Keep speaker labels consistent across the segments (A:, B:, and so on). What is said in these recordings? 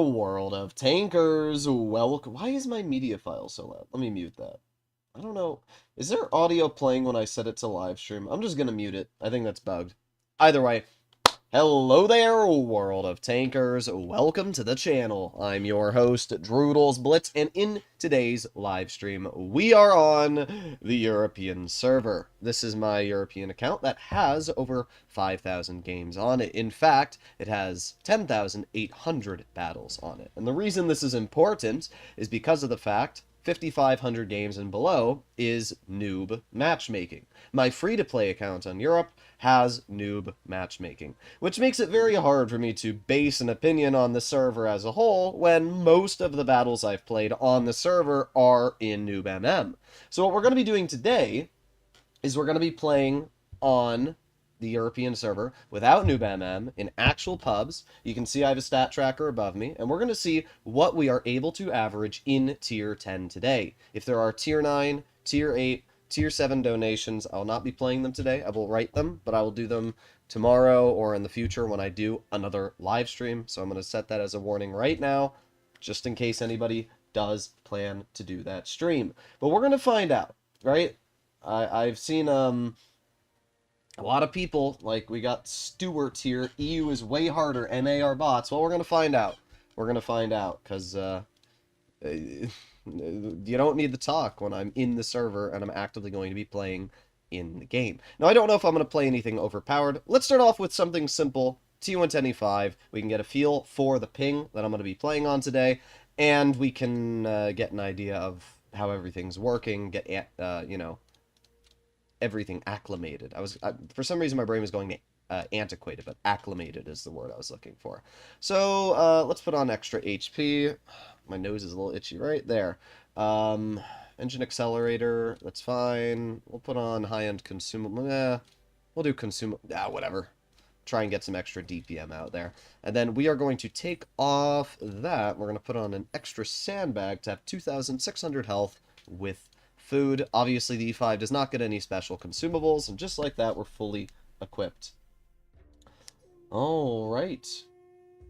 A: world of tankers. Welcome. Why is my media file so loud? Let me mute that. I don't know. Is there audio playing when I set it to live stream? I'm just gonna mute it. I think that's bugged. Either way, hello there, world of tankers. Welcome to the channel. I'm your host, Droodles Blitz, and in today's live stream, we are on the European server. This is my European account that has over 5,000 games on it. In fact, it has 10,800 battles on it. And the reason this is important is because of the fact 5,500 games and below is noob matchmaking. My free-to-play account on Europe has noob matchmaking, which makes it very hard for me to base an opinion on the server as a whole when most of the battles I've played on the server are in noob MM. So what we're going to be doing today is we're going to be playing on the European server without noob MM in actual pubs. You can see I have a stat tracker above me, and we're going to see what we are able to average in tier 10 today. If there are tier 9, tier 8, tier 7 donations, I'll not be playing them today. I will write them, but I will do them tomorrow or in the future when I do another live stream. So I'm going to set that as a warning right now, just in case anybody does plan to do that stream. But we're going to find out, right? I've seen a lot of people, like we got Stewart here, EU is way harder, NA are bots. Well, we're going to find out. We're going to find out, because you don't need to talk when I'm in the server and I'm actively going to be playing in the game. Now, I don't know if I'm going to play anything overpowered. Let's start off with something simple, T110E5. We can get a feel for the ping that I'm going to be playing on today, and we can get an idea of how everything's working, get, you know, everything acclimated. For some reason my brain was going antiquated, but acclimated is the word I was looking for. So let's put on extra HP. My nose is a little itchy right there. Engine accelerator, that's fine. We'll put on high-end consumable. We'll do consumable. Whatever. Try and get some extra DPM out there. And then we are going to take off that. We're going to put on an extra sandbag to have 2,600 health with food. Obviously, the E5 does not get any special consumables, and just like that, we're fully equipped. Alright.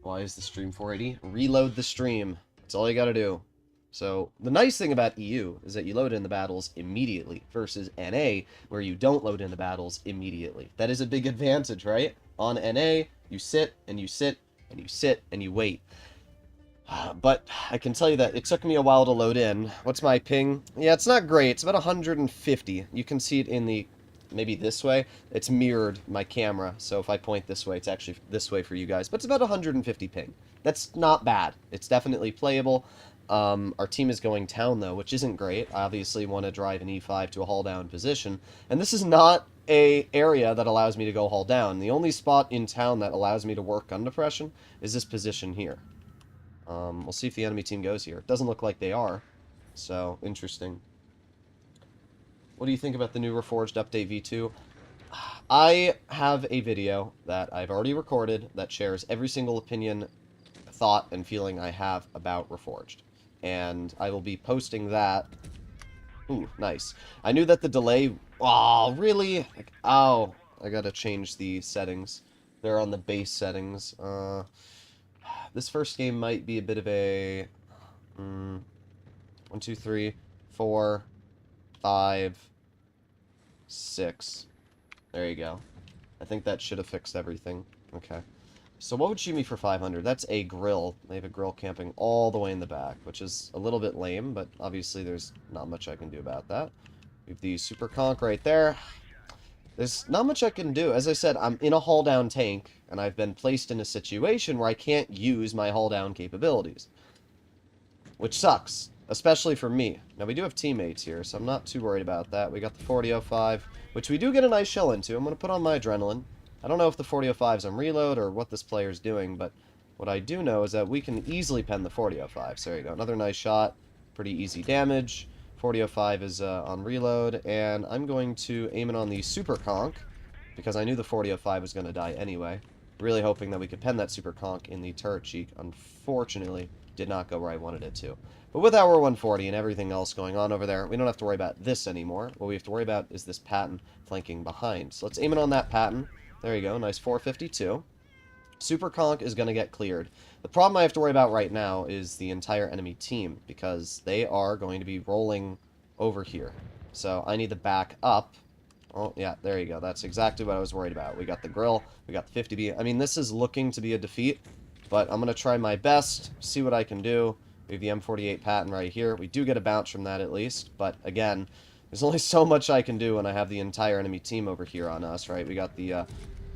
A: Why is the stream 480? Reload the stream. That's all you gotta do. So, the nice thing about EU is that you load in the battles immediately, versus NA, where you don't load in the battles immediately. That is a big advantage, right? On NA, you sit, and you sit, and you sit, and you wait. But I can tell you that it took me a while to load in. What's my ping? Yeah, it's not great. It's about 150. You can see it in the, maybe this way. It's mirrored my camera, so if I point this way, it's actually this way for you guys. But it's about 150 ping. That's not bad. It's definitely playable. Our team is going town, though, which isn't great. I obviously want to drive an E5 to a hull down position. And this is not a area that allows me to go hull down. The only spot in town that allows me to work gun depression is this position here. We'll see if the enemy team goes here. It doesn't look like they are, so interesting. What do you think about the new Reforged Update V2? I have a video that I've already recorded that shares every single opinion, thought, and feeling I have about Reforged. And I will be posting that. Ooh, nice. I knew that the delay... Oh, really? Like, oh, I gotta change the settings. They're on the base settings. This first game might be a bit of a 1, 2, 3, 4, 5, 6. There you go. I think that should have fixed everything. Okay. So what would shoot me for 500? That's a grill. They have a grill camping all the way in the back, which is a little bit lame, but obviously there's not much I can do about that. We have the Super Conk right there. There's not much I can do. As I said, I'm in a hull-down tank, and I've been placed in a situation where I can't use my hull-down capabilities. Which sucks, especially for me. Now, we do have teammates here, so I'm not too worried about that. We got the 4005, which we do get a nice shell into. I'm going to put on my adrenaline. I don't know if the 4005's on reload or what this player's doing, but what I do know is that we can easily pen the 4005. So there you go. Another nice shot. Pretty easy damage. 4005 is on reload, and I'm going to aim it on the Super Conk, because I knew the 4005 was going to die anyway. Really hoping that we could pen that Super Conk in the turret cheek. Unfortunately, did not go where I wanted it to. But with our 140 and everything else going on over there, we don't have to worry about this anymore. What we have to worry about is this Patton flanking behind. So let's aim it on that Patton. There you go, nice 452. Super Conk is going to get cleared. The problem I have to worry about right now is the entire enemy team, because they are going to be rolling over here. So I need to back up. Oh, yeah, there you go. That's exactly what I was worried about. We got the grill, we got the 50B. I mean, this is looking to be a defeat, but I'm going to try my best, see what I can do. We have the M48 Patton right here. We do get a bounce from that at least, but again, there's only so much I can do when I have the entire enemy team over here on us, right? We got the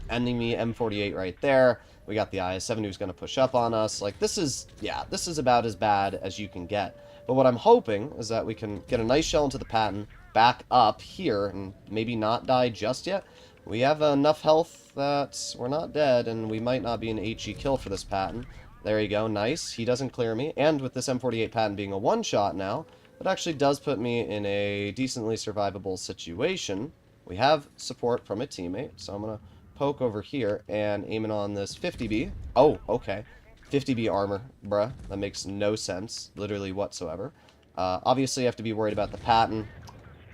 A: enemy M48 right there. We got the IS-7 who's going to push up on us. Like, this is, yeah, this is about as bad as you can get. But what I'm hoping is that we can get a nice shell into the Patton, back up here, and maybe not die just yet. We have enough health that we're not dead, and we might not be an HE kill for this Patton. There you go, nice. He doesn't clear me. And with this M48 Patton being a one-shot now, it actually does put me in a decently survivable situation. We have support from a teammate, so I'm going to poke over here and aiming on this 50B. Oh, okay. 50B armor, bruh. That makes no sense, literally whatsoever. Obviously, I have to be worried about the Patton.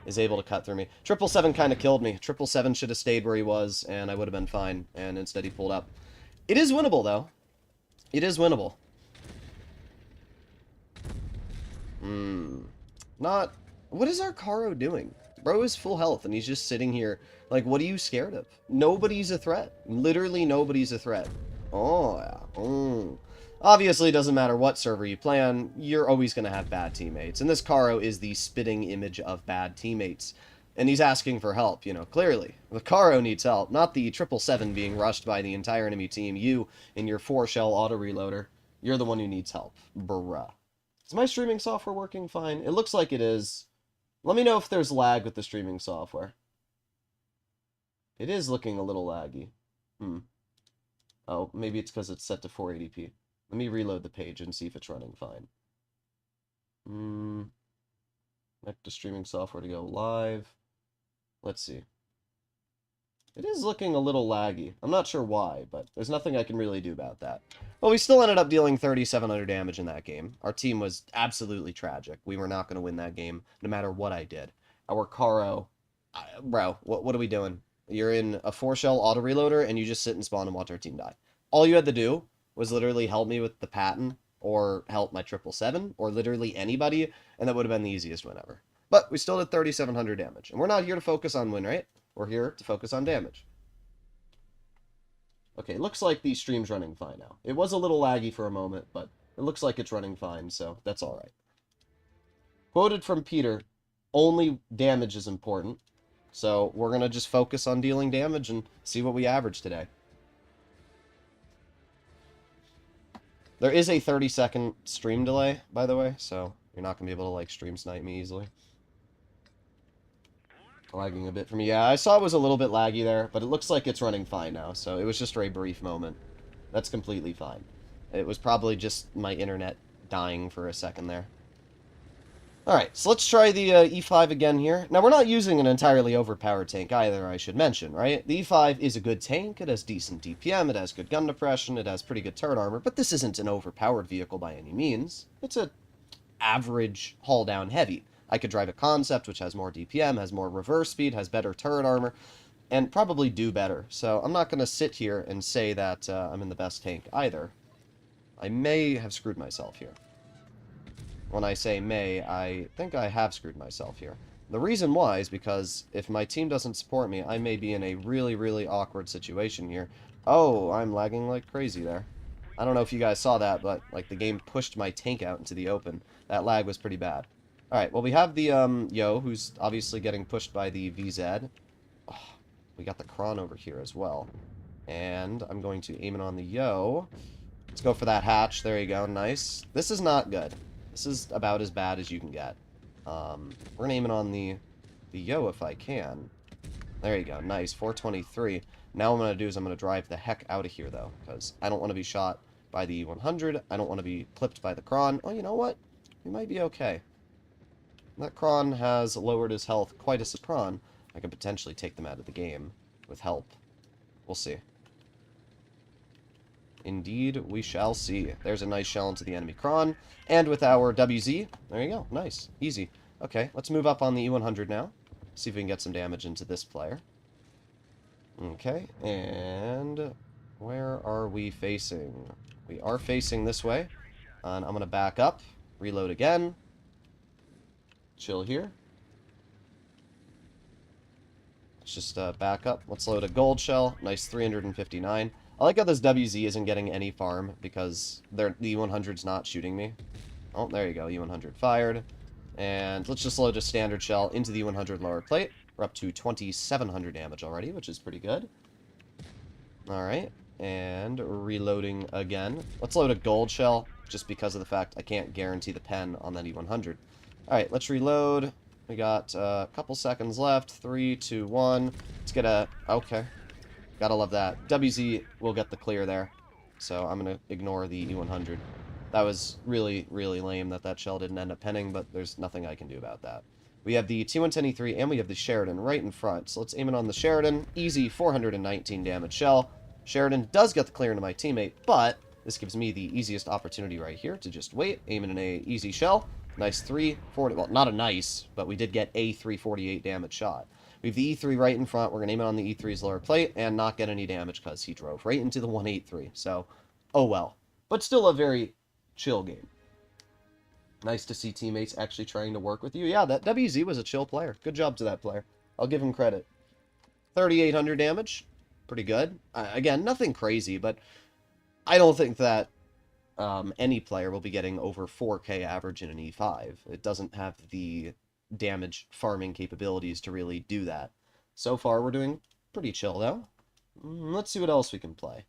A: Is able to cut through me. 777 kind of killed me. 777 should have stayed where he was, and I would have been fine. And instead, he pulled up. It is winnable, though. It is winnable. Not... What is our Caro doing? Bro is full health, and he's just sitting here. Like, what are you scared of? Nobody's a threat. Literally nobody's a threat. Oh, yeah. Obviously, it doesn't matter what server you play on, you're always going to have bad teammates. And this Caro is the spitting image of bad teammates. And he's asking for help, you know, clearly. The Caro needs help, not the 777 being rushed by the entire enemy team. You, in your 4-shell auto-reloader, you're the one who needs help. Bruh. Is my streaming software working fine? It looks like it is. Let me know if there's lag with the streaming software. It is looking a little laggy. Oh, maybe it's because it's set to 480p. Let me reload the page and see if it's running fine. Connect to streaming software to go live. Let's see. It is looking a little laggy. I'm not sure why, but there's nothing I can really do about that. Well, we still ended up dealing 3,700 damage in that game. Our team was absolutely tragic. We were not going to win that game, no matter what I did. Our Caro... bro, what are we doing? You're in a 4-shell auto-reloader, and you just sit and spawn and watch our team die. All you had to do was literally help me with the Patton, or help my 777, or literally anybody, and that would have been the easiest win ever. But we still did 3,700 damage. And we're not here to focus on win rate. We're here to focus on damage. Okay, looks like the stream's running fine now. It was a little laggy for a moment, but it looks like it's running fine, so that's alright. Quoted from Peter, only damage is important. So we're going to just focus on dealing damage and see what we average today. There is a 30-second stream delay, by the way, so you're not going to be able to, like, stream snipe me easily. Lagging a bit for me. Yeah, I saw it was a little bit laggy there, but it looks like it's running fine now, so it was just for a brief moment. That's completely fine. It was probably just my internet dying for a second there. Alright, so let's try the E5 again here. Now, we're not using an entirely overpowered tank either, I should mention, right? The E5 is a good tank, it has decent DPM, it has good gun depression, it has pretty good turret armor, but this isn't an overpowered vehicle by any means. It's a average haul-down heavy. I could drive a Concept, which has more DPM, has more reverse speed, has better turret armor, and probably do better. So I'm not going to sit here and say that I'm in the best tank either. I may have screwed myself here. When I say may, I think I have screwed myself here. The reason why is because if my team doesn't support me, I may be in a really, really awkward situation here. Oh, I'm lagging like crazy there. I don't know if you guys saw that, but like the game pushed my tank out into the open. That lag was pretty bad. Alright, well we have the Yo, who's obviously getting pushed by the VZ. Oh, we got the Kron over here as well. And I'm going to aim it on the Yo. Let's go for that hatch. There you go, nice. This is not good. This is about as bad as you can get. We're going to aim it on the Yo if I can. There you go, nice, 423. Now what I'm going to do is I'm going to drive the heck out of here, though, because I don't want to be shot by the 100. I don't want to be clipped by the Kron. Oh, you know what? We might be okay. That Kron has lowered his health quite a sopran. I could potentially take them out of the game with help. We'll see. Indeed, we shall see. There's a nice shell into the enemy Kron. And with our WZ, there you go. Nice. Easy. Okay, let's move up on the E100 now. See if we can get some damage into this player. Okay, and Where are we facing? We are facing this way. And I'm going to back up. Reload again. Chill here. Let's just back up. Let's load a gold shell. Nice 359. I like how this WZ isn't getting any farm because the E100's not shooting me. Oh, there you go. E100 fired. And let's just load a standard shell into the E100 lower plate. We're up to 2,700 damage already, which is pretty good. Alright. And reloading again. Let's load a gold shell, just because of the fact I can't guarantee the pen on that E100. Alright, let's reload. We got a couple seconds left. 3, 2, 1. Let's get a... Okay. Gotta love that. WZ will get the clear there. So I'm going to ignore the E100. That was really, really lame that shell didn't end up penning, but there's nothing I can do about that. We have the T110E3 and we have the Sheridan right in front. So let's aim it on the Sheridan. Easy 419 damage shell. Sheridan does get the clear into my teammate, but this gives me the easiest opportunity right here to just wait, aim in an easy shell. Nice 340, well, not a nice, but we did get a 348 damage shot. We have the E3 right in front. We're going to aim it on the E3's lower plate and not get any damage because he drove right into the 183. So, oh well. But still a very chill game. Nice to see teammates actually trying to work with you. Yeah, that WZ was a chill player. Good job to that player. I'll give him credit. 3,800 damage. Pretty good. Again, nothing crazy, but I don't think that any player will be getting over 4K average in an E5. It doesn't have the damage farming capabilities to really do that. So far, we're doing pretty chill, though. Let's see what else we can play.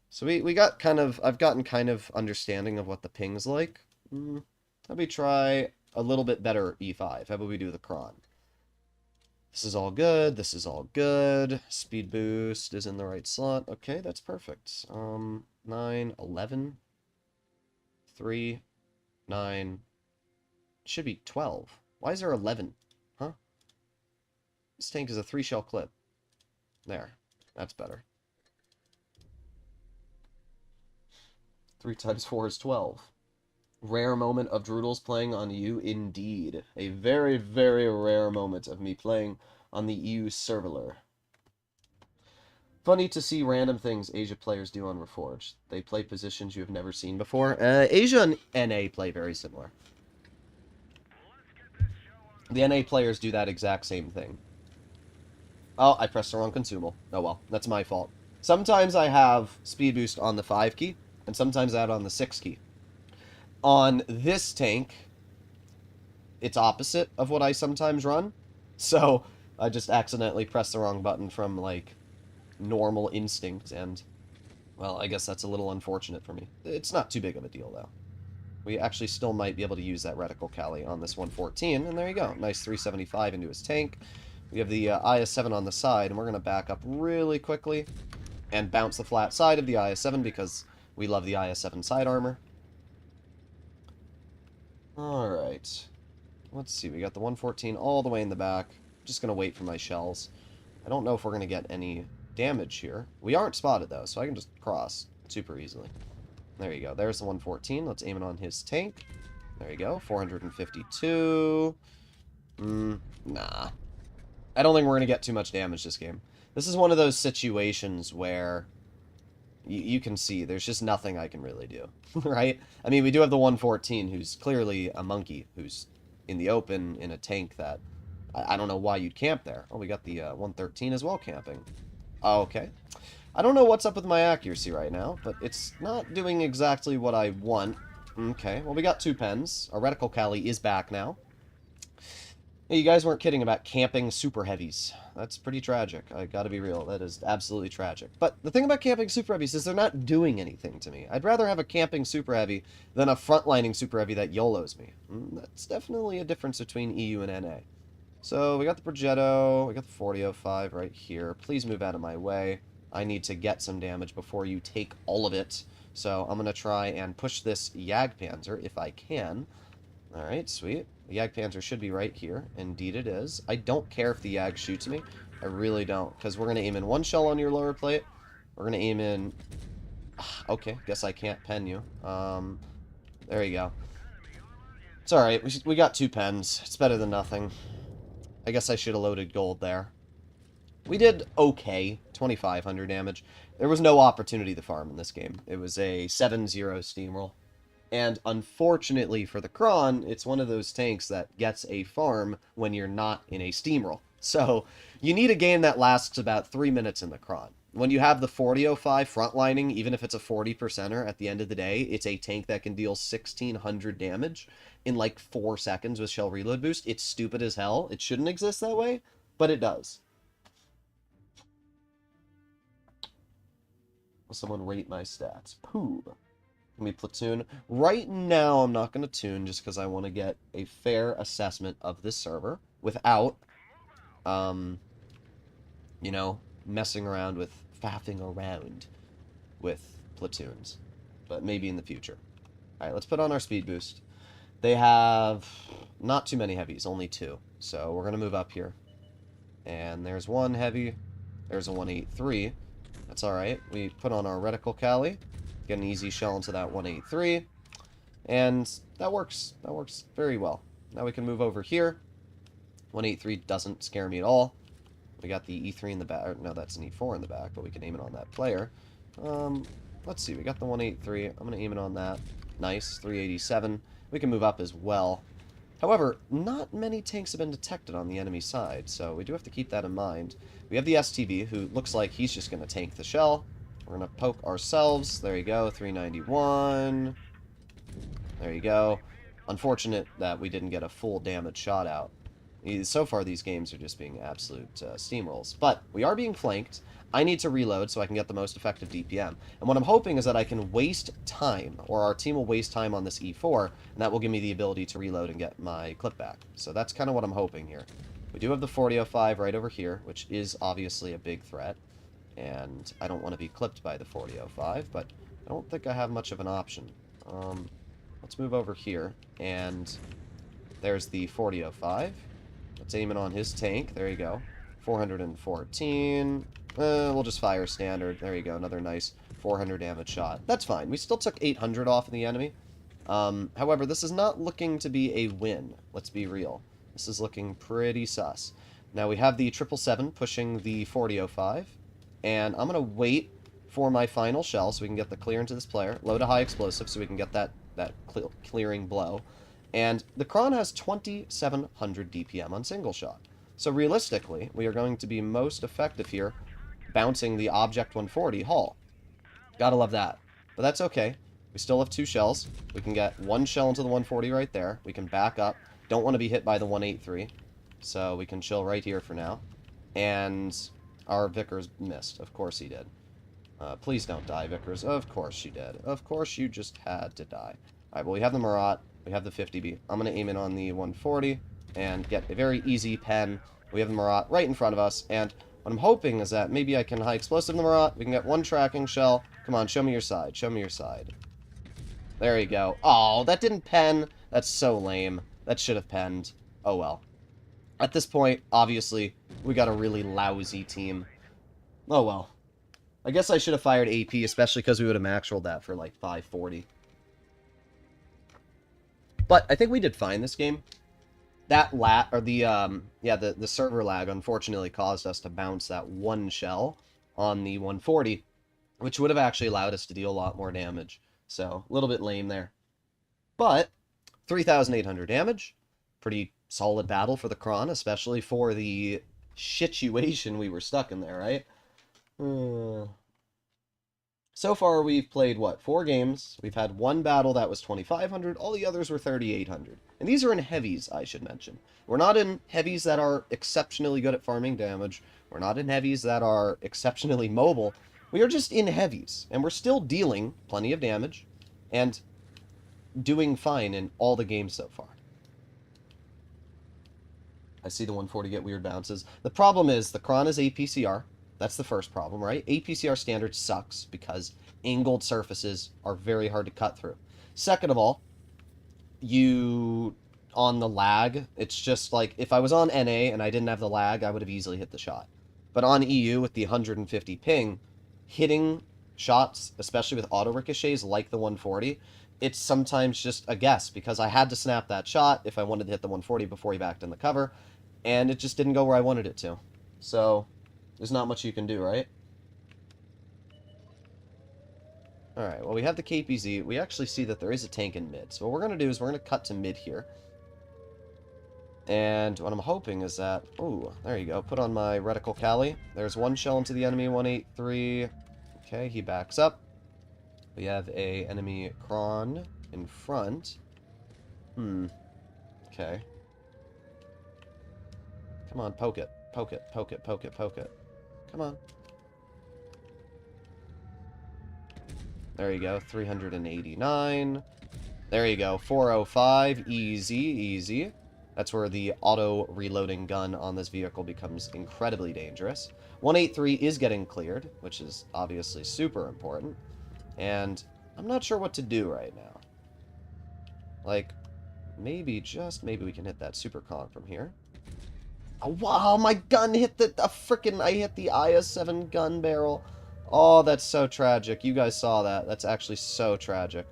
A: So we got kind of... I've gotten kind of understanding of what the ping's like. Let me try a little bit better E5. How about we do the cron? This is all good. This is all good. Speed boost is in the right slot. Okay, that's perfect. 9, 11, 3, 9. Should be 12. Why is there 11? Huh? This tank is a 3-shell clip. There. That's better. 3 times 4 is 12. Rare moment of Droodles playing on EU, indeed. A very, very rare moment of me playing on the EU server. Funny to see random things Asia players do on Reforged. They play positions you have never seen before. Asia and NA play very similar. The NA players do that exact same thing. Oh, I pressed the wrong consumable. Oh well, that's my fault. Sometimes I have speed boost on the 5 key, and sometimes I have it on the 6 key. On this tank, it's opposite of what I sometimes run. So, I just accidentally pressed the wrong button from, like, normal instinct, and, well, I guess that's a little unfortunate for me. It's not too big of a deal, though. We actually still might be able to use that reticle Cali on this 114, and there you go. Nice 375 into his tank. We have the IS-7 on the side, and we're going to back up really quickly and bounce the flat side of the IS-7 because we love the IS-7 side armor. Alright. Let's see, we got the 114 all the way in the back. Just going to wait for my shells. I don't know if we're going to get any damage here. We aren't spotted, though, so I can just cross super easily. There you go. There's the 114. Let's aim it on his tank. There you go. 452. Nah. I don't think we're going to get too much damage this game. This is one of those situations where you can see there's just nothing I can really do, right? I mean, we do have the 114, who's clearly a monkey, who's in the open in a tank that... I don't know why you'd camp there. Oh, we got the 113 as well camping. Okay. I don't know what's up with my accuracy right now, but it's not doing exactly what I want. Okay, well, we got 2 pens. Our reticle Cali is back now. Hey, you guys weren't kidding about camping super heavies. That's pretty tragic. I gotta be real. That is absolutely tragic. But the thing about camping super heavies is they're not doing anything to me. I'd rather have a camping super heavy than a frontlining super heavy that YOLOs me. That's definitely a difference between EU and NA. So we got the Progetto, we got the 4005 right here. Please move out of my way. I need to get some damage before you take all of it. So I'm gonna try and push this Jagdpanzer if I can. Alright, sweet. The Jagdpanzer should be right here. Indeed it is. I don't care if the Jag shoots me. I really don't. Because we're going to aim in 1 shell on your lower plate. We're going to aim in... Okay, guess I can't pen you. There you go. It's alright. We got 2 pens. It's better than nothing. I guess I should have loaded gold there. We did okay, 2,500 damage. There was no opportunity to farm in this game. It was a 7-0 steamroll. And unfortunately for the Kron, it's one of those tanks that gets a farm when you're not in a steamroll. So you need a game that lasts about 3 minutes in the Kron. When you have the 4005 frontlining, even if it's a 40%er, at the end of the day, it's a tank that can deal 1,600 damage in like 4 seconds with shell reload boost. It's stupid as hell. It shouldn't exist that way, but it does. Will someone rate my stats? Pooh. Let me platoon. Right now, I'm not going to tune just because I want to get a fair assessment of this server without, you know, messing around with faffing around with platoons. But maybe in the future. Alright, let's put on our speed boost. They have not too many heavies, only 2. So we're going to move up here. And there's one heavy. There's a 183. That's alright. We put on our reticle Cali. Get an easy shell into that 183. And that works. That works very well. Now we can move over here. 183 doesn't scare me at all. We got the E3 in the back. No, that's an E4 in the back, but we can aim it on that player. Let's see. We got the 183. I'm going to aim it on that. Nice. 387. We can move up as well. However, not many tanks have been detected on the enemy side, so we do have to keep that in mind. We have the STV, who looks like he's just going to tank the shell. We're going to poke ourselves. There you go. 391. There you go. Unfortunate that we didn't get a full damage shot out. So far, these games are just being absolute steamrolls. But we are being flanked. I need to reload so I can get the most effective DPM. And what I'm hoping is that I can waste time, or our team will waste time on this E4, and that will give me the ability to reload and get my clip back. So that's kind of what I'm hoping here. We do have the 4005 right over here, which is obviously a big threat. And I don't want to be clipped by the 4005, but I don't think I have much of an option. Let's move over here, and there's the 4005. Let's aim it on his tank. There you go. 414. We'll just fire standard. There you go. Another nice 400 damage shot. That's fine. We still took 800 off of the enemy. However, this is not looking to be a win. Let's be real. This is looking pretty sus. Now we have the 777 pushing the 4005. And I'm going to wait for my final shell so we can get the clear into this player. Load a high explosive so we can get that clearing blow. And the Kron has 2,700 DPM on single shot. So realistically, we are going to be most effective here bouncing the Object 140 hull. Gotta love that. But that's okay. We still have 2 shells. We can get 1 shell into the 140 right there. We can back up. Don't want to be hit by the 183. So we can chill right here for now. And our Vickers missed. Of course he did. Please don't die, Vickers. Of course you did. Of course you just had to die. Alright, well we have the Marat. We have the 50B. I'm going to aim in on the 140 and get a very easy pen. We have the Marat right in front of us, and what I'm hoping is that maybe I can high explosive the Marat. We can get 1 tracking shell. Come on, show me your side. Show me your side. There you go. Oh, that didn't pen. That's so lame. That should have penned. Oh well. At this point, obviously, we got a really lousy team. Oh well. I guess I should have fired AP, especially because we would have max rolled that for like 540. But I think we did fine this game. That the server lag unfortunately caused us to bounce that 1 shell on the 140, which would have actually allowed us to deal a lot more damage. So, a little bit lame there. But 3,800 damage. Pretty solid battle for the Kron, especially for the situation we were stuck in there, right? So far, we've played, what, 4 games. We've had 1 battle that was 2,500. All the others were 3,800. And these are in heavies, I should mention. We're not in heavies that are exceptionally good at farming damage. We're not in heavies that are exceptionally mobile. We are just in heavies. And we're still dealing plenty of damage. And doing fine in all the games so far. I see the 140 get weird bounces. The problem is, the Kron is APCR. That's the first problem, right? APCR standard sucks because angled surfaces are very hard to cut through. Second of all, on the lag, it's just like, if I was on NA and I didn't have the lag, I would have easily hit the shot. But on EU with the 150 ping, hitting shots, especially with auto ricochets like the 140, it's sometimes just a guess because I had to snap that shot if I wanted to hit the 140 before he backed in the cover, and it just didn't go where I wanted it to. So There's not much you can do, right? Alright, well, we have the KPZ. We actually see that there is a tank in mid. So what we're going to do is we're going to cut to mid here. And what I'm hoping is that... Ooh, there you go. Put on my reticle Cali. There's one shell into the enemy, 183. Okay, he backs up. We have a enemy Kron in front. Okay. Come on, poke it. Poke it, poke it, poke it, poke it. Come on. There you go, 389. There you go, 405. Easy, easy. That's where the auto-reloading gun on this vehicle becomes incredibly dangerous. 183 is getting cleared, which is obviously super important. And I'm not sure what to do right now. Like, maybe, just maybe we can hit that super conk from here. Oh, wow, my gun hit I hit the IS-7 gun barrel. Oh, that's so tragic. You guys saw that. That's actually so tragic.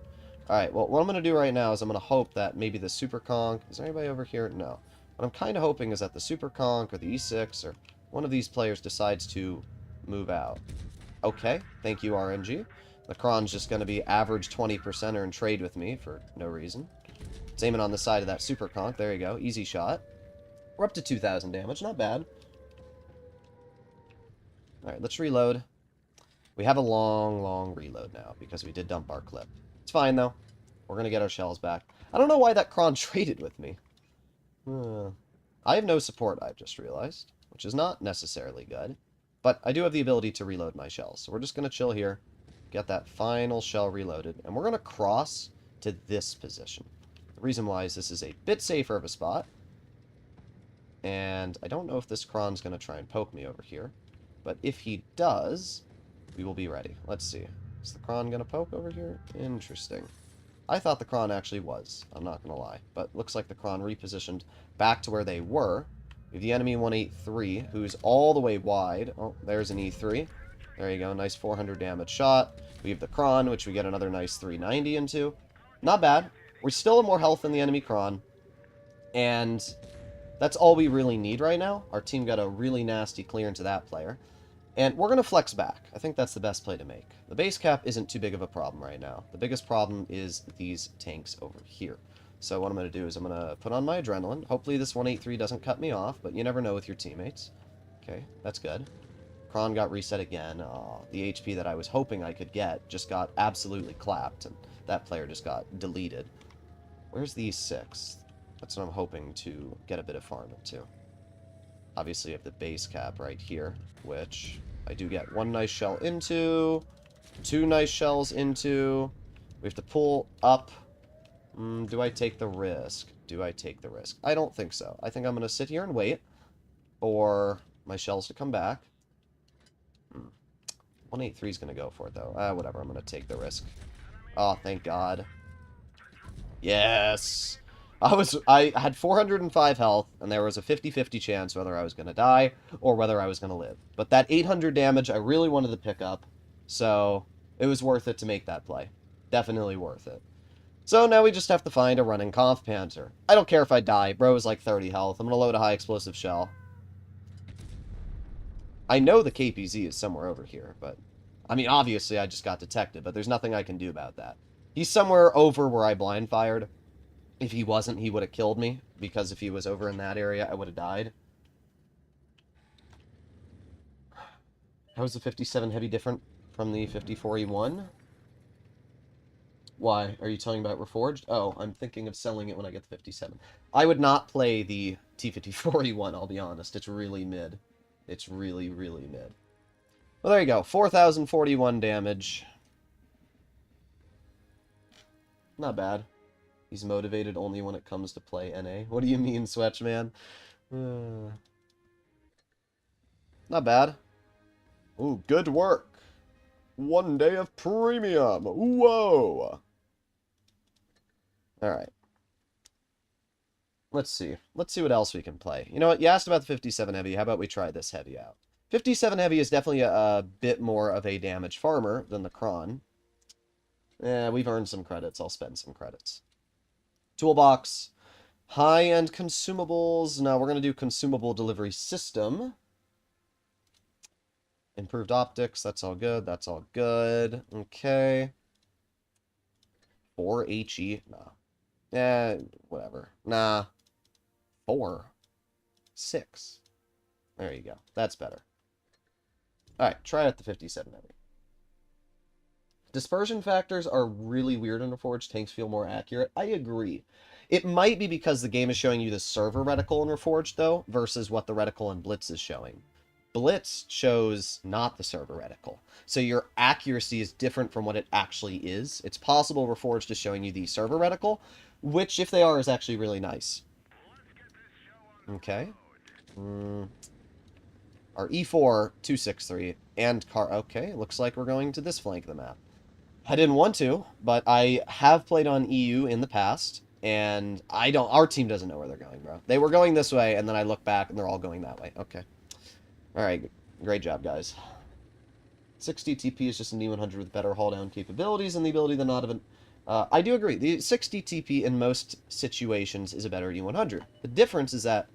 A: Alright, well, what I'm going to do right now is I'm going to hope that maybe the super conk... Is there anybody over here? No. What I'm kind of hoping is that the super conk or the E6 or one of these players decides to move out. Okay, thank you, RNG. The Kron's just going to be average 20%er and trade with me for no reason. It's aiming on the side of that super conk. There you go. Easy shot. We're up to 2,000 damage. Not bad. Alright, let's reload. We have a long reload now because we did dump our clip. It's fine, though. We're going to get our shells back. I don't know why that Kron traded with me. I have no support, I've just realized, which is not necessarily good. But I do have the ability to reload my shells. So we're just going to chill here, get that final shell reloaded, and we're going to cross to this position. The reason why is this is a bit safer of a spot. And I don't know if this Kron's going to try and poke me over here. But if he does, we will be ready. Let's see. Is the Kron going to poke over here? Interesting. I thought the Kron actually was. I'm not going to lie. But looks like the Kron repositioned back to where they were. We have the enemy 183, who's all the way wide. Oh, there's an E3. There you go. Nice 400 damage shot. We have the Kron, which we get another nice 390 into. Not bad. We're still at more health than the enemy Kron. And that's all we really need right now. Our team got a really nasty clear into that player. And we're going to flex back. I think that's the best play to make. The base cap isn't too big of a problem right now. The biggest problem is these tanks over here. So what I'm going to do is I'm going to put on my adrenaline. Hopefully this 183 doesn't cut me off, but you never know with your teammates. Okay, that's good. Kron got reset again. The HP that I was hoping I could get just got absolutely clapped, and that player just got deleted. Where's the E6? That's what I'm hoping to get a bit of farm into. Obviously, you have the base cap right here, which I do get one nice shell into, two nice shells into. We have to pull up. Do I take the risk? Do I take the risk? I don't think so. I think I'm going to sit here and wait for my shells to come back. 183 is going to go for it, though. Whatever. I'm going to take the risk. Oh, thank God. Yes! I had 405 health, and there was a 50-50 chance whether I was going to die or whether I was going to live. But that 800 damage, I really wanted to pick up, so it was worth it to make that play. Definitely worth it. So now we just have to find a running Conf Panther. I don't care if I die. Bro is like 30 health. I'm going to load a high explosive shell. I know the KPZ is somewhere over here, but... I mean, obviously I just got detected, but there's nothing I can do about that. He's somewhere over where I blind fired. If he wasn't, he would have killed me, because if he was over in that area, I would have died. How is the 57 Heavy different from the 54E1? Why? Are you talking about Reforged? Oh, I'm thinking of selling it when I get the 57. I would not play the T54E1, I'll be honest. It's really mid. It's really, really mid. Well, there you go. 4,041 damage. Not bad. He's motivated only when it comes to play NA. What do you mean, Swetch, man? Not bad. Ooh, good work. 1 day of premium. Whoa. Alright. Let's see. Let's see what else we can play. You know what? You asked about the 57 Heavy. How about we try this Heavy out? 57 Heavy is definitely a bit more of a damage farmer than the Kron. We've earned some credits. I'll spend some credits. Toolbox. High-end consumables. Now we're going to do consumable delivery system. Improved optics, that's all good, that's all good. Okay. 4 HE, nah. Eh, whatever. Nah. 4. 6. There you go. That's better. Alright, try out the 57 Heavy. Dispersion factors are really weird in Reforged. Tanks feel more accurate. I agree. It might be because the game is showing you the server reticle in Reforged, though, versus what the reticle in Blitz is showing. Blitz shows not the server reticle. So your accuracy is different from what it actually is. It's possible Reforged is showing you the server reticle, which, if they are, is actually really nice. Okay. Our E4, 263, and car... Okay, looks like we're going to this flank of the map. I didn't want to, but I have played on EU in the past, and I don't... Our team doesn't know where they're going, bro. They were going this way, and then I look back, and they're all going that way. Okay. Alright, great job, guys. 60 TP is just an E100 with better haul-down capabilities and the ability to not have... I do agree. The 60 TP in most situations is a better E100. The difference is that...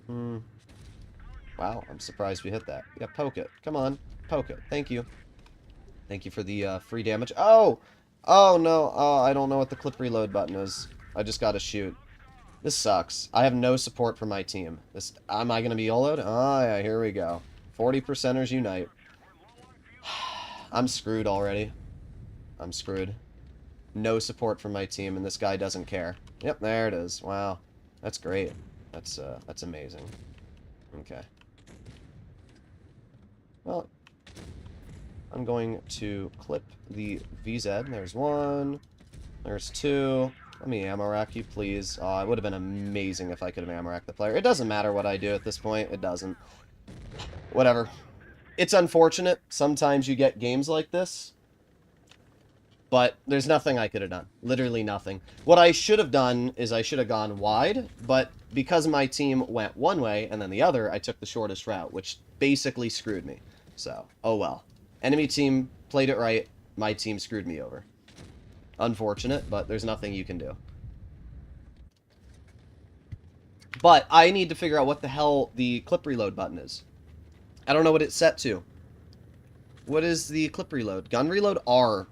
A: Wow, I'm surprised we hit that. Yeah, poke it. Come on. Poke it. Thank you. Thank you for the free damage. Oh! Oh, no. Oh, I don't know what the clip reload button is. I just gotta shoot. This sucks. I have no support for my team. Am I gonna be YOLO'd? Oh, yeah, here we go. 40%ers unite. I'm screwed already. I'm screwed. No support from my team, and this guy doesn't care. Yep, there it is. Wow. That's great. That's amazing. Okay. Well, I'm going to clip the VZ. There's one. There's two. Let me ammo rack you, please. Oh, it would have been amazing if I could have ammo racked the player. It doesn't matter what I do at this point. It doesn't. Whatever. It's unfortunate. Sometimes you get games like this. But there's nothing I could have done. Literally nothing. What I should have done is I should have gone wide, but because my team went one way and then the other, I took the shortest route, which basically screwed me. So, oh well. Enemy team played it right. My team screwed me over. Unfortunate, but there's nothing you can do. But I need to figure out what the hell the clip reload button is. I don't know what it's set to. What is the clip reload? Gun reload R.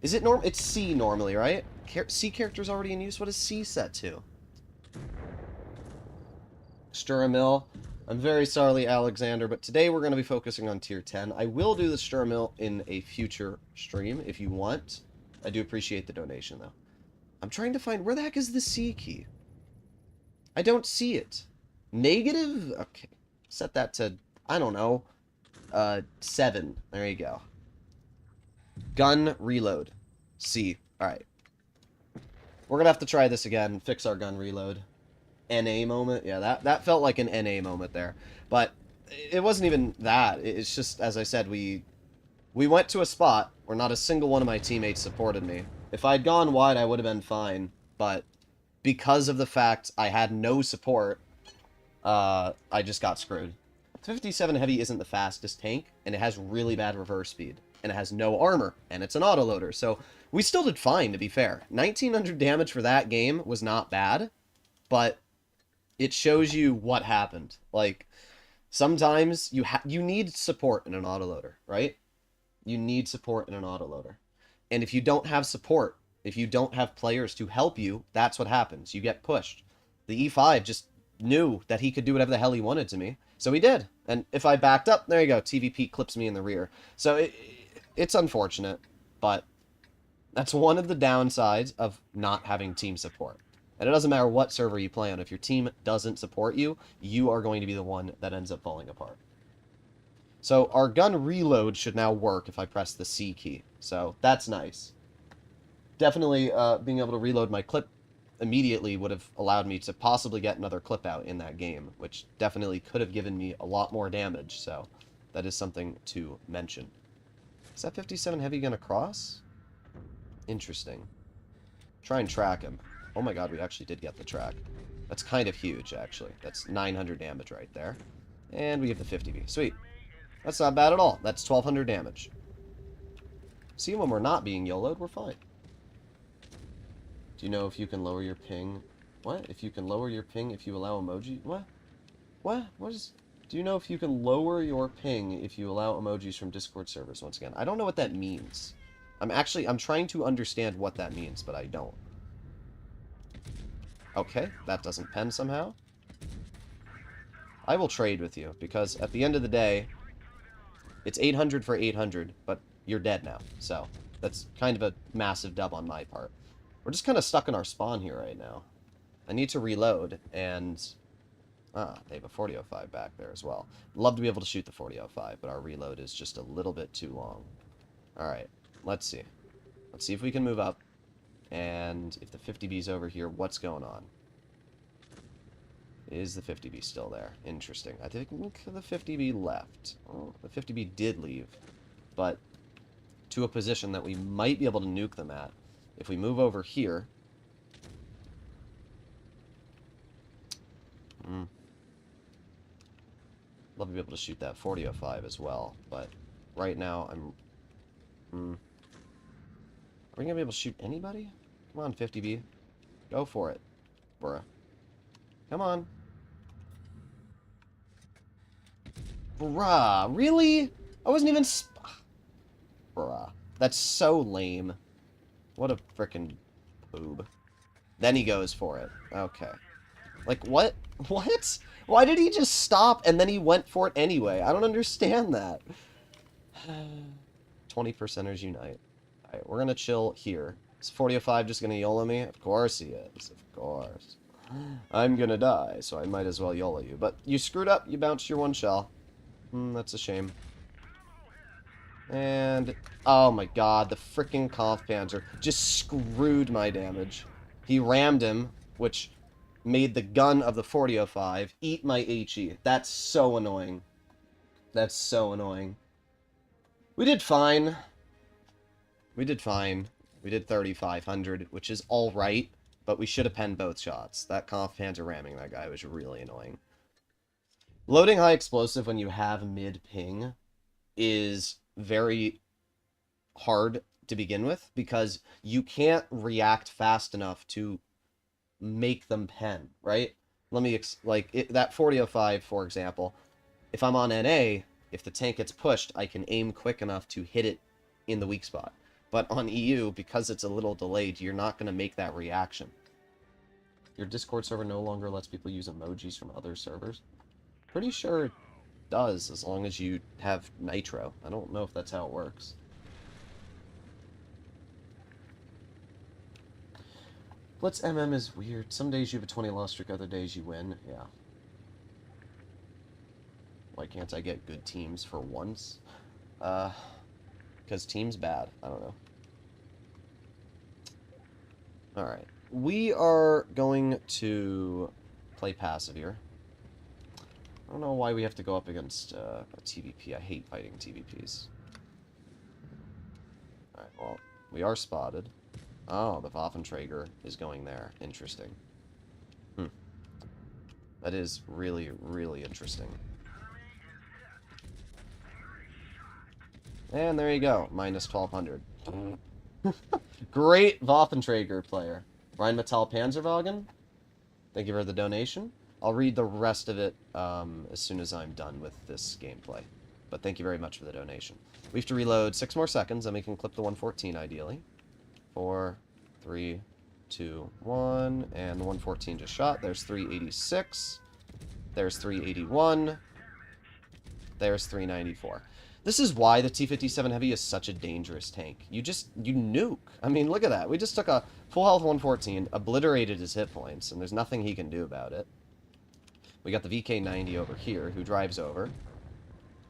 A: Is it norm? It's C normally, right? C character's already in use. What is C set to? Sturmill. I'm very sorry, Alexander, but today we're going to be focusing on tier 10. I will do the Sturmill in a future stream if you want. I do appreciate the donation, though. I'm trying to find... Where the heck is the C key? I don't see it. Negative? Okay. Set that to, I don't know, 7. There you go. Gun reload. C. Alright. We're going to have to try this again. Fix our gun reload. NA moment. Yeah, that felt like an NA moment there. But it wasn't even that. It's just, as I said, we went to a spot where not a single one of my teammates supported me. If I'd gone wide, I would have been fine. But because of the fact I had no support, I just got screwed. 57 Heavy isn't the fastest tank, and it has really bad reverse speed. And it has no armor, and it's an autoloader. So we still did fine, to be fair. 1900 damage for that game was not bad, but it shows you what happened. Like, sometimes you need support in an autoloader, right? You need support in an autoloader. And if you don't have support, if you don't have players to help you, that's what happens. You get pushed. The E5 just knew that he could do whatever the hell he wanted to me. So he did. And if I backed up, there you go. TVP clips me in the rear. So it's unfortunate, but that's one of the downsides of not having team support. And it doesn't matter what server you play on. If your team doesn't support you, you are going to be the one that ends up falling apart. So our gun reload should now work if I press the C key. So that's nice. Definitely being able to reload my clip immediately would have allowed me to possibly get another clip out in that game, which definitely could have given me a lot more damage. So that is something to mention. Is that 57 Heavy going to cross? Interesting. Try and track him. Oh my god, we actually did get the track. That's kind of huge, actually. That's 900 damage right there. And we get the 50V. Sweet. That's not bad at all. That's 1200 damage. See, when we're not being YOLO'd, we're fine. Do you know if you can lower your ping? What? If you can lower your ping if you allow emoji? What? What? What is... Do you know if you can lower your ping if you allow emojis from Discord servers once again? I don't know what that means. I'm trying to understand what that means, but I don't. Okay, that doesn't pen somehow. I will trade with you, because at the end of the day, it's 800 for 800, but you're dead now. So, that's kind of a massive dub on my part. We're just kind of stuck in our spawn here right now. I need to reload, and... Ah, they have a 4005 back there as well. Love to be able to shoot the 4005, but our reload is just a little bit too long. Alright, let's see. Let's see if we can move up. And if the 50B's over here, what's going on? Is the 50B still there? Interesting. I think the 50B left. Oh, the 50B did leave. But to a position that we might be able to nuke them at. If we move over here... Love to be able to shoot that 4005 as well, but right now I'm... Are we going to be able to shoot anybody? Come on, 50B. Go for it. Bruh. Come on. Bruh, really? I wasn't even... Bruh. That's so lame. What a frickin' boob. Then he goes for it. Okay. Like, what? What? Why did he just stop and then he went for it anyway? I don't understand that. 20%ers unite. Alright, we're gonna chill here. Is 4005 just gonna YOLO me? Of course he is. Of course. I'm gonna die, so I might as well YOLO you. But you screwed up. You bounced your one shell. That's a shame. And... Oh my god, the freaking Conf Panzer just screwed my damage. He rammed him, which... made the gun of the 4005 eat my HE. That's so annoying. That's so annoying. We did fine. We did fine. We did 3,500, which is alright, but we should have penned both shots. That Conf Panzer ramming that guy was really annoying. Loading high explosive when you have mid ping is very hard to begin with, because you can't react fast enough to make them pen, right? Let me, that 4005, for example, if I'm on NA, if the tank gets pushed, I can aim quick enough to hit it in the weak spot. But on EU, because it's a little delayed, you're not going to make that reaction. Your Discord server no longer lets people use emojis from other servers? Pretty sure it does, as long as you have Nitro. I don't know if that's how it works. Blitz MM is weird. Some days you have a 20 loss streak, other days you win. Yeah. Why can't I get good teams for once? Because team's bad. I don't know. Alright. We are going to play passive here. I don't know why we have to go up against a TVP. I hate fighting TVPs. Alright, well, we are spotted. Oh, the Waffenträger is going there. Interesting. That is really, really interesting. And there you go. Minus 1,200. Great Waffenträger player. Rheinmetall Panzerwagen. Thank you for the donation. I'll read the rest of it as soon as I'm done with this gameplay. But thank you very much for the donation. We have to reload 6 more seconds, and we can clip the 114 ideally. 4, 3, 2, 1, and the 114 just shot. There's 386. There's 381. There's 394. This is why the T57 Heavy is such a dangerous tank. You nuke. I mean, look at that. We just took a full health 114, obliterated his hit points, and there's nothing he can do about it. We got the VK90 over here, who drives over.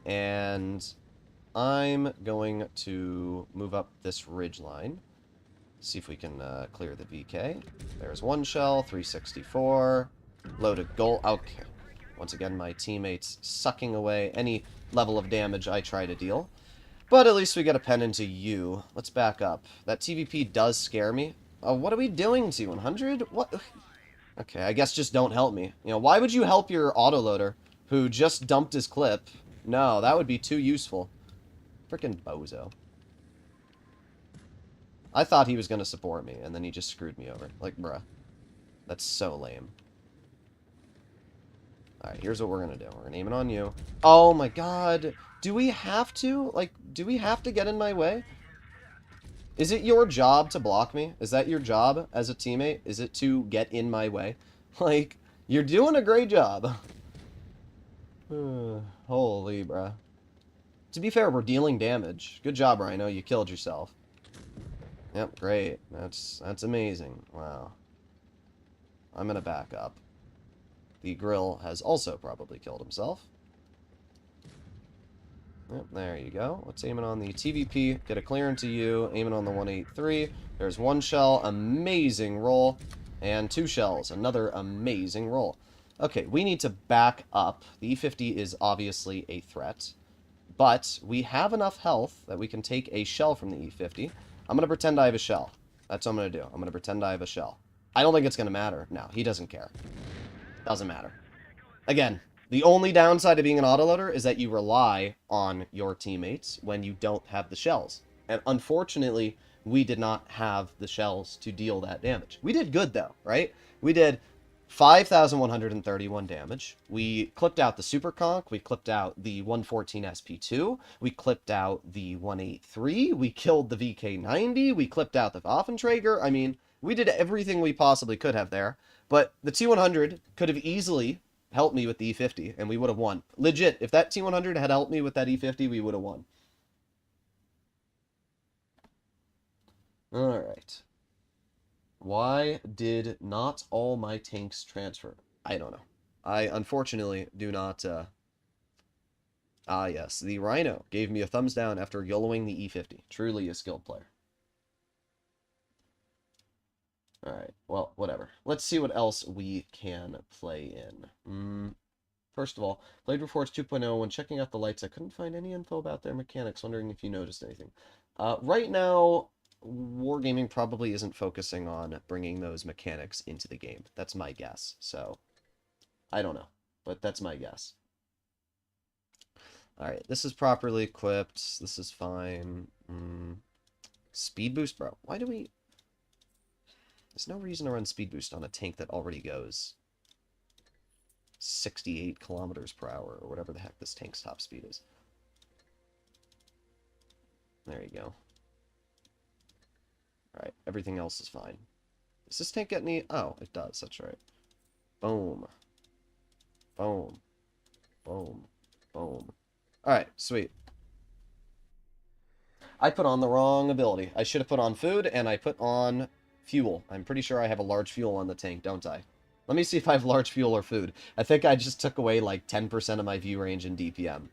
A: And I'm going to move up this ridge line. See if we can clear the VK. There's one shell, 364. Loaded goal. Okay. Once again, my teammates sucking away any level of damage I try to deal. But at least we get a pen into you. Let's back up. That TVP does scare me. What are we doing to 100? What? Okay, I guess just don't help me. You know, why would you help your autoloader who just dumped his clip? No, that would be too useful. Frickin' bozo. I thought he was going to support me, and then he just screwed me over. Like, bruh. That's so lame. Alright, here's what we're gonna do. We're gonna aim it on you. Oh my god. Do we have to? Like, do we have to get in my way? Is it your job to block me? Is that your job as a teammate? Is it to get in my way? Like, you're doing a great job. Holy bruh. To be fair, we're dealing damage. Good job, Rhino. You killed yourself. Yep, great. That's amazing. Wow. I'm gonna back up. The grill has also probably killed himself. Yep, there you go. Let's aim it on the TVP. Get a clear into you. Aim it on the 183. There's one shell. Amazing roll. And 2 shells. Another amazing roll. Okay, we need to back up. The E50 is obviously a threat. But we have enough health that we can take a shell from the E50. I'm going to pretend I have a shell. That's what I'm going to do. I'm going to pretend I have a shell. I don't think it's going to matter. No, he doesn't care. Doesn't matter. Again, the only downside of being an autoloader is that you rely on your teammates when you don't have the shells. And unfortunately, we did not have the shells to deal that damage. We did good, though, right? We did 5,131 damage. We clipped out the Super Conch. We clipped out the 114 SP2. We clipped out the 183. We killed the VK90. We clipped out the Waffenträger. I mean, we did everything we possibly could have there. But the T100 could have easily helped me with the E50, and we would have won. Legit, if that T100 had helped me with that E50, we would have won. Alright. Why did not all my tanks transfer? I don't know. I unfortunately do not, Ah, yes. The Rhino gave me a thumbs down after YOLOing the E50. Truly a skilled player. Alright, well, whatever. Let's see what else we can play in. First of all, Blade Reforged 2.0, when checking out the lights, I couldn't find any info about their mechanics, wondering if you noticed anything. Right now, Wargaming probably isn't focusing on bringing those mechanics into the game. That's my guess, so I don't know, but that's my guess. Alright, this is properly equipped. This is fine. Speed boost, bro. Why do we... There's no reason to run speed boost on a tank that already goes 68 kilometers per hour, or whatever the heck this tank's top speed is. There you go. Alright, everything else is fine. Does this tank get any... Oh, it does, that's right. Boom. Boom. Boom. Boom. Alright, sweet. I put on the wrong ability. I should have put on food, and I put on fuel. I'm pretty sure I have a large fuel on the tank, don't I? Let me see if I have large fuel or food. I think I just took away like 10% of my view range in DPM.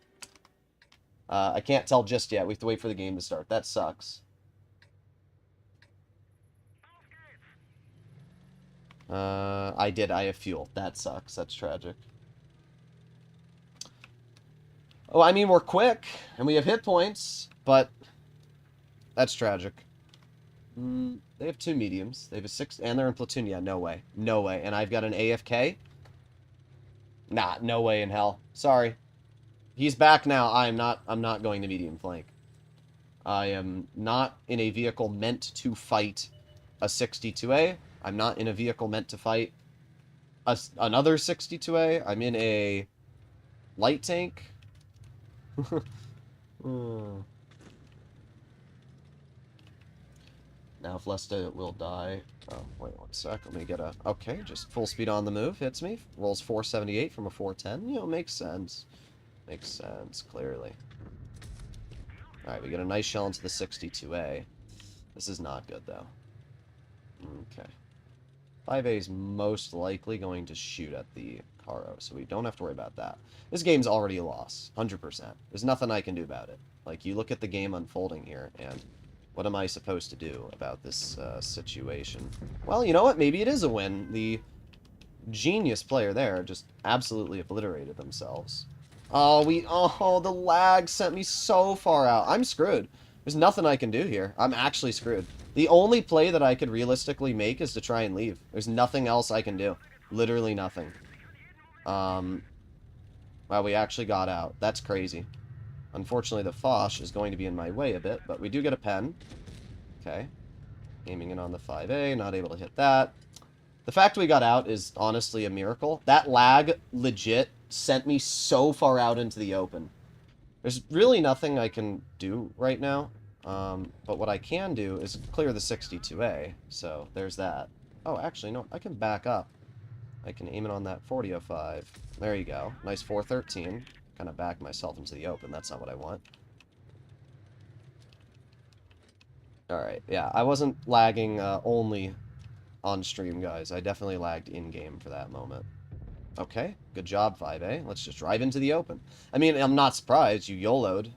A: I can't tell just yet. We have to wait for the game to start. That sucks. I did. I have fuel. That sucks. That's tragic. Oh, I mean, we're quick, and we have hit points, but that's tragic. They have 2 mediums. They have a 6, and they're in platoon. Yeah, no way. No way. And I've got an AFK? Nah, no way in hell. Sorry. He's back now. I'm not going to medium flank. I am not in a vehicle meant to fight a 62A. I'm not in a vehicle meant to fight another 62A. I'm in a light tank. Now if Lesta will die... Oh, wait 1 sec. Let me get a... Okay, just full speed on the move. Hits me. Rolls 478 from a 410. You know, makes sense. Makes sense, clearly. Alright, we get a nice shell into the 62A. This is not good, though. Okay. 5A is most likely going to shoot at the Caro, so we don't have to worry about that. This game's already a loss. 100%. There's nothing I can do about it. Like, you look at the game unfolding here, and... what am I supposed to do about this situation? Well, you know what? Maybe it is a win. The genius player there just absolutely obliterated themselves. Oh, the lag sent me so far out. I'm screwed. There's nothing I can do here. I'm actually screwed. The only play that I could realistically make is to try and leave. There's nothing else I can do. Literally nothing. Wow, we actually got out. That's crazy. Unfortunately, the Foch is going to be in my way a bit, but we do get a pen. Okay. Aiming in on the 5A, not able to hit that. The fact we got out is honestly a miracle. That lag legit sent me so far out into the open. There's really nothing I can do right now. But what I can do is clear the 62A. So there's that. Oh, actually, no. I can back up. I can aim it on that 4005. There you go. Nice 413. Kind of back myself into the open. That's not what I want. Alright, yeah. I wasn't lagging only on stream, guys. I definitely lagged in-game for that moment. Okay, good job, 5A. Let's just drive into the open. I mean, I'm not surprised you YOLO'd.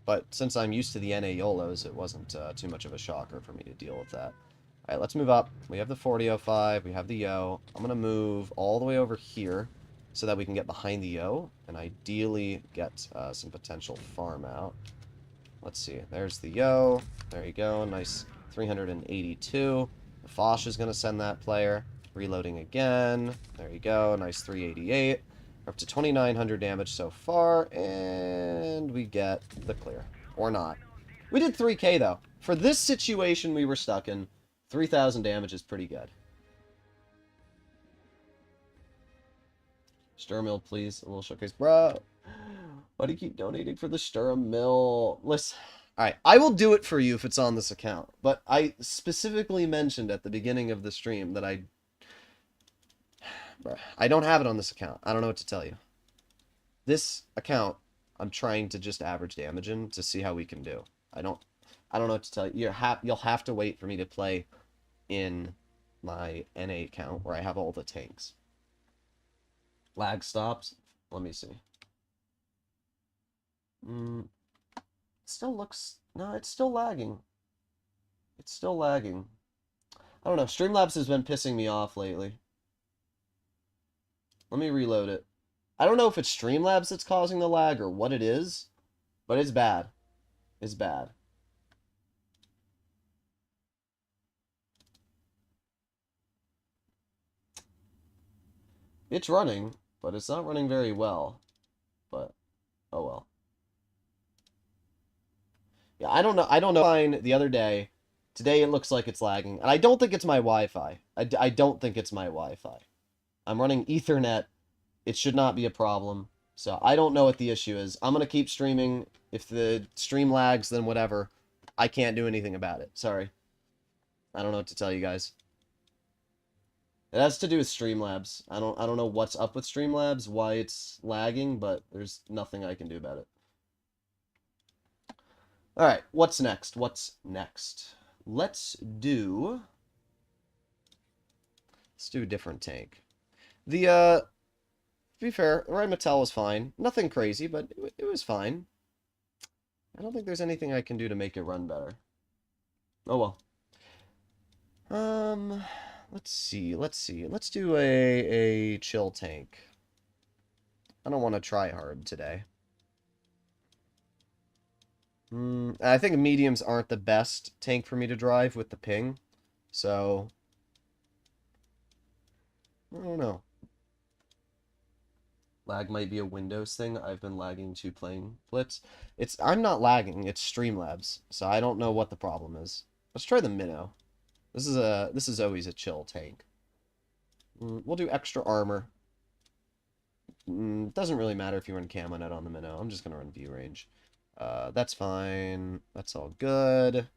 A: But since I'm used to the NA YOLOs, it wasn't too much of a shocker for me to deal with that. Alright, let's move up. We have the 4005, we have the Yo. I'm going to move all the way over here so that we can get behind the Yo and ideally get some potential farm out. Let's see. There's the Yo. There you go. Nice 382. The Foch is going to send that player. Reloading again. There you go. Nice 388. We're up to 2,900 damage so far, and we get the clear. Or not. We did 3k, though. For this situation we were stuck in, 3,000 damage is pretty good. Sturm Mill, please. A little showcase. Bro, why do you keep donating for the Sturm Mill? Listen. Alright, I will do it for you if it's on this account. But I specifically mentioned at the beginning of the stream that I don't have it on this account. I don't know what to tell you. This account, I'm trying to just average damage in to see how we can do. I don't know what to tell you. You'll have to wait for me to play in my NA account where I have all the tanks. Lag stops. Let me see. Still looks... No, it's still lagging. It's still lagging. I don't know. Streamlabs has been pissing me off lately. Let me reload it. I don't know if it's Streamlabs that's causing the lag or what it is, but it's bad. It's bad. It's running, but it's not running very well. But, oh well. Yeah, I don't know. I don't know. Fine, the other day. Today it looks like it's lagging. And I don't think it's my Wi-Fi. I don't think it's my Wi-Fi. I'm running Ethernet. It should not be a problem. So I don't know what the issue is. I'm going to keep streaming. If the stream lags, then whatever. I can't do anything about it. Sorry. I don't know what to tell you guys. It has to do with Streamlabs. I don't know what's up with Streamlabs, why it's lagging, but there's nothing I can do about it. Alright, what's next? What's next? Let's do a different tank. To be fair, Rheinmetall was fine. Nothing crazy, but it was fine. I don't think there's anything I can do to make it run better. Oh well. Let's see. Let's do a chill tank. I don't want to try hard today. I think mediums aren't the best tank for me to drive with the ping. So, I don't know. Lag might be a Windows thing. I've been lagging to playing Blitz. I'm not lagging, it's Streamlabs. So I don't know what the problem is. Let's try the Minnow. This is always a chill tank. We'll do extra armor. Doesn't really matter if you run camo net on the Minnow. I'm just gonna run view range. That's fine. That's all good.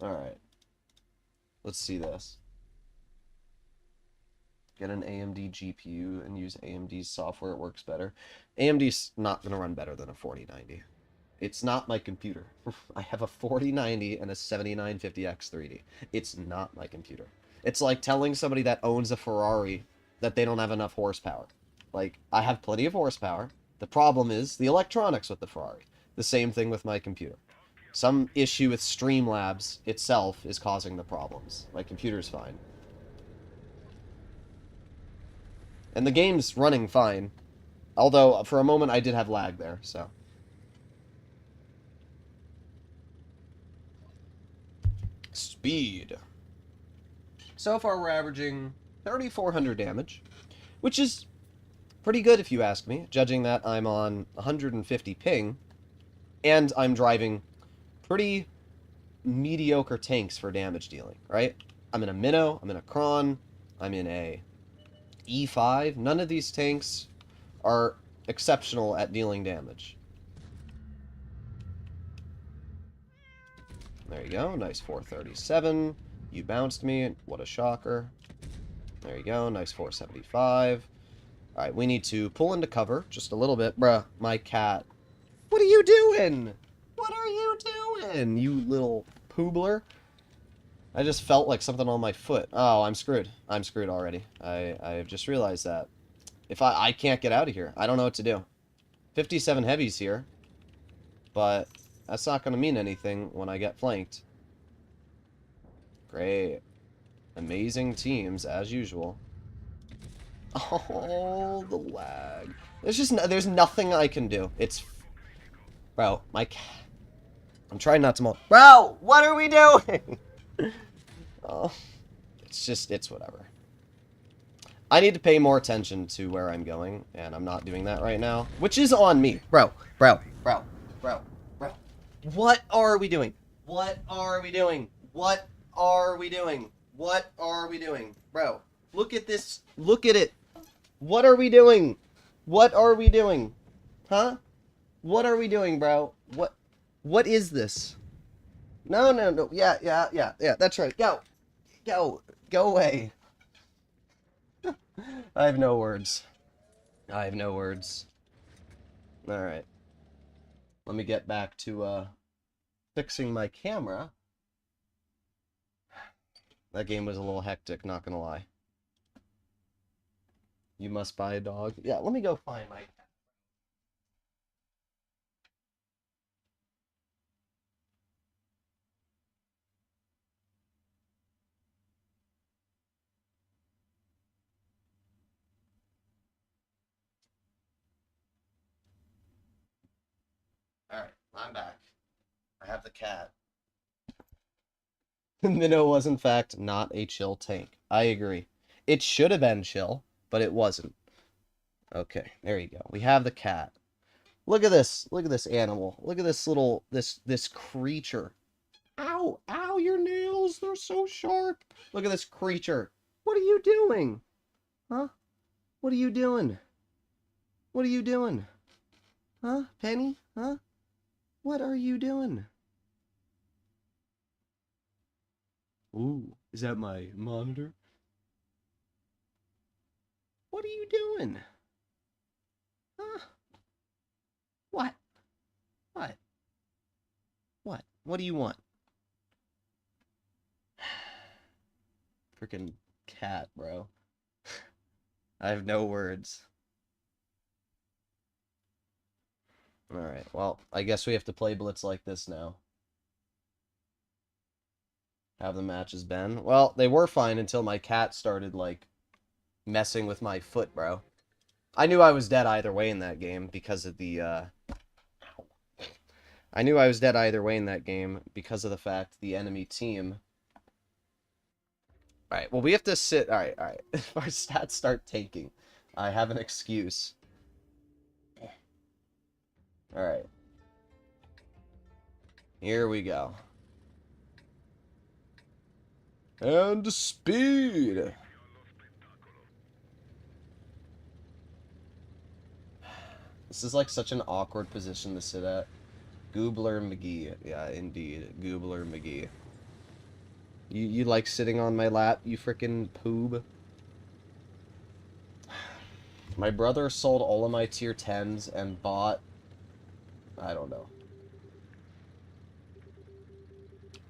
A: Alright. Let's see this. Get an AMD GPU and use AMD's software. It works better. AMD's not going to run better than a 4090. It's not my computer. I have a 4090 and a 7950X3D. It's not my computer. It's like telling somebody that owns a Ferrari that they don't have enough horsepower. Like, I have plenty of horsepower. The problem is the electronics with the Ferrari. The same thing with my computer. Some issue with Streamlabs itself is causing the problems. My computer's fine. And the game's running fine. Although, for a moment, I did have lag there, so. Speed. So far, we're averaging 3,400 damage, which is pretty good if you ask me, judging that I'm on 150 ping, and I'm driving pretty mediocre tanks for damage dealing, right? I'm in a Minnow, I'm in a Kron, I'm in a E5. None of these tanks are exceptional at dealing damage. There you go, nice 437. You bounced me, what a shocker. There you go, nice 475. Alright, we need to pull into cover just a little bit. Bruh, my cat. What are you doing? What are you doing, you little poobler? I just felt like something on my foot. Oh, I'm screwed. I'm screwed already. I've just realized that. If I can't get out of here. I don't know what to do. 57 Heavy's here. But that's not going to mean anything when I get flanked. Great. Amazing teams, as usual. Oh, the lag. There's nothing I can do. It's... Bro, my cat... I'm trying not to... Bro, what are we doing? Oh, it's whatever. I need to pay more attention to where I'm going, and I'm not doing that right now, which is on me. Bro. What are we doing? What are we doing? What are we doing? What are we doing? Bro, look at this. Look at it. What are we doing? What are we doing? Huh? What are we doing, bro? What is this? No. Yeah, that's right. Go away. I have no words. Alright. Let me get back to, fixing my camera. That game was a little hectic, not gonna lie. You must buy a dog. Yeah, let me go find my cat. Alright, I'm back. I have the cat. Minnow was, in fact, not a chill tank. I agree. It should have been chill, but it wasn't. Okay, there you go. We have the cat. Look at this. Look at this animal. Look at this little, this creature. Ow, ow, your nails, they're so sharp. Look at this creature. What are you doing? Huh? What are you doing? What are you doing? Huh? Penny? Huh? What are you doing? Ooh, is that my monitor? What are you doing? Huh? What? What? What? What do you want? Freaking cat, bro. I have no words. Alright, well, I guess we have to play Blitz like this now. Have the matches been? Well, they were fine until my cat started, like, messing with my foot, bro. I knew I was dead either way in that game because of the, I knew I was dead either way in that game because of the fact the enemy team... Alright, well, we have to sit... Alright. If our stats start tanking, I have an excuse. Alright. Here we go. And speed! This is like such an awkward position to sit at. Goobler McGee. Yeah, indeed. Goobler McGee. You like sitting on my lap, you frickin' poob? My brother sold all of my tier 10s and bought... I don't know.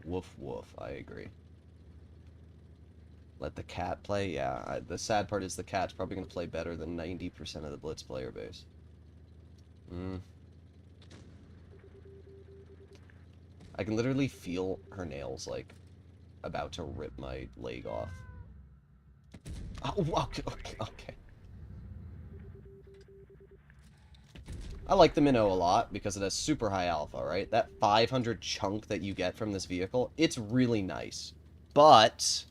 A: Woof woof, I agree. Let the cat play? Yeah, the sad part is the cat's probably going to play better than 90% of the Blitz player base. I can literally feel her nails, like, about to rip my leg off. Oh, okay. I like the Minnow a lot because it has super high alpha, right? That 500 chunk that you get from this vehicle, it's really nice. But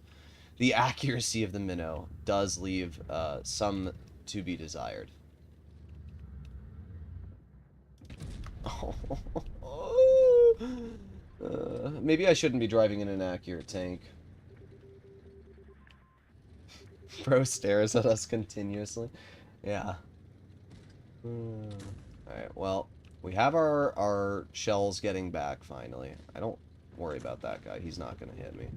A: the accuracy of the Minnow does leave some to be desired. Oh. Maybe I shouldn't be driving an inaccurate tank. Bro stares at us continuously. Yeah. Alright, well, we have our shells getting back, finally. I don't worry about that guy. He's not going to hit me.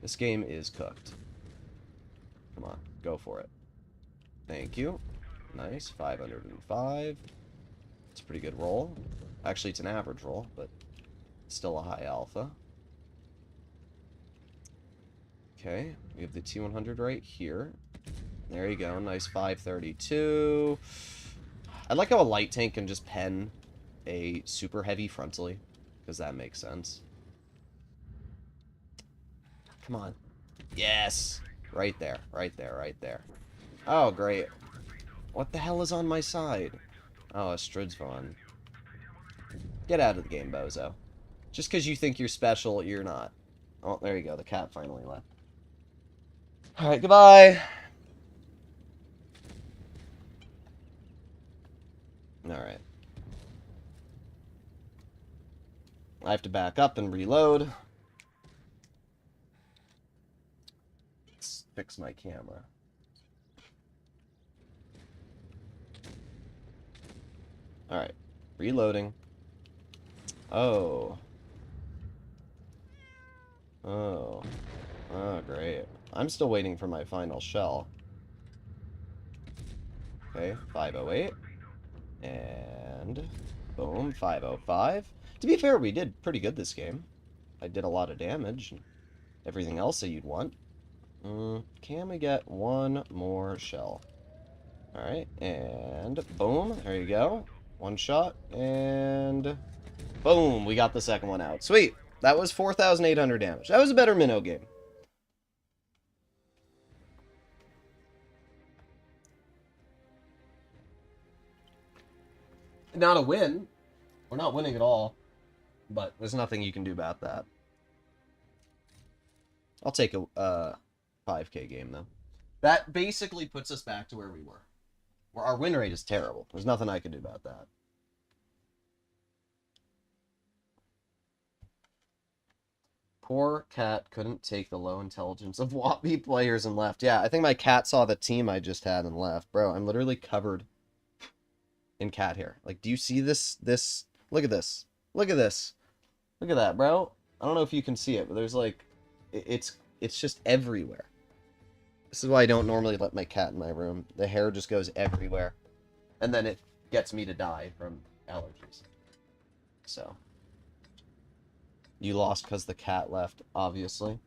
A: This game is cooked. Come on, go for it. Thank you. Nice, 505. It's a pretty good roll. Actually, it's an average roll, but still a high alpha. Okay, we have the T100 right here. There you go, nice 532. I like how a light tank can just pen a super heavy frontally, because that makes sense. Come on. Yes! Right there, right there, right there. Oh, great. What the hell is on my side? Oh, a Stridsvon. Get out of the game, bozo. Just because you think you're special, you're not. Oh, there you go. The cat finally left. Alright, goodbye! Alright. I have to back up and reload. Let's fix my camera. Alright. Reloading. Oh. Oh. Oh, great. I'm still waiting for my final shell. Okay, 508. And boom, 505. To be fair, we did pretty good this game. I did a lot of damage. And everything else that you'd want. Can we get one more shell? Alright, and boom, there you go. One shot, and boom, we got the second one out. Sweet! That was 4,800 damage. That was a better minnow game. Not a win. We're not winning at all. But there's nothing you can do about that. I'll take a 5K game, though. That basically puts us back to where we were. Where our win rate is terrible. There's nothing I can do about that. Poor cat couldn't take the low intelligence of Wappy players and left. Yeah, I think my cat saw the team I just had and left. Bro, I'm literally covered in cat hair. Like, do you see this? Look at this. Look at this. Look at that, bro. I don't know if you can see it, but there's like, it's just everywhere. This is why I don't normally let my cat in my room. The hair just goes everywhere. And then it gets me to die from allergies. So. You lost because the cat left, obviously.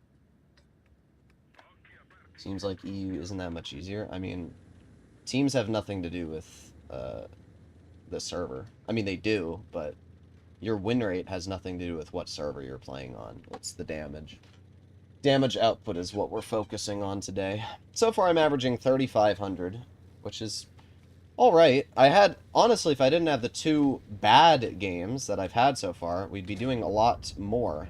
A: Seems like EU isn't that much easier. I mean, teams have nothing to do with the server. I mean, they do, but your win rate has nothing to do with what server you're playing on. It's the damage. Damage output is what we're focusing on today. So far, I'm averaging 3,500, which is alright. I had, honestly, if I didn't have the 2 bad games that I've had so far, we'd be doing a lot more.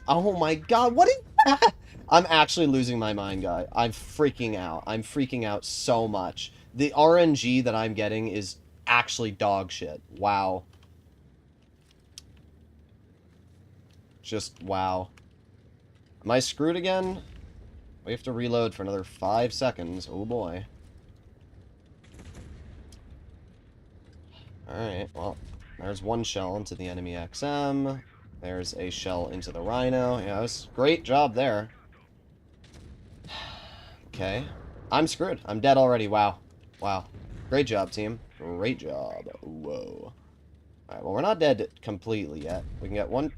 A: Oh my god, what is that? I'm actually losing my mind, guy. I'm freaking out. I'm freaking out so much. The RNG that I'm getting is actually dog shit. Wow. Just wow. Am I screwed again? We have to reload for another 5 seconds. Oh boy. Alright, well, there's one shell into the enemy XM. There's a shell into the Rhino. Yeah, it was great job there. Okay. I'm screwed. I'm dead already. Wow. Wow. Great job, team. Great job. Whoa. Alright, well, we're not dead completely yet. We can get one.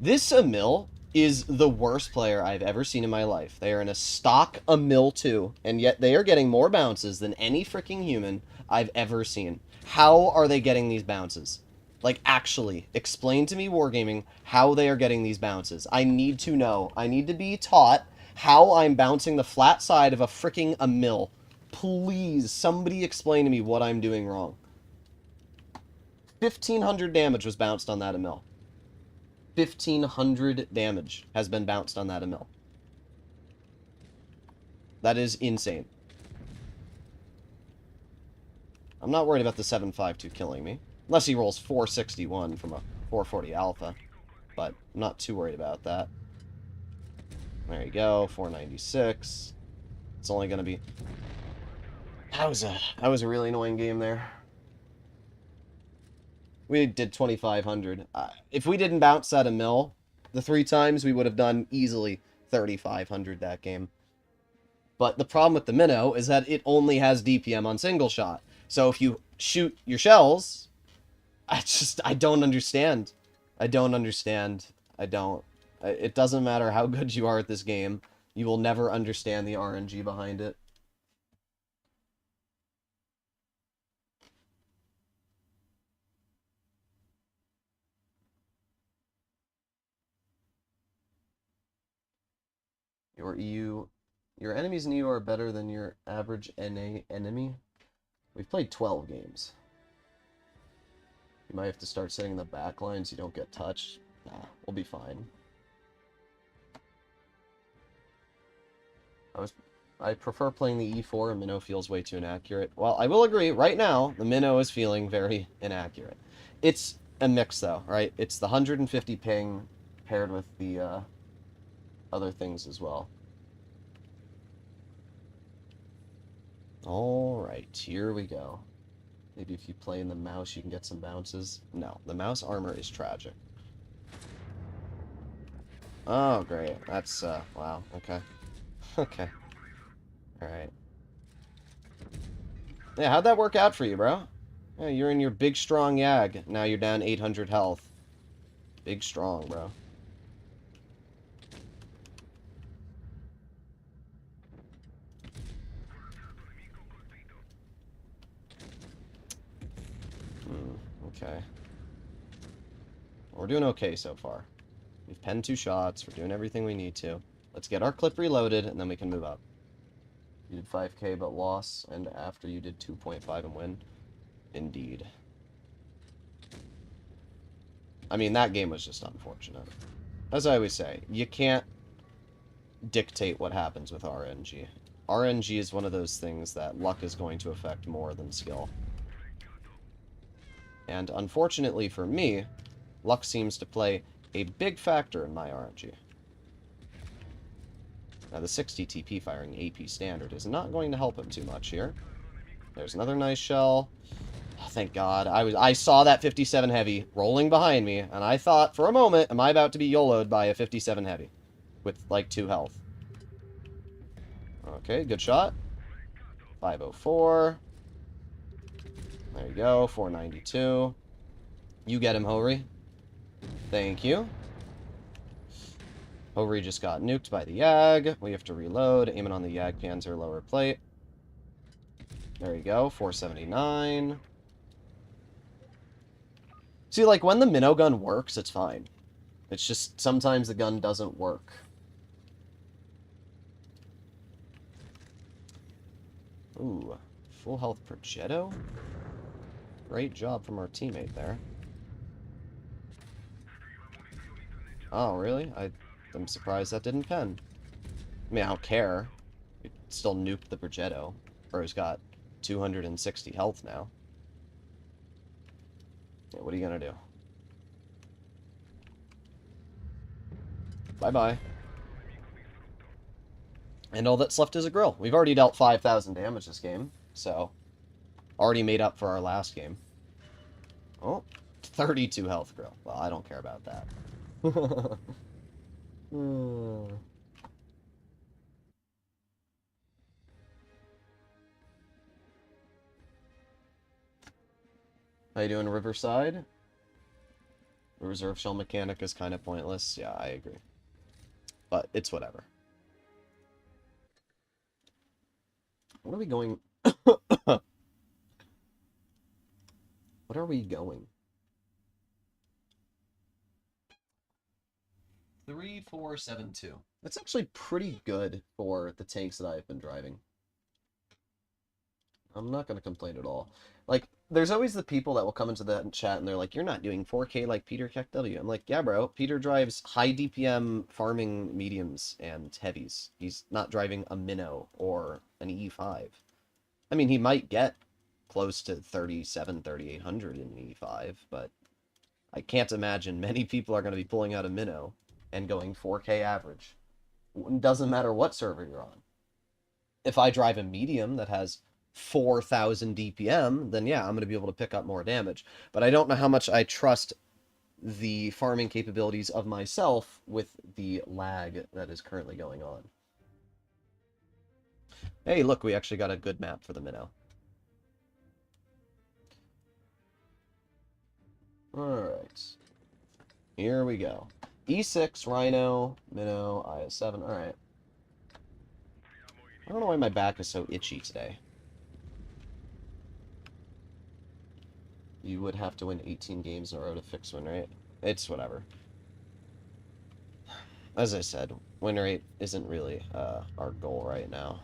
A: This Emil is the worst player I've ever seen in my life. They are in a stock Emil 2, and yet they are getting more bounces than any freaking human I've ever seen. How are they getting these bounces? Like, actually, explain to me, Wargaming, how they are getting these bounces. I need to know. I need to be taught how I'm bouncing the flat side of a freaking Emil. Please, somebody explain to me what I'm doing wrong. 1,500 damage was bounced on that Emil. 1,500 damage has been bounced on that Emil. That is insane. I'm not worried about the 7.52 killing me. Unless he rolls 461 from a 440 alpha. But I'm not too worried about that. There you go, 496. It's only going to be... That was a really annoying game there. We did 2,500. If we didn't bounce at a mill the 3 times, we would have done easily 3,500 that game. But the problem with the Minnow is that it only has DPM on single shot. So if you shoot your shells, I don't understand. I don't understand. I don't. It doesn't matter how good you are at this game. You will never understand the RNG behind it. Your enemies in EU are better than your average NA enemy. We've played 12 games. You might have to start setting the back line so you don't get touched. Nah, we'll be fine. I prefer playing the E4, and Minnow feels way too inaccurate. Well, I will agree, right now, the Minnow is feeling very inaccurate. It's a mix, though, right? It's the 150 ping paired with the other things as well. Alright, here we go. Maybe if you play in the mouse, you can get some bounces. No, the mouse armor is tragic. Oh, great. That's, wow, okay. Okay. Alright. Yeah, how'd that work out for you, bro? Yeah, you're in your big, strong Yag. Now you're down 800 health. Big, strong, bro. Okay. We're doing okay so far. We've penned 2 shots. We're doing everything we need to. Let's get our clip reloaded, and then we can move up. You did 5k but loss, and after you did 2.5 and win. Indeed. I mean, that game was just unfortunate. As I always say, you can't dictate what happens with RNG. RNG is one of those things that luck is going to affect more than skill. And unfortunately for me, luck seems to play a big factor in my RNG. Now, the 60 TP firing AP standard is not going to help him too much here. There's another nice shell. Oh, thank God. I saw that 57 Heavy rolling behind me, and I thought for a moment, am I about to be YOLO'd by a 57 Heavy with, like, 2 health? Okay, good shot. 504. There you go, 492. You get him, Hoary. Thank you. Hoary just got nuked by the Yag. We have to reload. Aiming on the Yag Panzer lower plate. There you go, 479. See, like, when the Minnow gun works, it's fine. It's just, sometimes the gun doesn't work. Ooh, full health Progetto? Great job from our teammate there. Oh, really? I'm surprised that didn't pen. I mean, I don't care. It still nuked the Progetto. Bro's got 260 health now. Yeah, what are you gonna do? Bye-bye. And all that's left is a grill. We've already dealt 5,000 damage this game, so... Already made up for our last game. Oh, 32 health grill. Well, I don't care about that. How you doing, Riverside? The reserve shell mechanic is kind of pointless. Yeah, I agree. But it's whatever. What are we going... What are we going? 3472. That's actually pretty good for the tanks that I've been driving. I'm not going to complain at all. Like, there's always the people that will come into that chat and they're like, you're not doing 4K like Peter KEKW. I'm like, yeah, bro. Peter drives high DPM farming mediums and heavies. He's not driving a Minnow or an E5. I mean, he might get close to 3,800 in an E5, but I can't imagine many people are going to be pulling out a Minnow and going 4K average. It doesn't matter what server you're on. If I drive a medium that has 4,000 DPM, then yeah, I'm going to be able to pick up more damage. But I don't know how much I trust the farming capabilities of myself with the lag that is currently going on. Hey, look, we actually got a good map for the Minnow. Alright. Here we go. E6, Rhino, Minnow, IS7. Alright. I don't know why my back is so itchy today. You would have to win 18 games in a row to fix win rate. It's whatever. As I said, win rate isn't really our goal right now.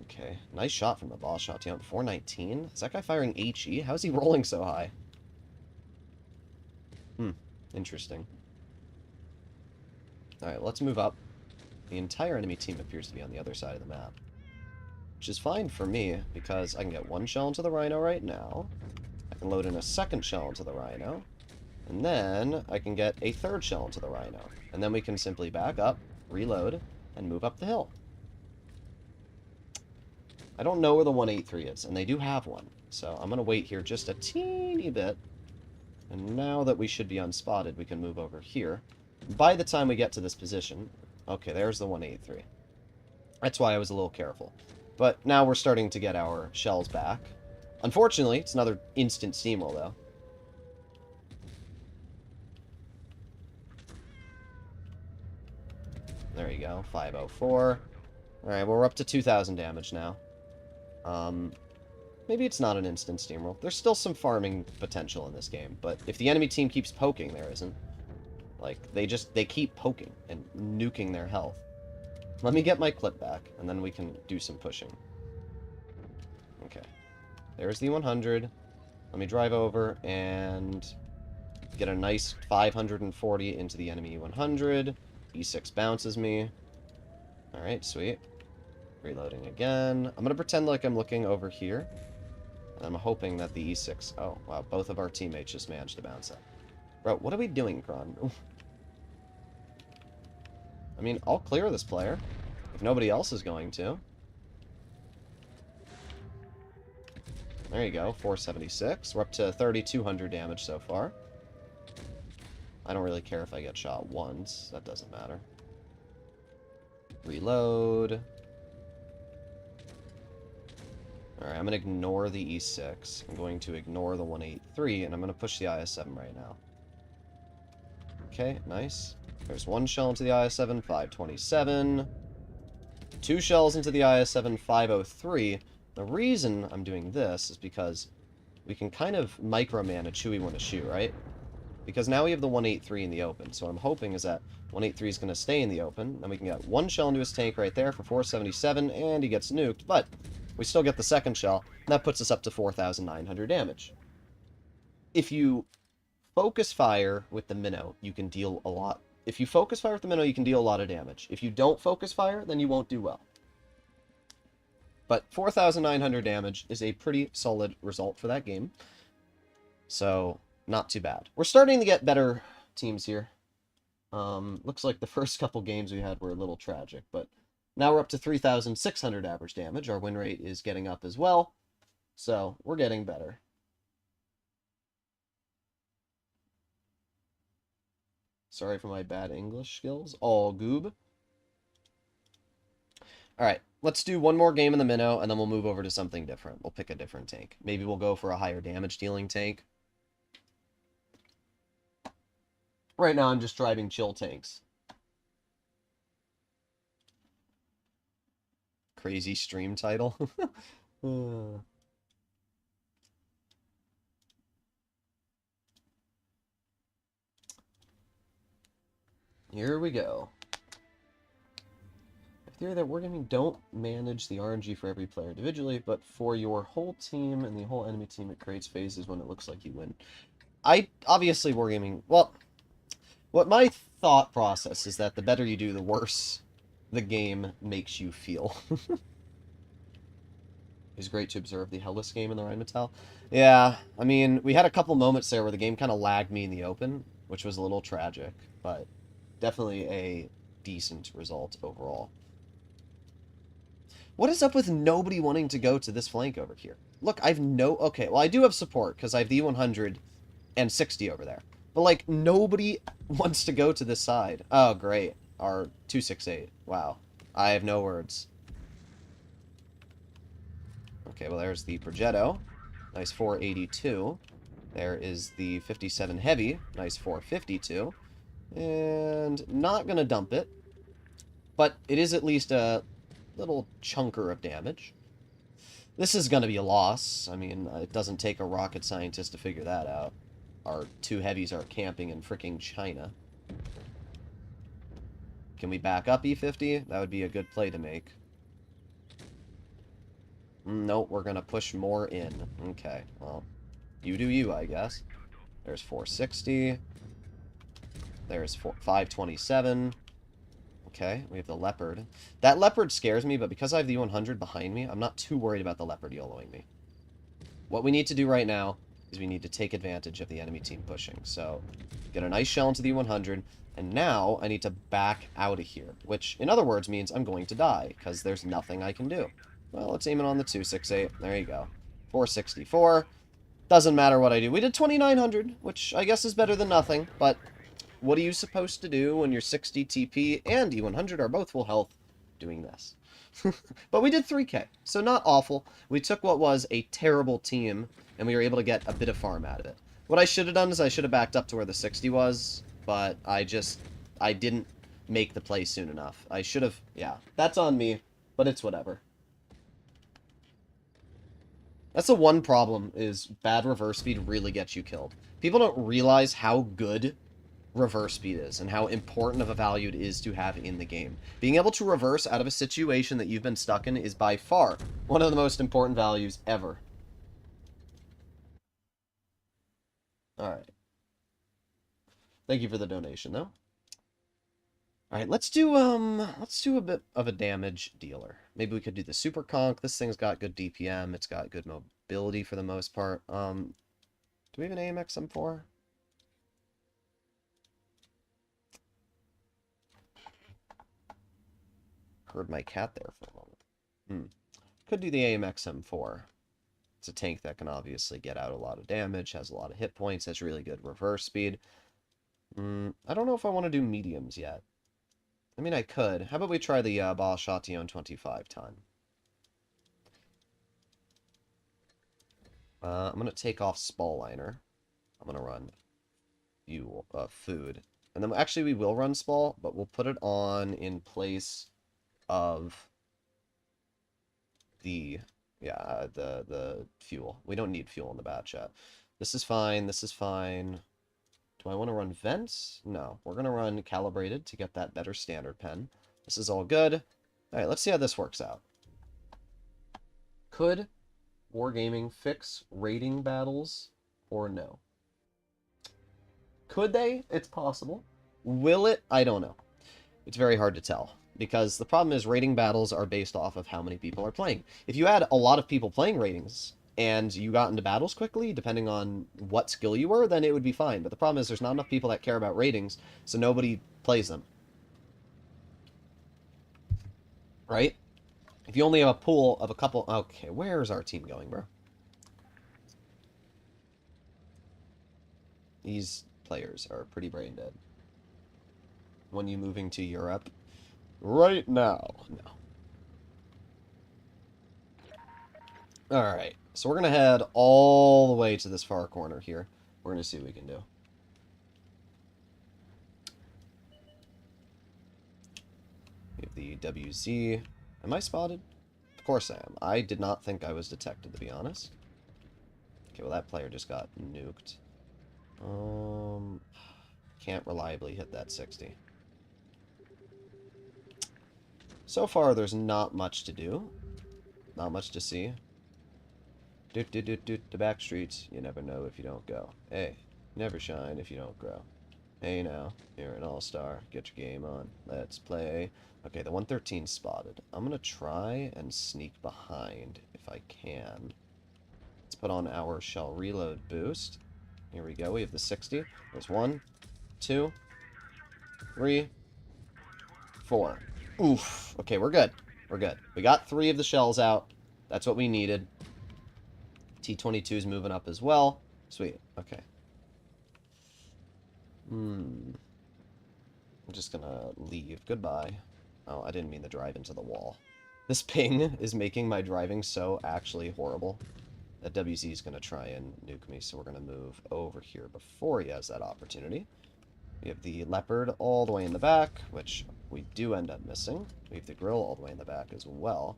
A: Okay, nice shot from the boss shot team. 419? Is that guy firing HE? How's he rolling so high? Interesting. Alright, let's move up. The entire enemy team appears to be on the other side of the map. Which is fine for me, because I can get one shell into the Rhino right now. I can load in a second shell into the Rhino. And then I can get a third shell into the Rhino. And then we can simply back up, reload, and move up the hill. I don't know where the 183 is, and they do have one. So I'm going to wait here just a teeny bit. And now that we should be unspotted, we can move over here. By the time we get to this position... Okay, there's the 183. That's why I was a little careful. But now we're starting to get our shells back. Unfortunately, it's another instant steamroll, though. There you go, 504. Alright, well, we're up to 2,000 damage now. Maybe it's not an instant steamroll. There's still some farming potential in this game, but if the enemy team keeps poking, there isn't. Like, they keep poking and nuking their health. Let me get my clip back, and then we can do some pushing. Okay. There's the 100. Let me drive over and get a nice 540 into the enemy 100. E6 bounces me. Alright, sweet. Reloading again. I'm going to pretend like I'm looking over here. I'm hoping that the E6... Oh, wow, both of our teammates just managed to bounce up. Bro, what are we doing, Kron? I mean, I'll clear this player. If nobody else is going to. There you go, 476. We're up to 3,200 damage so far. I don't really care if I get shot once. That doesn't matter. Reload. Alright, I'm going to ignore the E6. I'm going to ignore the 183, and I'm going to push the IS-7 right now. Okay, nice. There's one shell into the IS-7, 527. Two shells into the IS-7, 503. The reason I'm doing this is because we can kind of micromanage who we want to shoot, right? Because now we have the 183 in the open, so what I'm hoping is that 183 is going to stay in the open, and we can get one shell into his tank right there for 477, and he gets nuked, but we still get the second shell, and that puts us up to 4,900 damage. If you focus fire with the Minnow, you can deal a lot. If you focus fire with the Minnow, you can deal a lot of damage. If you don't focus fire, then you won't do well. But 4,900 damage is a pretty solid result for that game. So, not too bad. We're starting to get better teams here. Looks like the first couple games we had were a little tragic, but now we're up to 3,600 average damage. Our win rate is getting up as well, so we're getting better. Sorry for my bad English skills. All goob. Alright, let's do one more game in the Minnow, and then we'll move over to something different. We'll pick a different tank. Maybe we'll go for a higher damage dealing tank. Right now, I'm just driving chill tanks. Crazy stream title. Here we go. Theory that Wargaming don't manage the RNG for every player individually, but for your whole team and the whole enemy team, it creates phases when it looks like you win. Obviously, Wargaming... Well, what my thought process is that the better you do, the worse the game makes you feel. It's great to observe the Hellas game in the Rheinmetall. Yeah, I mean, we had a couple moments there where the game kind of lagged me in the open, which was a little tragic, but definitely a decent result overall. What is up with nobody wanting to go to this flank over here? Look, I've no... Okay, well, I do have support, because I have the 100 and 60 over there. But, like, nobody wants to go to this side. Oh, great. Our 268. Wow. I have no words. Okay, well, there's the Progetto. Nice 482. There is the 57 Heavy. Nice 452. And not going to dump it. But it is at least a little chunker of damage. This is going to be a loss. I mean, it doesn't take a rocket scientist to figure that out. Our 2 heavies are camping in fricking China. Can we back up E50? That would be a good play to make. Nope, we're going to push more in. Okay, well, you do you, I guess. There's 460. There's 527. Okay, we have the Leopard. That Leopard scares me, but because I have the 100 behind me, I'm not too worried about the Leopard YOLOing me. What we need to do right now is we need to take advantage of the enemy team pushing. So, get a nice shell into the 100, and now I need to back out of here, which, in other words, means I'm going to die, because there's nothing I can do. Well, let's aim it on the 268. There you go. 464. Doesn't matter what I do. We did 2,900, which I guess is better than nothing, but what are you supposed to do when your 60 TP and E100 are both full health doing this? But we did 3k, so not awful. We took what was a terrible team, and we were able to get a bit of farm out of it. What I should have done is I should have backed up to where the 60 was, but I didn't make the play soon enough. I should have, yeah, that's on me, but it's whatever. That's the one problem, is bad reverse speed really gets you killed. People don't realize how good reverse speed is and how important of a value it is to have in the game. Being able to reverse out of a situation that you've been stuck in is by far one of the most important values ever. Alright. Thank you for the donation, though. Alright, let's do a bit of a damage dealer. Maybe we could do the Super Conch. This thing's got good DPM. It's got good mobility for the most part. Do we have an AMX M4? Heard my cat there for a moment. Could do the AMX M4. It's a tank that can obviously get out a lot of damage, has a lot of hit points, has really good reverse speed. I don't know if I want to do mediums yet. I mean, I could. How about we try the Balchation 25 ton? I'm going to take off Spall-Liner. I'm going to run food. And then actually we will run Spall, but we'll put it on in place of the fuel. We don't need fuel in the bat chat. This is fine. This is fine. Do I want to run vents? No. We're going to run calibrated to get that better standard pen. This is all good. Alright, let's see how this works out. Could Wargaming fix rating battles or no? Could they? It's possible. Will it? I don't know. It's very hard to tell. Because the problem is rating battles are based off of how many people are playing. If you had a lot of people playing ratings, and you got into battles quickly, depending on what skill you were, then it would be fine. But the problem is there's not enough people that care about ratings, so nobody plays them. Right? If you only have a pool of a couple... Okay, where's our team going, bro? These players are pretty brain dead. When you moving to Europe? Right now. No. Alright, so we're going to head all the way to this far corner here. We're going to see what we can do. We have the WZ. Am I spotted? Of course I am. I did not think I was detected, to be honest. Okay, well that player just got nuked. Can't reliably hit that 60. So far, there's not much to do. Not much to see. Doot, doot, doot, doot, the back streets. You never know if you don't go. Hey, never shine if you don't grow. Hey now, you're an all-star. Get your game on. Let's play. Okay, the 113 spotted. I'm gonna try and sneak behind if I can. Let's put on our shell reload boost. Here we go. We have the 60. There's 1, 2, 3, 4. Oof. Okay, we're good. We're good. We got 3 of the shells out. That's what we needed. T-22 is moving up as well. Sweet. Okay. I'm just gonna leave. Goodbye. Oh, I didn't mean to drive into the wall. This ping is making my driving so actually horrible. That WZ is gonna try and nuke me, so we're gonna move over here before he has that opportunity. We have the leopard all the way in the back, which we do end up missing. We have the grill all the way in the back as well.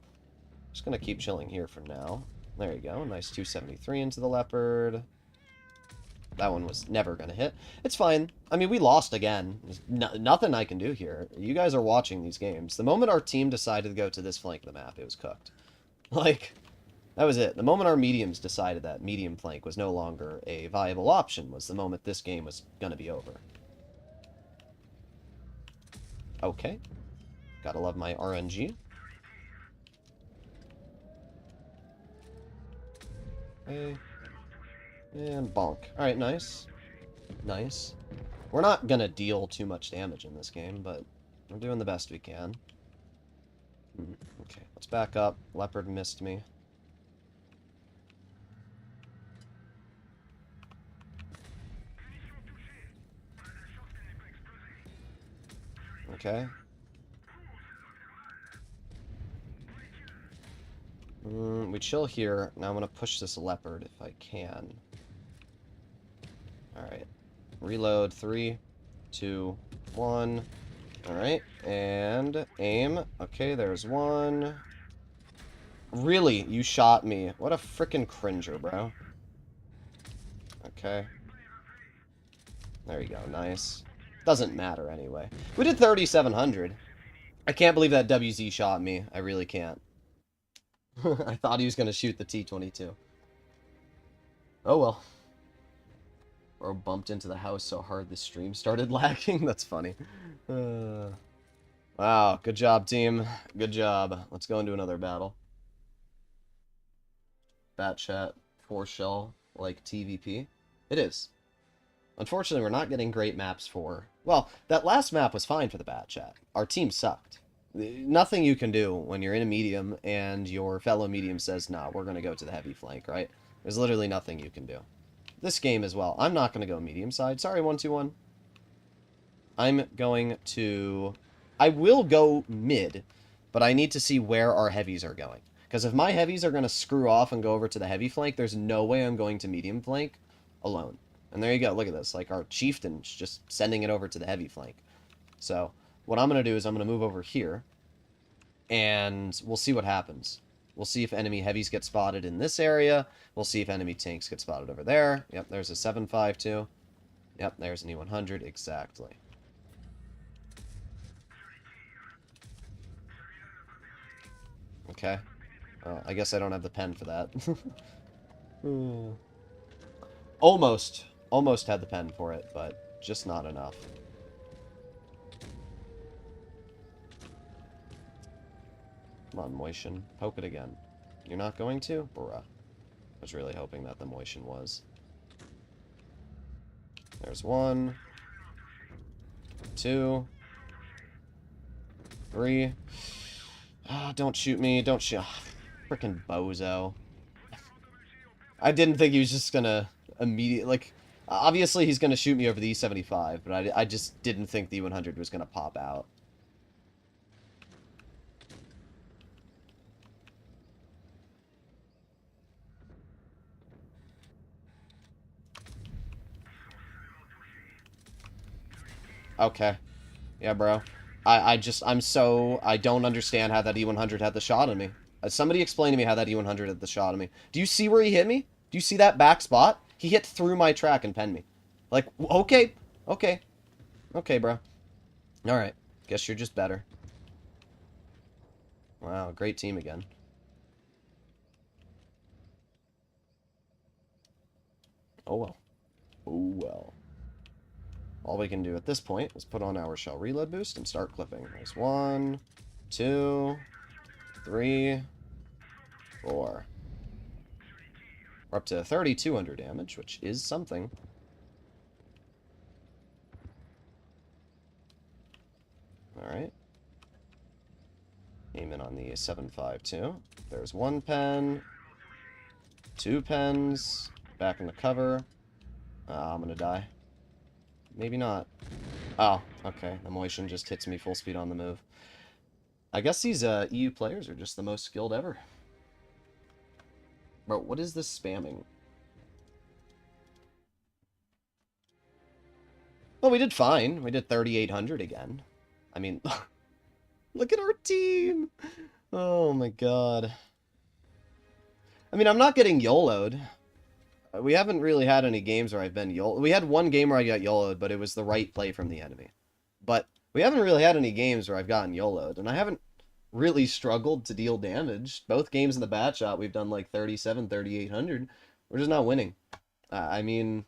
A: Just gonna keep chilling here for now. There you go. Nice 273 into the leopard. That one was never going to hit. It's fine. I mean, we lost again. There's nothing I can do here. You guys are watching these games. The moment our team decided to go to this flank of the map, it was cooked. Like, that was it. The moment our mediums decided that medium flank was no longer a viable option was the moment this game was going to be over. Okay. Gotta love my RNG. Okay. And bonk. Alright, nice. Nice. We're not gonna deal too much damage in this game, but we're doing the best we can. Okay, let's back up. Leopard missed me. Okay. We chill here. Now I'm gonna push this leopard if I can. Alright. Reload. 3, 2, 1. Alright. And aim. Okay, there's one. Really? You shot me. What a frickin' cringer, bro. Okay. There you go. Nice. Doesn't matter anyway. We did 3,700. I can't believe that WZ shot me. I really can't. I thought he was going to shoot the T-22. Oh well. Bro bumped into the house so hard the stream started lagging. That's funny. Wow, good job, team. Good job. Let's go into another battle. Bat chat, 4 shell, like TVP. It is. Unfortunately, we're not getting great maps for... Well, that last map was fine for the bat chat. Our team sucked. Nothing you can do when you're in a medium and your fellow medium says, nah, we're going to go to the heavy flank, right? There's literally nothing you can do. This game as well. I'm not going to go medium side. Sorry, 121. I'm going to... I will go mid, but I need to see where our heavies are going. Because if my heavies are going to screw off and go over to the heavy flank, there's no way I'm going to medium flank alone. And there you go. Look at this. Like, our chieftain's just sending it over to the heavy flank. So, what I'm going to do is I'm going to move over here, and we'll see what happens. We'll see if enemy heavies get spotted in this area. We'll see if enemy tanks get spotted over there. Yep, there's a 7.52. Yep, there's an E100. Exactly. Okay. I guess I don't have the pen for that. Almost had the pen for it, but just not enough. Come on, Motion. Poke it again. You're not going to? Bruh. I was really hoping that the Motion was. There's 1. 2. 3. Ah, don't shoot me. Don't shoot. Frickin' bozo. I didn't think he was just gonna immediately... Like, obviously he's gonna shoot me over the E75, but I just didn't think the E100 was gonna pop out. Okay. Yeah, bro. I don't understand how that E100 had the shot on me. Somebody explain to me how that E100 had the shot on me. Do you see where he hit me? Do you see that back spot? He hit through my track and penned me. Like, okay. Okay. Okay, bro. Alright. Guess you're just better. Wow, great team again. Oh well. Oh well. All we can do at this point is put on our shell reload boost and start clipping. There's 1, 2, 3, 4. We're up to 3,200 damage, which is something. Alright. Aim in on the 7.52. There's 1 pen. 2 pens. Back in the cover. I'm gonna die. Maybe not. Oh, okay. The motion just hits me full speed on the move. I guess these EU players are just the most skilled ever. Bro, what is this spamming? Well, we did fine. We did 3,800 again. I mean, look at our team! Oh my god. I mean, I'm not getting YOLO'd. We haven't really had any games where I've been YOLO'd. We had one game where I got YOLO'd, but it was the right play from the enemy. But we haven't really had any games where I've gotten YOLO'd, and I haven't really struggled to deal damage. Both games in the bat shot, we've done like 3,800. We're just not winning. I mean,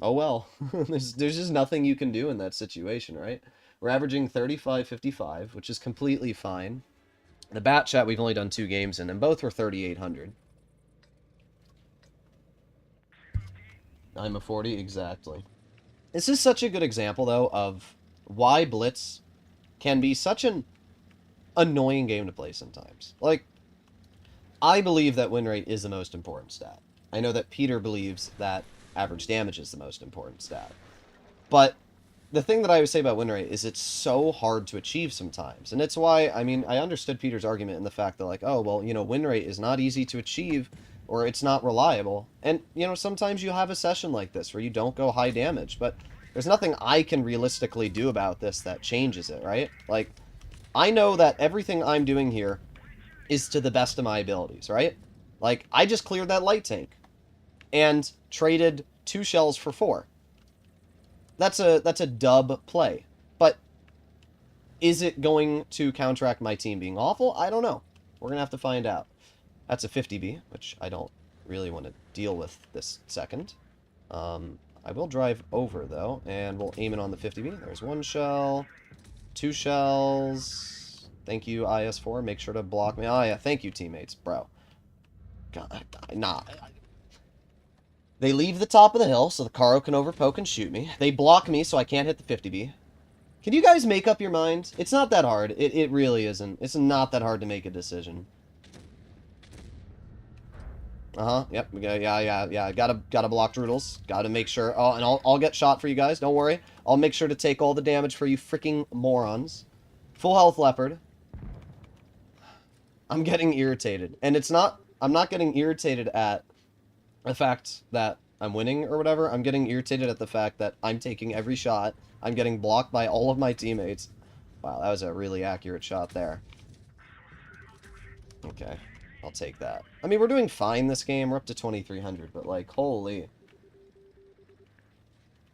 A: oh well. there's just nothing you can do in that situation, right? We're averaging 35.55, which is completely fine. The bat chat we've only done 2 games in, and both were 3,800. I'm a 40, exactly. This is such a good example, though, of why Blitz can be such an annoying game to play sometimes. Like, I believe that win rate is the most important stat. I know that Peter believes that average damage is the most important stat. But the thing that I would say about win rate is it's so hard to achieve sometimes. And it's why, I mean, I understood Peter's argument in the fact that, like, oh, well, you know, win rate is not easy to achieve, or it's not reliable. And, you know, sometimes you have a session like this where you don't go high damage, but there's nothing I can realistically do about this that changes it, right? Like, I know that everything I'm doing here is to the best of my abilities, right? Like, I just cleared that light tank and traded 2 shells for 4. That's a dub play. But is it going to counteract my team being awful? I don't know. We're going to have to find out. That's a 50B, which I don't really want to deal with this second. I will drive over, though, and we'll aim it on the 50B. There's 1 shell, 2 shells. Thank you, IS4. Make sure to block me. Oh, yeah, thank you, teammates. Bro. God, nah. They leave the top of the hill so the Caro can overpoke and shoot me. They block me so I can't hit the 50B. Can you guys make up your mind? It's not that hard. It really isn't. It's not that hard to make a decision. Yep. Yeah. Gotta block Droodles. Gotta make sure. Oh, and I'll get shot for you guys. Don't worry. I'll make sure to take all the damage for you freaking morons. Full health Leopard. I'm getting irritated. And it's not... I'm not getting irritated at the fact that I'm winning or whatever. I'm getting irritated at the fact that I'm taking every shot. I'm getting blocked by all of my teammates. Wow, that was a really accurate shot there. Okay. I'll take that. I mean, we're doing fine this game. We're up to 2,300, but, like, holy.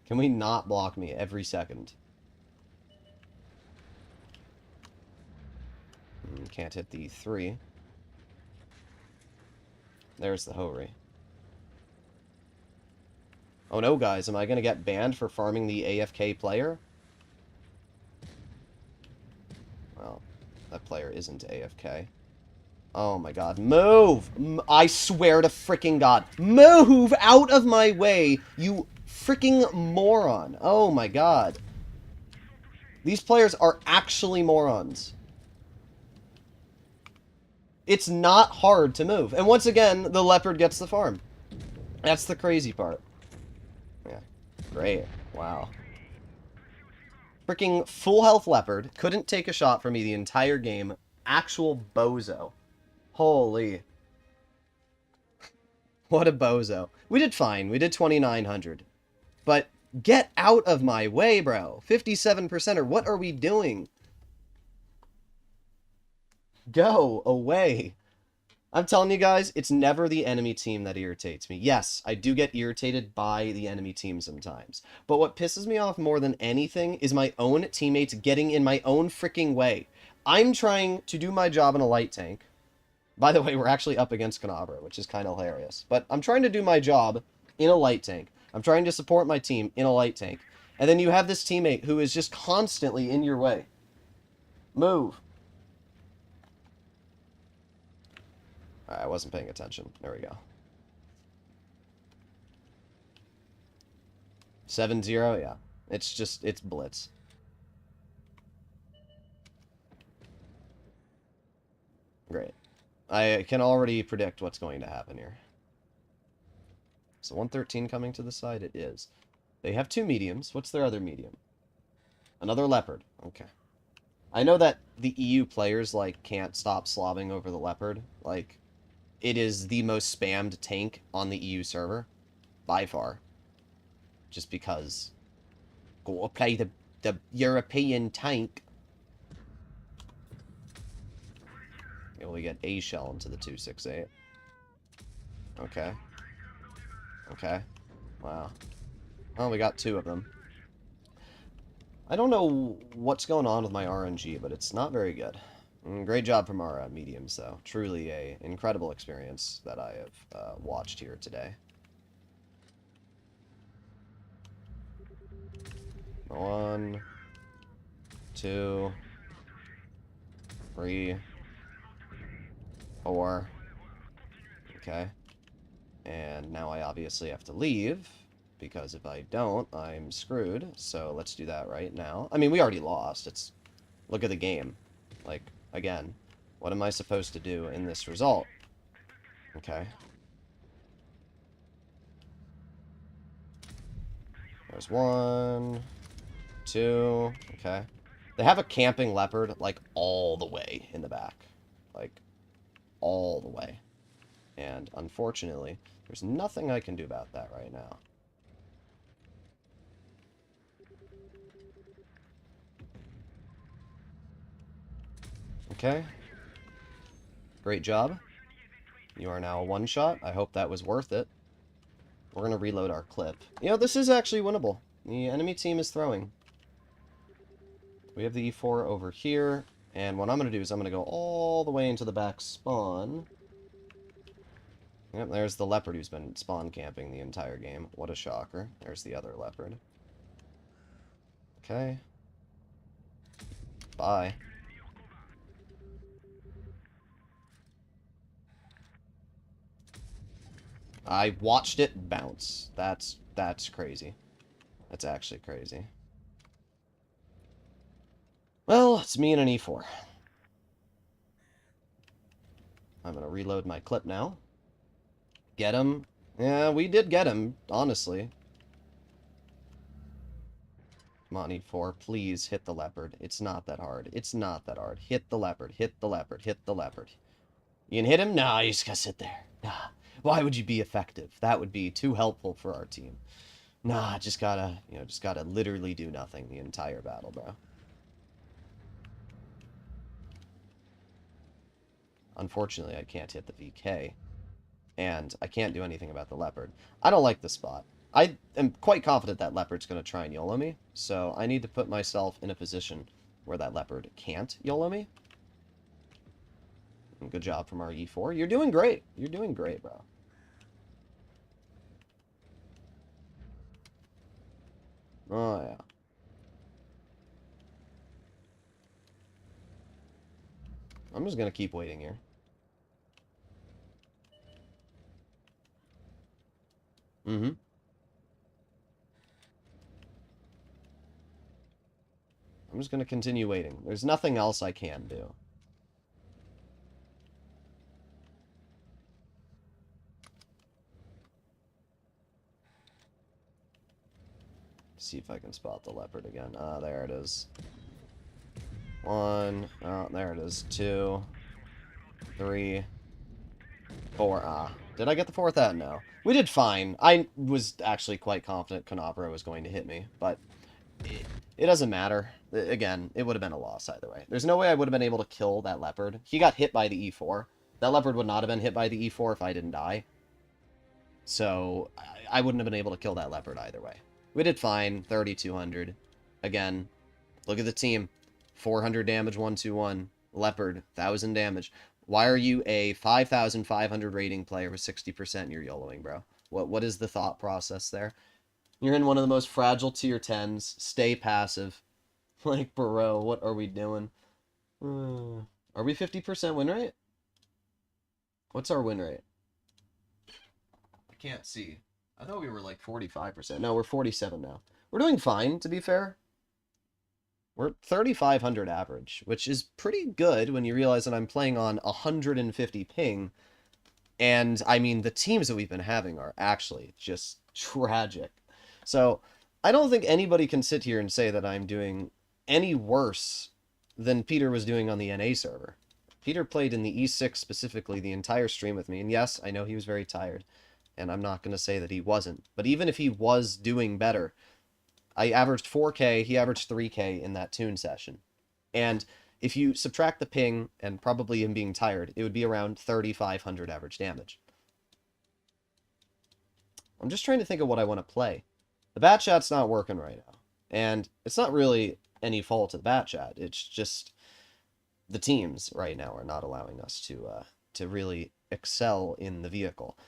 A: Can we not block me every second? Can't hit the 3. There's the Hori. Oh no, guys. Am I going to get banned for farming the AFK player? Well, that player isn't AFK. Oh my god. Move! I swear to freaking god. Move out of my way, you freaking moron. Oh my god. These players are actually morons. It's not hard to move. And once again, the Leopard gets the farm. That's the crazy part. Yeah. Great. Wow. Freaking full health Leopard. Couldn't take a shot from me the entire game. Actual bozo. Holy. What a bozo. We did fine. We did 2,900. But get out of my way, bro. 57%er. What are we doing? Go away. I'm telling you guys, it's never the enemy team that irritates me. Yes, I do get irritated by the enemy team sometimes. But what pisses me off more than anything is my own teammates getting in my own freaking way. I'm trying to do my job in a light tank. By the way, we're actually up against Conqueror, which is kind of hilarious. But I'm trying to do my job in a light tank. I'm trying to support my team in a light tank. And then you have this teammate who is just constantly in your way. Move. Alright, I wasn't paying attention. There we go. 7-0, yeah. It's just, it's blitz. I can already predict what's going to happen here. So 113 coming to the side? It is. They have two mediums. What's their other medium? Another leopard. Okay. I know that the EU players, like, can't stop slobbing over the leopard. Like, it is the most spammed tank on the EU server. By far. Just because. Gotta play the European tank. Yeah, we get a shell into the 268. Okay. Okay. Wow. Oh, we got two of them. I don't know what's going on with my RNG, but it's not very good. Great job from our mediums, though. Truly a incredible experience that I have watched here today. 1, 2, 3, 4. Okay. And now I obviously have to leave, because if I don't, I'm screwed. So let's do that right now. I mean, we already lost. It's... Look at the game. Like, again, what am I supposed to do in this result? Okay. There's 1, 2. Okay. They have a camping leopard, like, all the way in the back. Like, all the way. And, unfortunately, there's nothing I can do about that right now. Okay. Great job. You are now a one-shot. I hope that was worth it. We're going to reload our clip. You know, this is actually winnable. The enemy team is throwing. We have the E4 over here. And what I'm going to do is I'm going to go all the way into the back spawn. Yep, there's the leopard who's been spawn camping the entire game. What a shocker. There's the other leopard. Okay. Bye. I watched it bounce. That's crazy. That's actually crazy. Well, it's me and an E4. I'm going to reload my clip now. Get him. Yeah, we did get him, honestly. Come on, E4. Please hit the leopard. It's not that hard. It's not that hard. Hit the leopard. Hit the leopard. Hit the leopard. You can hit him? Nah, you just gotta sit there. Nah. Why would you be effective? That would be too helpful for our team. Nah, just gotta, just gotta literally do nothing the entire battle, bro. Unfortunately, I can't hit the VK. And I can't do anything about the leopard. I don't like the spot. I am quite confident that leopard's going to try and YOLO me, so I need to put myself in a position where that leopard can't YOLO me. And good job from our E4. You're doing great. You're doing great, bro. Oh, yeah. I'm just going to keep waiting here. Mm-hmm. I'm just going to continue waiting. There's nothing else I can do. See if I can spot the leopard again. Ah, there it is. 1. Oh, there it is. 2. 3. 4. Ah. Did I get the 4th out? No. We did fine. I was actually quite confident Conqueror was going to hit me, but it doesn't matter. Again, it would have been a loss either way. There's no way I would have been able to kill that leopard. He got hit by the E4. That leopard would not have been hit by the E4 if I didn't die. So, I wouldn't have been able to kill that leopard either way. We did fine. 3,200. Again, look at the team. 400 damage, 121. Leopard, 1,000 damage. Why are you a 5,500 rating player with 60% and you're YOLOing, bro? What is the thought process there? You're in one of the most fragile tier 10s. Stay passive. Like, bro, what are we doing? Are we 50% win rate? What's our win rate? I can't see. I thought we were like 45%. No, we're 47 now. We're doing fine, to be fair. We're 3,500 average, which is pretty good when you realize that I'm playing on 150 ping. And, I mean, the teams that we've been having are actually just tragic. So, I don't think anybody can sit here and say that I'm doing any worse than Peter was doing on the NA server. Peter played in the E6 specifically the entire stream with me, and yes, I know he was very tired, and I'm not going to say that he wasn't. But even if he was doing better, I averaged 4K, he averaged 3K in that tune session. And if you subtract the ping and probably him being tired, it would be around 3,500 average damage. I'm just trying to think of what I want to play. The bat chat's not working right now. And it's not really any fault of the bat chat. It's just the teams right now are not allowing us to really excel in the vehicle.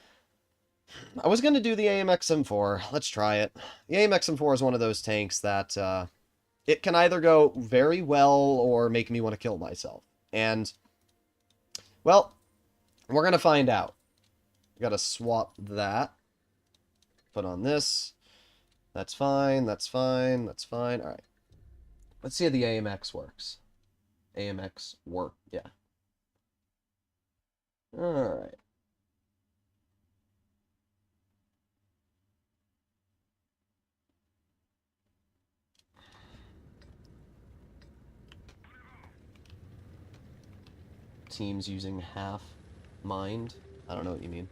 A: I was going to do the AMX M4. Let's try it. The AMX M4 is one of those tanks that it can either go very well or make me want to kill myself. And, well, we're going to find out. Got to swap that. Put on this. That's fine, that's fine, that's fine. All right. Let's see how the AMX works. AMX work, yeah. All right. Teams using half mind. I don't know what you mean.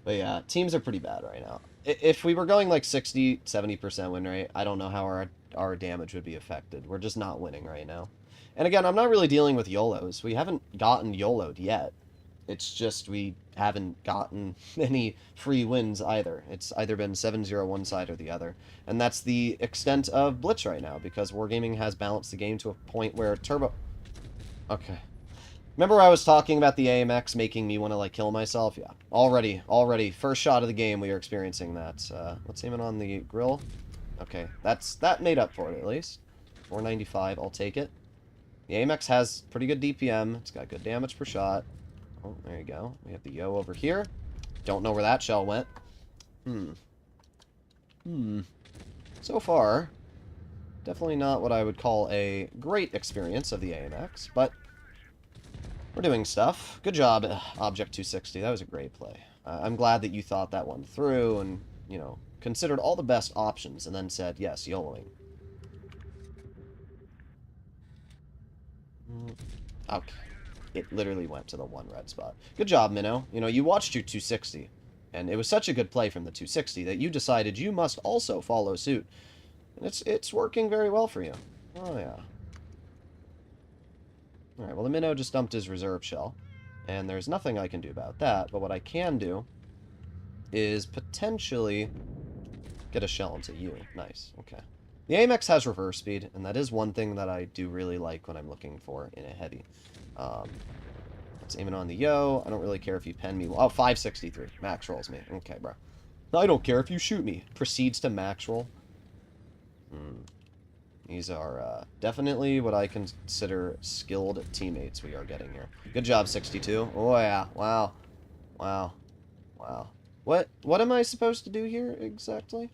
A: But yeah, teams are pretty bad right now. If we were going like 60, 70% win rate, I don't know how our damage would be affected. We're just not winning right now. And again, I'm not really dealing with YOLOs. We haven't gotten YOLO'd yet. It's just we haven't gotten any free wins either. It's either been 7-0 one side or the other. And that's the extent of Blitz right now, because Wargaming has balanced the game to a point where Turbo... Okay. Remember I was talking about the AMX making me want to, like, kill myself? Yeah. Already. First shot of the game, we are experiencing that. Let's aim it on the grill. Okay. That made up for it, at least. 495, I'll take it. The AMX has pretty good DPM. It's got good damage per shot. Oh, there you go. We have the Yo over here. Don't know where that shell went. So far, definitely not what I would call a great experience of the AMX, but we're doing stuff. Good job, Object 260. That was a great play. I'm glad that you thought that one through and, you know, considered all the best options and then said, yes, YOLOing. Okay. It literally went to the one red spot. Good job, Minnow. You know, you watched your 260, and it was such a good play from the 260 that you decided you must also follow suit. And it's working very well for you. Oh, yeah. Alright, well, the Minnow just dumped his reserve shell, and there's nothing I can do about that, but what I can do is potentially get a shell into you. Nice, okay. The AMX has reverse speed, and that is one thing that I do really like when I'm looking for in a heavy. Let's aim it on the Yo. I don't really care if you pen me. Oh, 563. Max rolls me. Okay, bro. I don't care if you shoot me. Proceeds to max roll. These are definitely what I consider skilled teammates we are getting here. Good job, 62. Oh, yeah. Wow. Wow. Wow. What am I supposed to do here, exactly?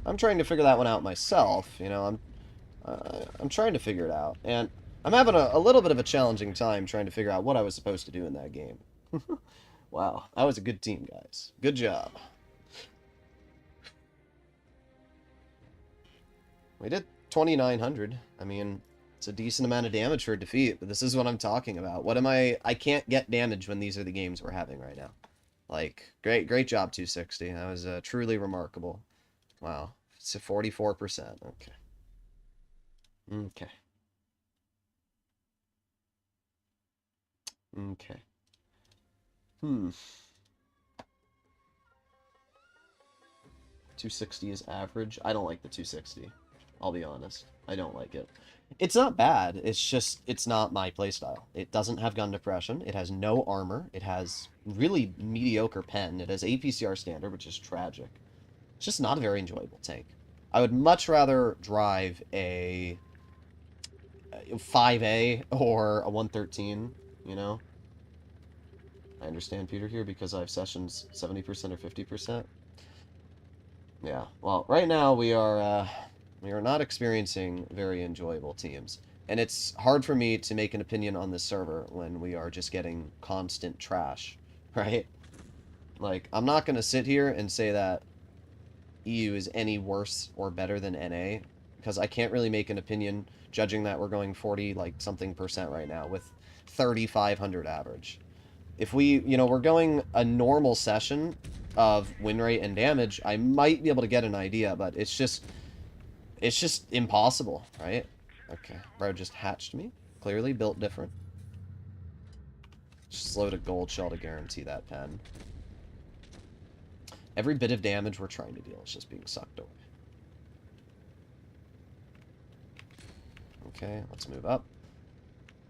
A: I'm trying to figure that one out myself. You know, I'm trying to figure it out. And I'm having a little bit of a challenging time trying to figure out what I was supposed to do in that game. Wow. That was a good team, guys. Good job. We did 2,900. I mean, it's a decent amount of damage for a defeat, but this is what I'm talking about. What am I can't get damage when these are the games we're having right now. Like, great job, 260. That was truly remarkable. Wow. It's a 44%. Okay. Okay. Okay. 260 is average. I don't like the 260. I'll be honest. I don't like it. It's not bad. It's just, it's not my playstyle. It doesn't have gun depression. It has no armor. It has really mediocre pen. It has APCR standard, which is tragic. It's just not a very enjoyable tank. I would much rather drive a 5A or a 113, you know? I understand Peter here because I have sessions 70% or 50%. Yeah, well, right now we are We are not experiencing very enjoyable teams. And it's hard for me to make an opinion on this server when we are just getting constant trash, right? Like, I'm not going to sit here and say that EU is any worse or better than NA, because I can't really make an opinion judging that we're going 40 like something percent right now with 3,500 average. If we're going a normal session of win rate and damage, I might be able to get an idea, but it's just impossible, right? Okay, bro just hatched me. Clearly built different. Just load a gold shell to guarantee that pen. Every bit of damage we're trying to deal is just being sucked away. Okay, let's move up.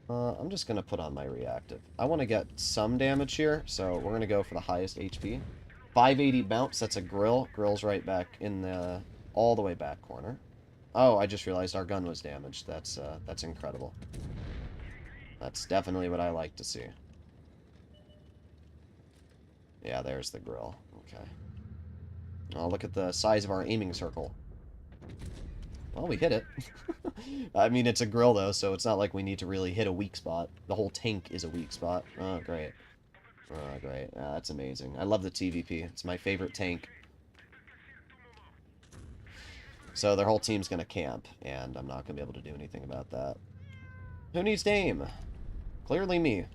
A: I'm just going to put on my reactive. I want to get some damage here, so we're going to go for the highest HP. 580 bounce, that's a grill. Grill's right back in the all the way back corner. Oh, I just realized our gun was damaged. That's incredible. That's definitely what I like to see. Yeah, there's the grill. Okay. Oh, look at the size of our aiming circle. Well, we hit it. I mean, it's a grill, though, so it's not like we need to really hit a weak spot. The whole tank is a weak spot. Oh, great. Oh, great. That's amazing. I love the TVP. It's my favorite tank. So their whole team's going to camp, and I'm not going to be able to do anything about that. Who needs to aim? Clearly me.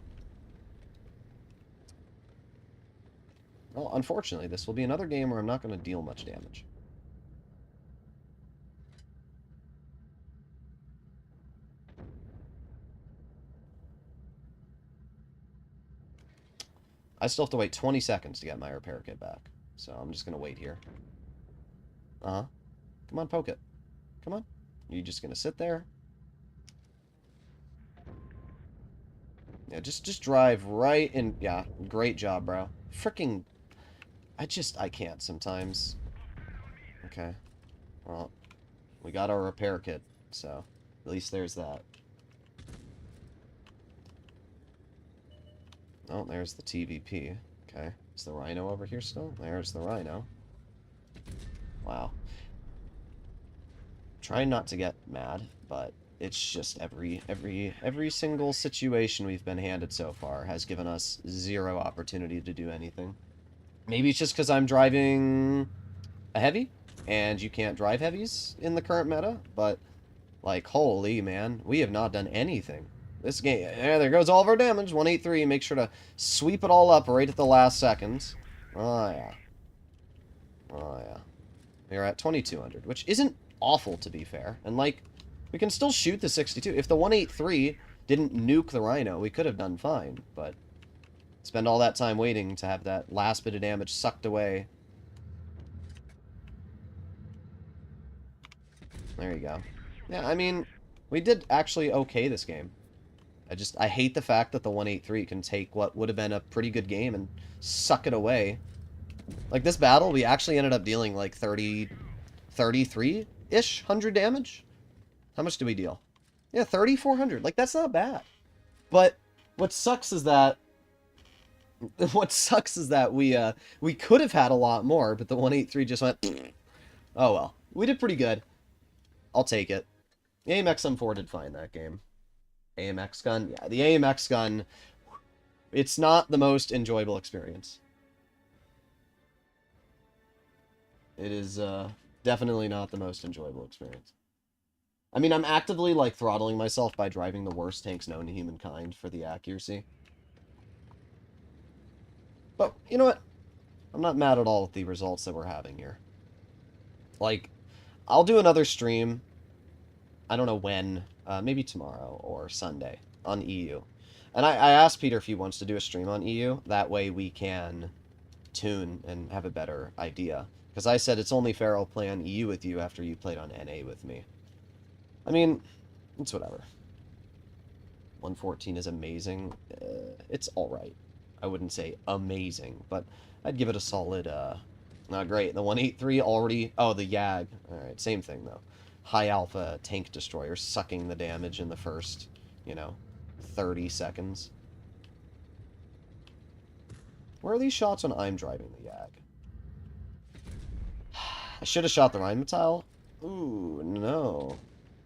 A: Well, unfortunately, this will be another game where I'm not going to deal much damage. I still have to wait 20 seconds to get my repair kit back. So I'm just going to wait here. Uh-huh. Come on, poke it. Come on. You're just going to sit there? Yeah, just drive right in. Yeah, great job, bro. Freaking... I can't sometimes. Okay. Well, we got our repair kit, so at least there's that. Oh, there's the TVP. Okay. Is the Rhino over here still? There's the Rhino. Wow. Trying not to get mad, but it's just every single situation we've been handed so far has given us zero opportunity to do anything. Maybe it's just because I'm driving a heavy, and you can't drive heavies in the current meta, but, like, holy, man, we have not done anything. This game, there goes all of our damage, 183, make sure to sweep it all up right at the last seconds. Oh, yeah. Oh, yeah. We're at 2,200, which isn't awful, to be fair, and, like, we can still shoot the 62. If the 183 didn't nuke the Rhino, we could have done fine, but spend all that time waiting to have that last bit of damage sucked away. There you go. Yeah, I mean, we did actually okay this game. I hate the fact that the 183 can take what would have been a pretty good game and suck it away. Like, this battle, we actually ended up dealing, like, 33-ish hundred damage? How much did we deal? Yeah, 3,400. Like, that's not bad. But what sucks is that we could have had a lot more, but the 183 just went, oh well. We did pretty good. I'll take it. The AMX M4 did fine that game. AMX gun? Yeah, the AMX gun, it's not the most enjoyable experience. It is definitely not the most enjoyable experience. I mean, I'm actively, like, throttling myself by driving the worst tanks known to humankind for the accuracy. But, you know what? I'm not mad at all with the results that we're having here. Like, I'll do another stream, I don't know when, maybe tomorrow or Sunday, on EU. And I asked Peter if he wants to do a stream on EU, that way we can tune and have a better idea. Because I said it's only fair I'll play on EU with you after you played on NA with me. I mean, it's whatever. 114 is amazing. It's alright. I wouldn't say amazing, but I'd give it a solid, not great. The 183 already... Oh, the YAG. Alright, same thing, though. High alpha tank destroyer sucking the damage in the first, 30 seconds. Where are these shots when I'm driving the YAG? I should have shot the Rheinmetall. Ooh, no.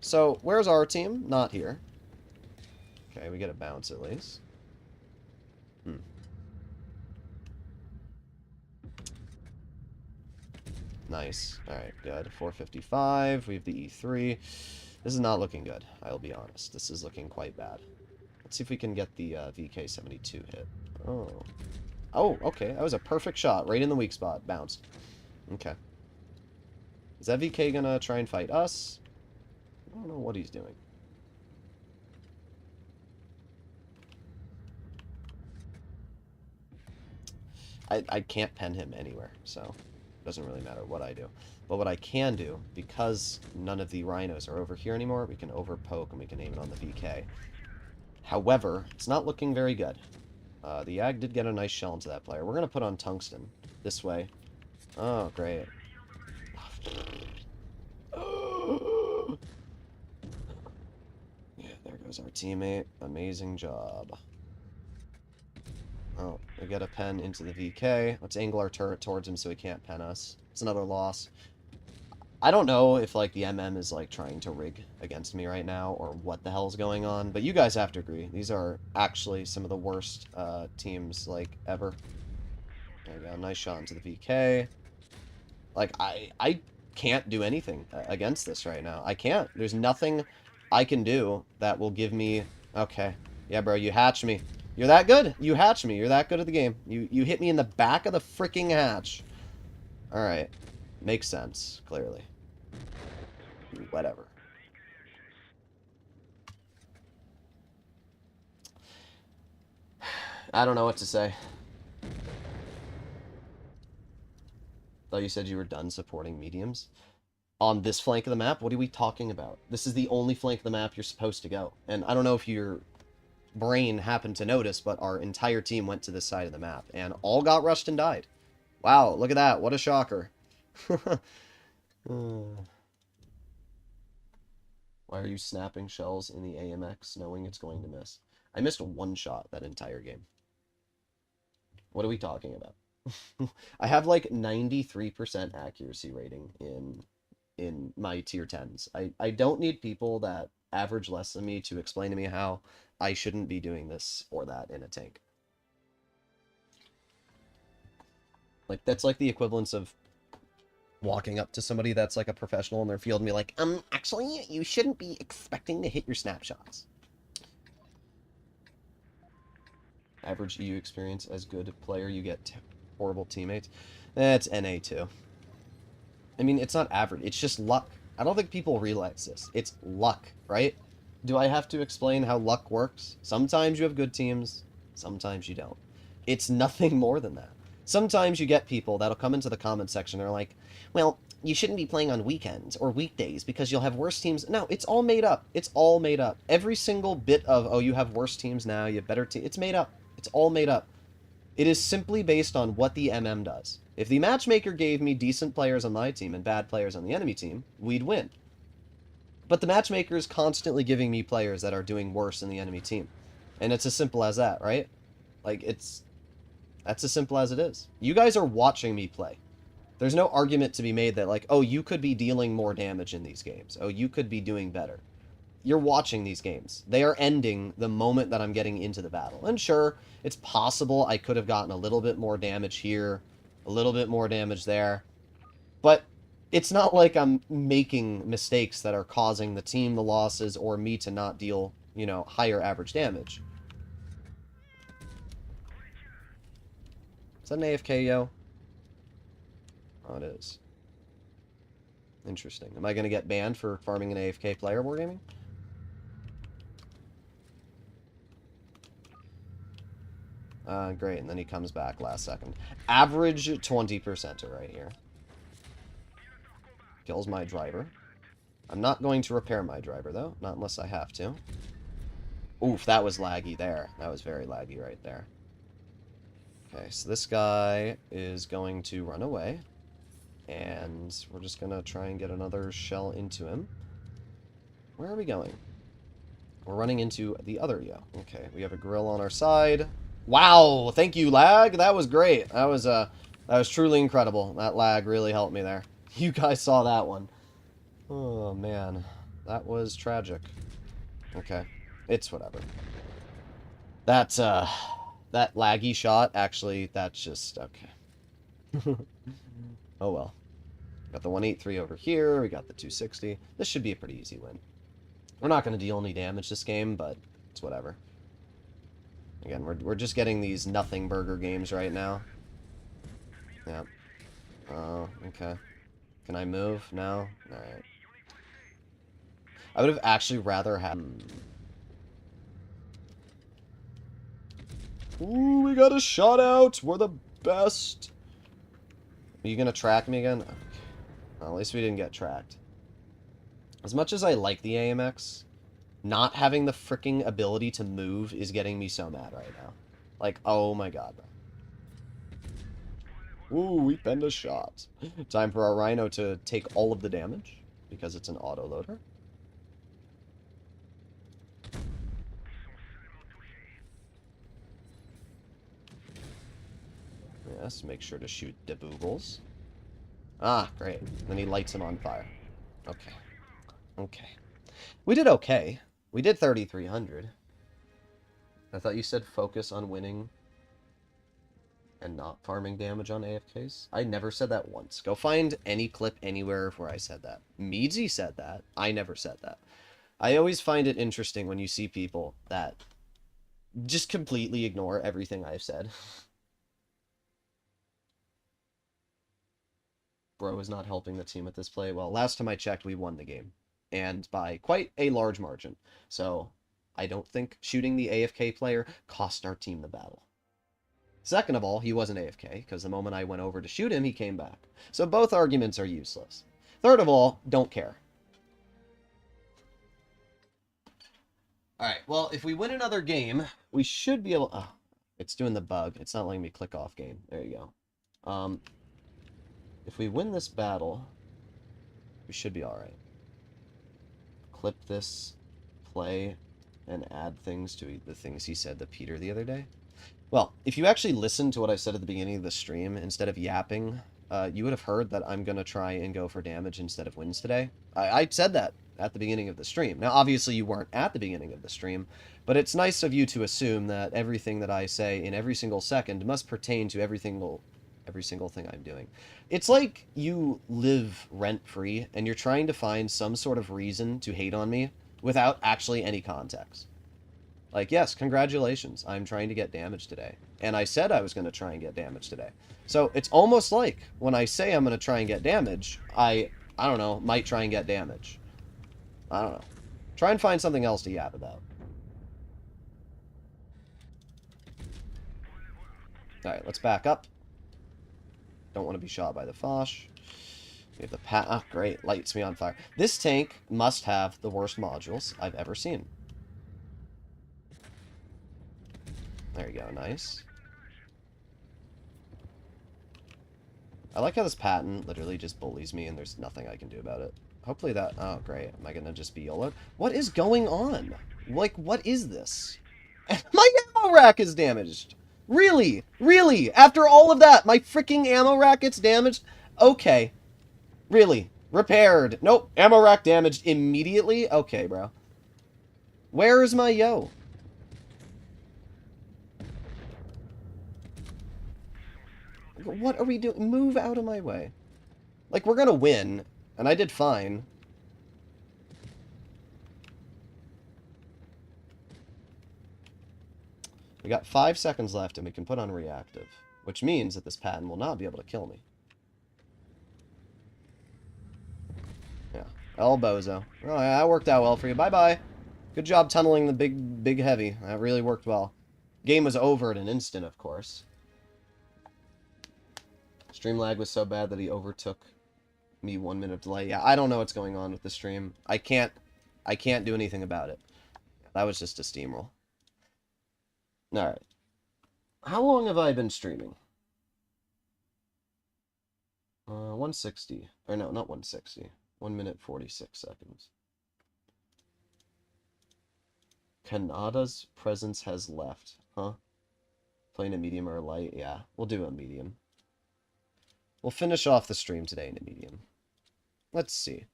A: So, where's our team? Not here. Okay, we get a bounce at least. Nice. Alright, good. 455. We have the E3. This is not looking good, I'll be honest. This is looking quite bad. Let's see if we can get the VK72 hit. Oh. Oh, okay. That was a perfect shot. Right in the weak spot. Bounced. Okay. Is that VK gonna try and fight us? I don't know what he's doing. I can't pen him anywhere, so it doesn't really matter what I do. But what I can do, because none of the rhinos are over here anymore, we can overpoke and we can aim it on the VK. However, it's not looking very good. The Yag did get a nice shell into that player. We're going to put on tungsten this way. Oh, great. Yeah, there goes our teammate. Amazing job. Oh, we get a pen into the VK. Let's angle our turret towards him so he can't pen us. It's another loss. I don't know if, like, the MM is, like, trying to rig against me right now or what the hell's going on, but you guys have to agree. These are actually some of the worst teams, like, ever. There we go. Nice shot into the VK. Like, I can't do anything against this right now. I can't. There's nothing I can do that will give me... Okay. Yeah, bro, you hatched me. You're that good. You hatched me. You're that good at the game. You hit me in the back of the freaking hatch. Alright. Makes sense, clearly. Whatever. I don't know what to say. Thought you said you were done supporting mediums. On this flank of the map? What are we talking about? This is the only flank of the map you're supposed to go. And I don't know if your brain happened to notice, but our entire team went to this side of the map. And all got rushed and died. Wow, look at that. What a shocker. Why are you snapping shells in the AMX knowing it's going to miss? I missed one shot that entire game. What are we talking about? I have like 93% accuracy rating in my tier 10s. I don't need people that average less than me to explain to me how I shouldn't be doing this or that in a tank. Like, that's like the equivalence of walking up to somebody that's like a professional in their field and be like, actually, you shouldn't be expecting to hit your snapshots. Average EU experience as good player, you get horrible teammates. That's NA too. I mean, it's not average, it's just luck. I don't think people realize this. It's luck, right? Do I have to explain how luck works? Sometimes you have good teams, sometimes you don't. It's nothing more than that. Sometimes you get people that'll come into the comment section and are like, well, you shouldn't be playing on weekends or weekdays because you'll have worse teams. No, it's all made up. It's all made up. Every single bit of, oh, you have worse teams now, you have better teams. It's made up. It's all made up. It is simply based on what the MM does. If the matchmaker gave me decent players on my team and bad players on the enemy team, we'd win. But the matchmaker is constantly giving me players that are doing worse than the enemy team. And it's as simple as that, right? Like, that's as simple as it is. You guys are watching me play. There's no argument to be made that, like, oh, you could be dealing more damage in these games. Oh, you could be doing better. You're watching these games. They are ending the moment that I'm getting into the battle. And sure, it's possible I could have gotten a little bit more damage here, a little bit more damage there. But it's not like I'm making mistakes that are causing the team the losses or me to not deal, you know, higher average damage. Is that an AFK, yo? Oh, it is. Interesting. Am I going to get banned for farming an AFK player wargaming? Great, and then he comes back last second. Average 20% right here. Kills my driver. I'm not going to repair my driver, though. Not unless I have to. Oof, that was laggy there. That was very laggy right there. Okay, so this guy is going to run away. And we're just going to try and get another shell into him. Where are we going? We're running into the other yo. Okay, we have a grill on our side. Wow, thank you, lag. That was great. That was truly incredible. That lag really helped me there. You guys saw that one. Oh, man. That was tragic. Okay. It's whatever. That's, that laggy shot, actually, that's just, okay. Oh, well. Got the 183 over here, we got the 260. This should be a pretty easy win. We're not going to deal any damage this game, but it's whatever. Again, we're just getting these nothing burger games right now. Yep. Oh, okay. Can I move? No? Alright. I would have actually rather had... Ooh, we got a shot out! We're the best! Are you gonna track me again? Okay. Well, at least we didn't get tracked. As much as I like the AMX, not having the freaking ability to move is getting me so mad right now. Like, oh my god, bro. Ooh, we bend a shot. Time for our Rhino to take all of the damage, because it's an autoloader. Yes, make sure to shoot the boogles. Ah, great. Then he lights him on fire. Okay. Okay. We did okay. We did 3,300. I thought you said focus on winning and not farming damage on AFKs. I never said that once. Go find any clip anywhere where I said that. Meadsy said that. I never said that. I always find it interesting when you see people that just completely ignore everything I've said. Bro is not helping the team at this play. Well, last time I checked, we won the game. And by quite a large margin. So, I don't think shooting the AFK player cost our team the battle. Second of all, he wasn't AFK, because the moment I went over to shoot him, he came back. So both arguments are useless. Third of all, don't care. Alright, well, if we win another game, we should be able... Oh, it's doing the bug. It's not letting me click off game. There you go. If we win this battle, we should be alright. Clip this, play, and add things to the things he said to Peter the other day. Well, if you actually listened to what I said at the beginning of the stream, instead of yapping, you would have heard that I'm going to try and go for damage instead of wins today. I said that at the beginning of the stream. Now, obviously, you weren't at the beginning of the stream, but it's nice of you to assume that everything that I say in every single second must pertain to every single thing I'm doing. It's like you live rent-free, and you're trying to find some sort of reason to hate on me without actually any context. Like, yes, congratulations, I'm trying to get damage today. And I said I was going to try and get damage today. So it's almost like when I say I'm going to try and get damage, I don't know, might try and get damage. I don't know. Try and find something else to yap about. Alright, let's back up. Don't want to be shot by the Foch. We have the oh, great, lights me on fire. This tank must have the worst modules I've ever seen. There you go, nice. I like how this patent literally just bullies me and there's nothing I can do about it. Hopefully that... Oh, great. Am I gonna just be YOLO? What is going on? Like, what is this? My ammo rack is damaged! Really? Really? After all of that, my freaking ammo rack gets damaged? Okay. Really? Repaired. Nope. Ammo rack damaged immediately? Okay, bro. Where is my yo? What are we doing? Move out of my way. Like, we're gonna win, and I did fine. We got 5 seconds left, and we can put on reactive, which means that this patent will not be able to kill me. Yeah. El Bozo. Oh, yeah, that worked out well for you. Bye-bye. Good job tunneling the big heavy. That really worked well. Game was over in an instant, of course. Stream lag was so bad that he overtook me 1 minute delay. Yeah, I don't know what's going on with the stream. I can't do anything about it. That was just a steamroll. Alright. How long have I been streaming? 160. Or no, not 160. 1 minute 46 seconds. Kanada's presence has left. Huh? Playing a medium or a light? Yeah, we'll do a medium. We'll finish off the stream today in a medium. Let's see.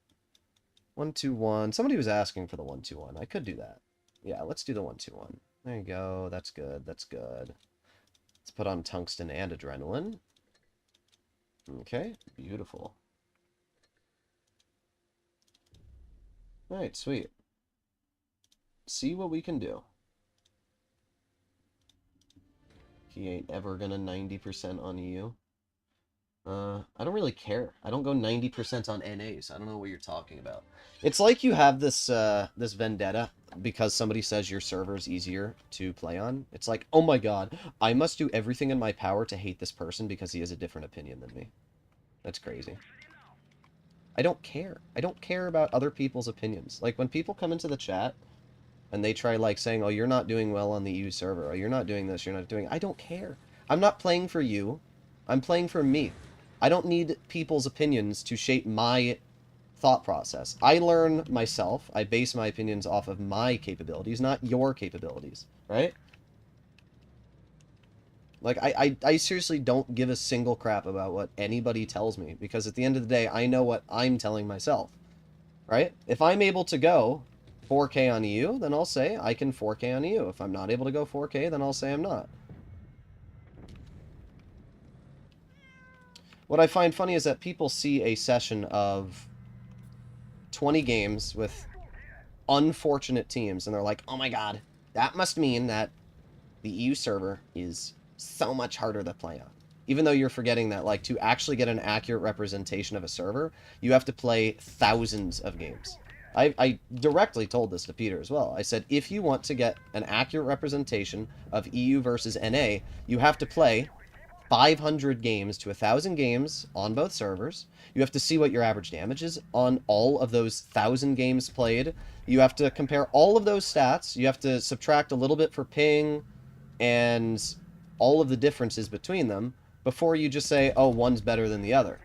A: 1-2-1. Somebody was asking for the 1-2-1. I could do that. Yeah, let's do the 1-2-1. There you go. That's good. That's good. Let's put on tungsten and adrenaline. Okay, beautiful. Alright, sweet. See what we can do. He ain't ever gonna 90% on EU. I don't really care. I don't go 90% on NAs. I don't know what you're talking about. It's like you have this this vendetta because somebody says your server's easier to play on. It's like, oh my god, I must do everything in my power to hate this person because he has a different opinion than me. That's crazy. I don't care. I don't care about other people's opinions. Like, when people come into the chat and they try, like, saying, oh, you're not doing well on the EU server, or you're not doing this, you're not doing... I don't care. I'm not playing for you. I'm playing for me. I don't need people's opinions to shape my thought process. I learn myself. I base my opinions off of my capabilities, not your capabilities, right? Like, I seriously don't give a single crap about what anybody tells me, because at the end of the day, I know what I'm telling myself, right? If I'm able to go 4K on EU, then I'll say I can 4K on EU. If I'm not able to go 4K, then I'll say I'm not. What I find funny is that people see a session of 20 games with unfortunate teams, and they're like, oh my god, that must mean that the EU server is so much harder to play on. Even though you're forgetting that, like, to actually get an accurate representation of a server, you have to play thousands of games. I directly told this to Peter as well. I said, if you want to get an accurate representation of EU versus NA, you have to play 500 games to 1,000 games on both servers. You have to see what your average damage is on all of those 1,000 games played. You have to compare all of those stats. You have to subtract a little bit for ping and all of the differences between them before you just say, oh, one's better than the other.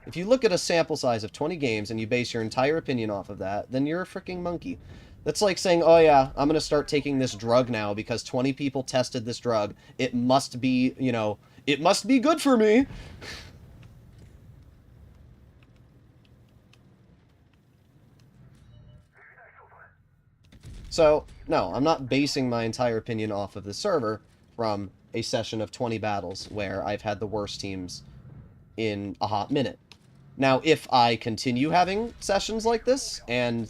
A: If you look at a sample size of 20 games and you base your entire opinion off of that, then you're a freaking monkey. That's like saying, oh yeah, I'm going to start taking this drug now because 20 people tested this drug. It must be, you know, it must be good for me. So, no, I'm not basing my entire opinion off of the server from a session of 20 battles where I've had the worst teams in a hot minute. Now, if I continue having sessions like this and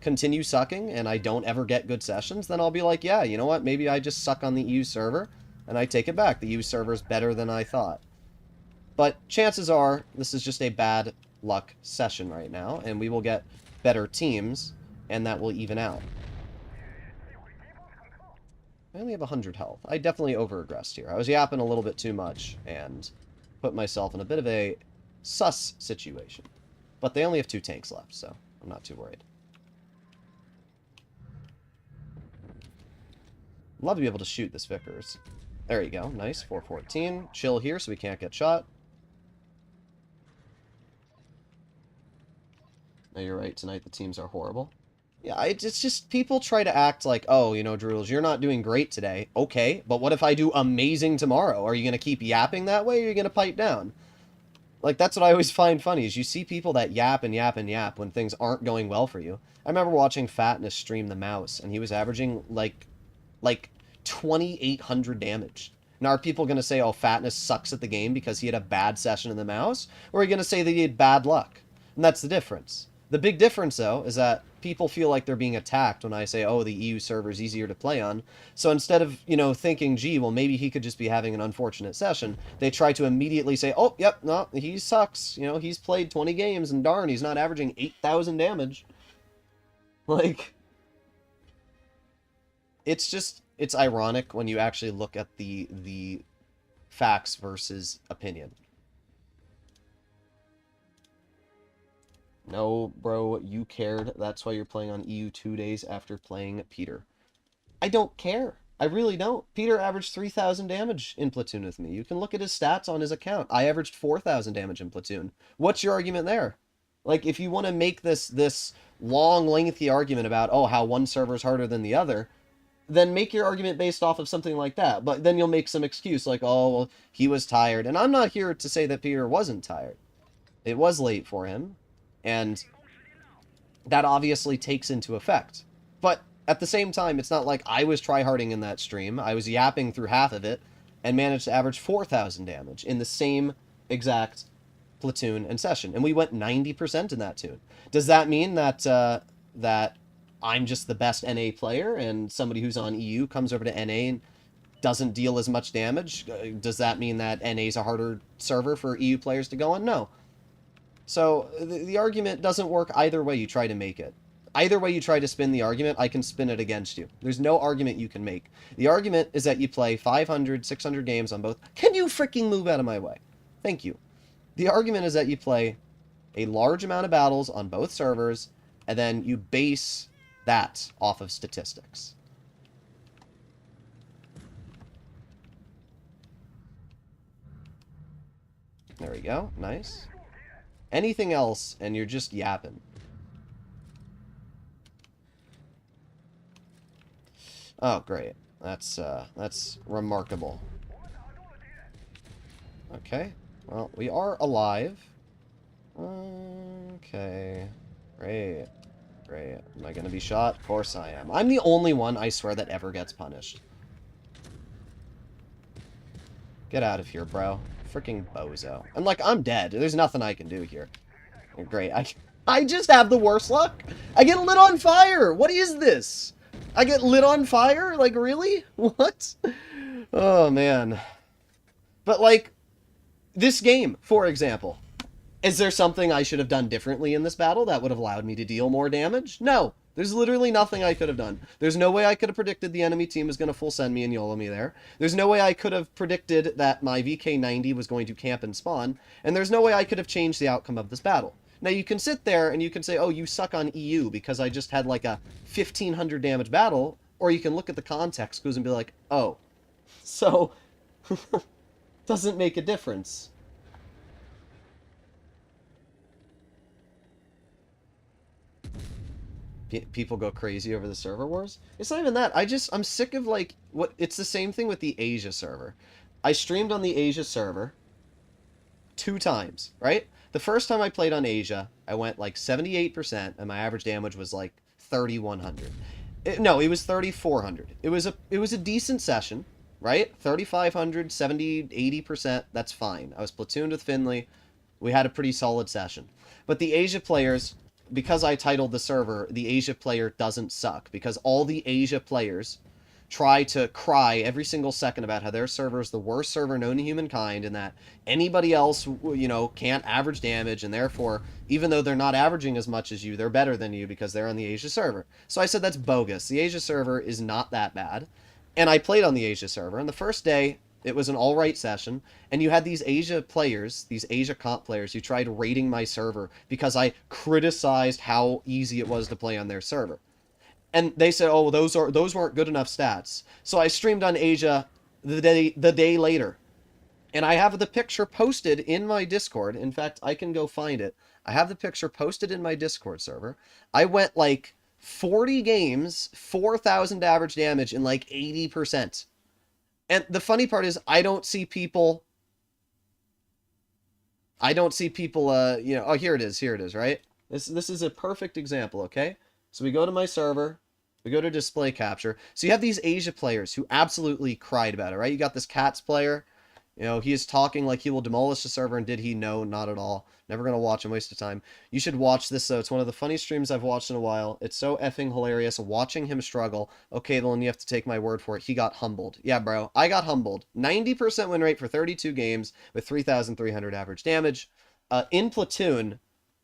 A: continue sucking and I don't ever get good sessions, then I'll be like, yeah, you know what, maybe I just suck on the EU server, and I take it back. The EU server's better than I thought. But chances are this is just a bad luck session right now, and we will get better teams, and that will even out. I only have 100 health. I definitely over-aggressed here. I was yapping a little bit too much and put myself in a bit of a sus situation. But they only have 2 tanks left, so I'm not too worried. Love to be able to shoot this Vickers. There you go. Nice. 414. Chill here so we can't get shot. No, you're right. Tonight the teams are horrible. Yeah, it's just people try to act like, oh, you know, Droodles, you're not doing great today. Okay, but what if I do amazing tomorrow? Are you going to keep yapping that way, or are you going to pipe down? Like, that's what I always find funny, is you see people that yap and yap and yap when things aren't going well for you. I remember watching Fatness stream the mouse, and he was averaging, like 2,800 damage. Now, are people going to say, oh, Fatness sucks at the game because he had a bad session in the mouse? Or are you going to say that he had bad luck? And that's the difference. The big difference, though, is that people feel like they're being attacked when I say, oh, the EU server is easier to play on. So instead of, you know, thinking, gee, well, maybe he could just be having an unfortunate session, they try to immediately say, oh, yep, no, he sucks. You know, he's played 20 games, and darn, he's not averaging 8,000 damage. Like, it's just, it's ironic when you actually look at the facts versus opinion. No, bro, you cared. That's why you're playing on EU 2 days after playing Peter. I don't care. I really don't. Peter averaged 3,000 damage in Platoon with me. You can look at his stats on his account. I averaged 4,000 damage in Platoon. What's your argument there? Like, if you want to make this long, lengthy argument about, oh, how one server is harder than the other, then make your argument based off of something like that. But then you'll make some excuse like, oh, well, he was tired. And I'm not here to say that Peter wasn't tired. It was late for him. And that obviously takes into effect. But at the same time, it's not like I was tryharding in that stream. I was yapping through half of it and managed to average 4,000 damage in the same exact platoon and session. And we went 90% in that tune. Does that mean that that I'm just the best NA player and somebody who's on EU comes over to NA and doesn't deal as much damage? Does that mean that NA is a harder server for EU players to go on? No. So the argument doesn't work either way you try to make it. Either way you try to spin the argument, I can spin it against you. There's no argument you can make. The argument is that you play 500, 600 games on both. Can you freaking move out of my way? Thank you. The argument is that you play a large amount of battles on both servers, and then you base that off of statistics. There we go. Nice. Anything else, and you're just yapping. Oh, great. That's remarkable. Okay. Well, we are alive. Okay. Great. Great. Am I going to be shot? Of course I am. I'm the only one, I swear, that ever gets punished. Get out of here, bro. Freaking bozo. And, like, I'm dead. There's nothing I can do here. Great. I just have the worst luck. I get lit on fire. What is this? I get lit on fire? Like, really? What? Oh, man. But, like, this game, for example. Is there something I should have done differently in this battle that would have allowed me to deal more damage? No. There's literally nothing I could have done. There's no way I could have predicted the enemy team was going to full send me and YOLO me there. There's no way I could have predicted that my VK90 was going to camp and spawn. And there's no way I could have changed the outcome of this battle. Now, you can sit there and you can say, oh, you suck on EU because I just had like a 1,500 damage battle. Or you can look at the context clues and be like, oh, so doesn't make a difference. People go crazy over the server wars. It's not even that. I'm sick of, like, it's the same thing with the Asia server. I streamed on the Asia server 2 times, right? The first time I played on Asia, I went like 78%, and my average damage was like 3,100. No, it was 3,400. It was a decent session, right? 3,500, 70, 80%, that's fine. I was platooned with Finley. We had a pretty solid session. But the Asia players, because I titled the server, the Asia player doesn't suck, because all the Asia players try to cry every single second about how their server is the worst server known to humankind, and that anybody else, you know, can't average damage, and therefore, even though they're not averaging as much as you, they're better than you because they're on the Asia server. So I said that's bogus. The Asia server is not that bad. And I played on the Asia server, and the first day, it was an alright session, and you had these Asia players, these Asia comp players, who tried raiding my server because I criticized how easy it was to play on their server. And they said, oh, those weren't good enough stats. So I streamed on Asia the day later. And I have the picture posted in my Discord. In fact, I can go find it. I have the picture posted in my Discord server. I went like 40 games, 4,000 average damage, and like 80%. And the funny part is, I don't see people, you know, oh, here it is, right? This is a perfect example, okay? So we go to my server, we go to display capture. So you have these Asia players who absolutely cried about it, right? You got this Cats player, you know, he is talking like he will demolish the server, and did he? No, not at all. Never gonna watch him, waste of time. You should watch this, though. It's one of the funniest streams I've watched in a while. It's so effing hilarious watching him struggle. Okay, then you have to take my word for it. He got humbled. Yeah, bro, I got humbled. 90% win rate for 32 games with 3,300 average damage in platoon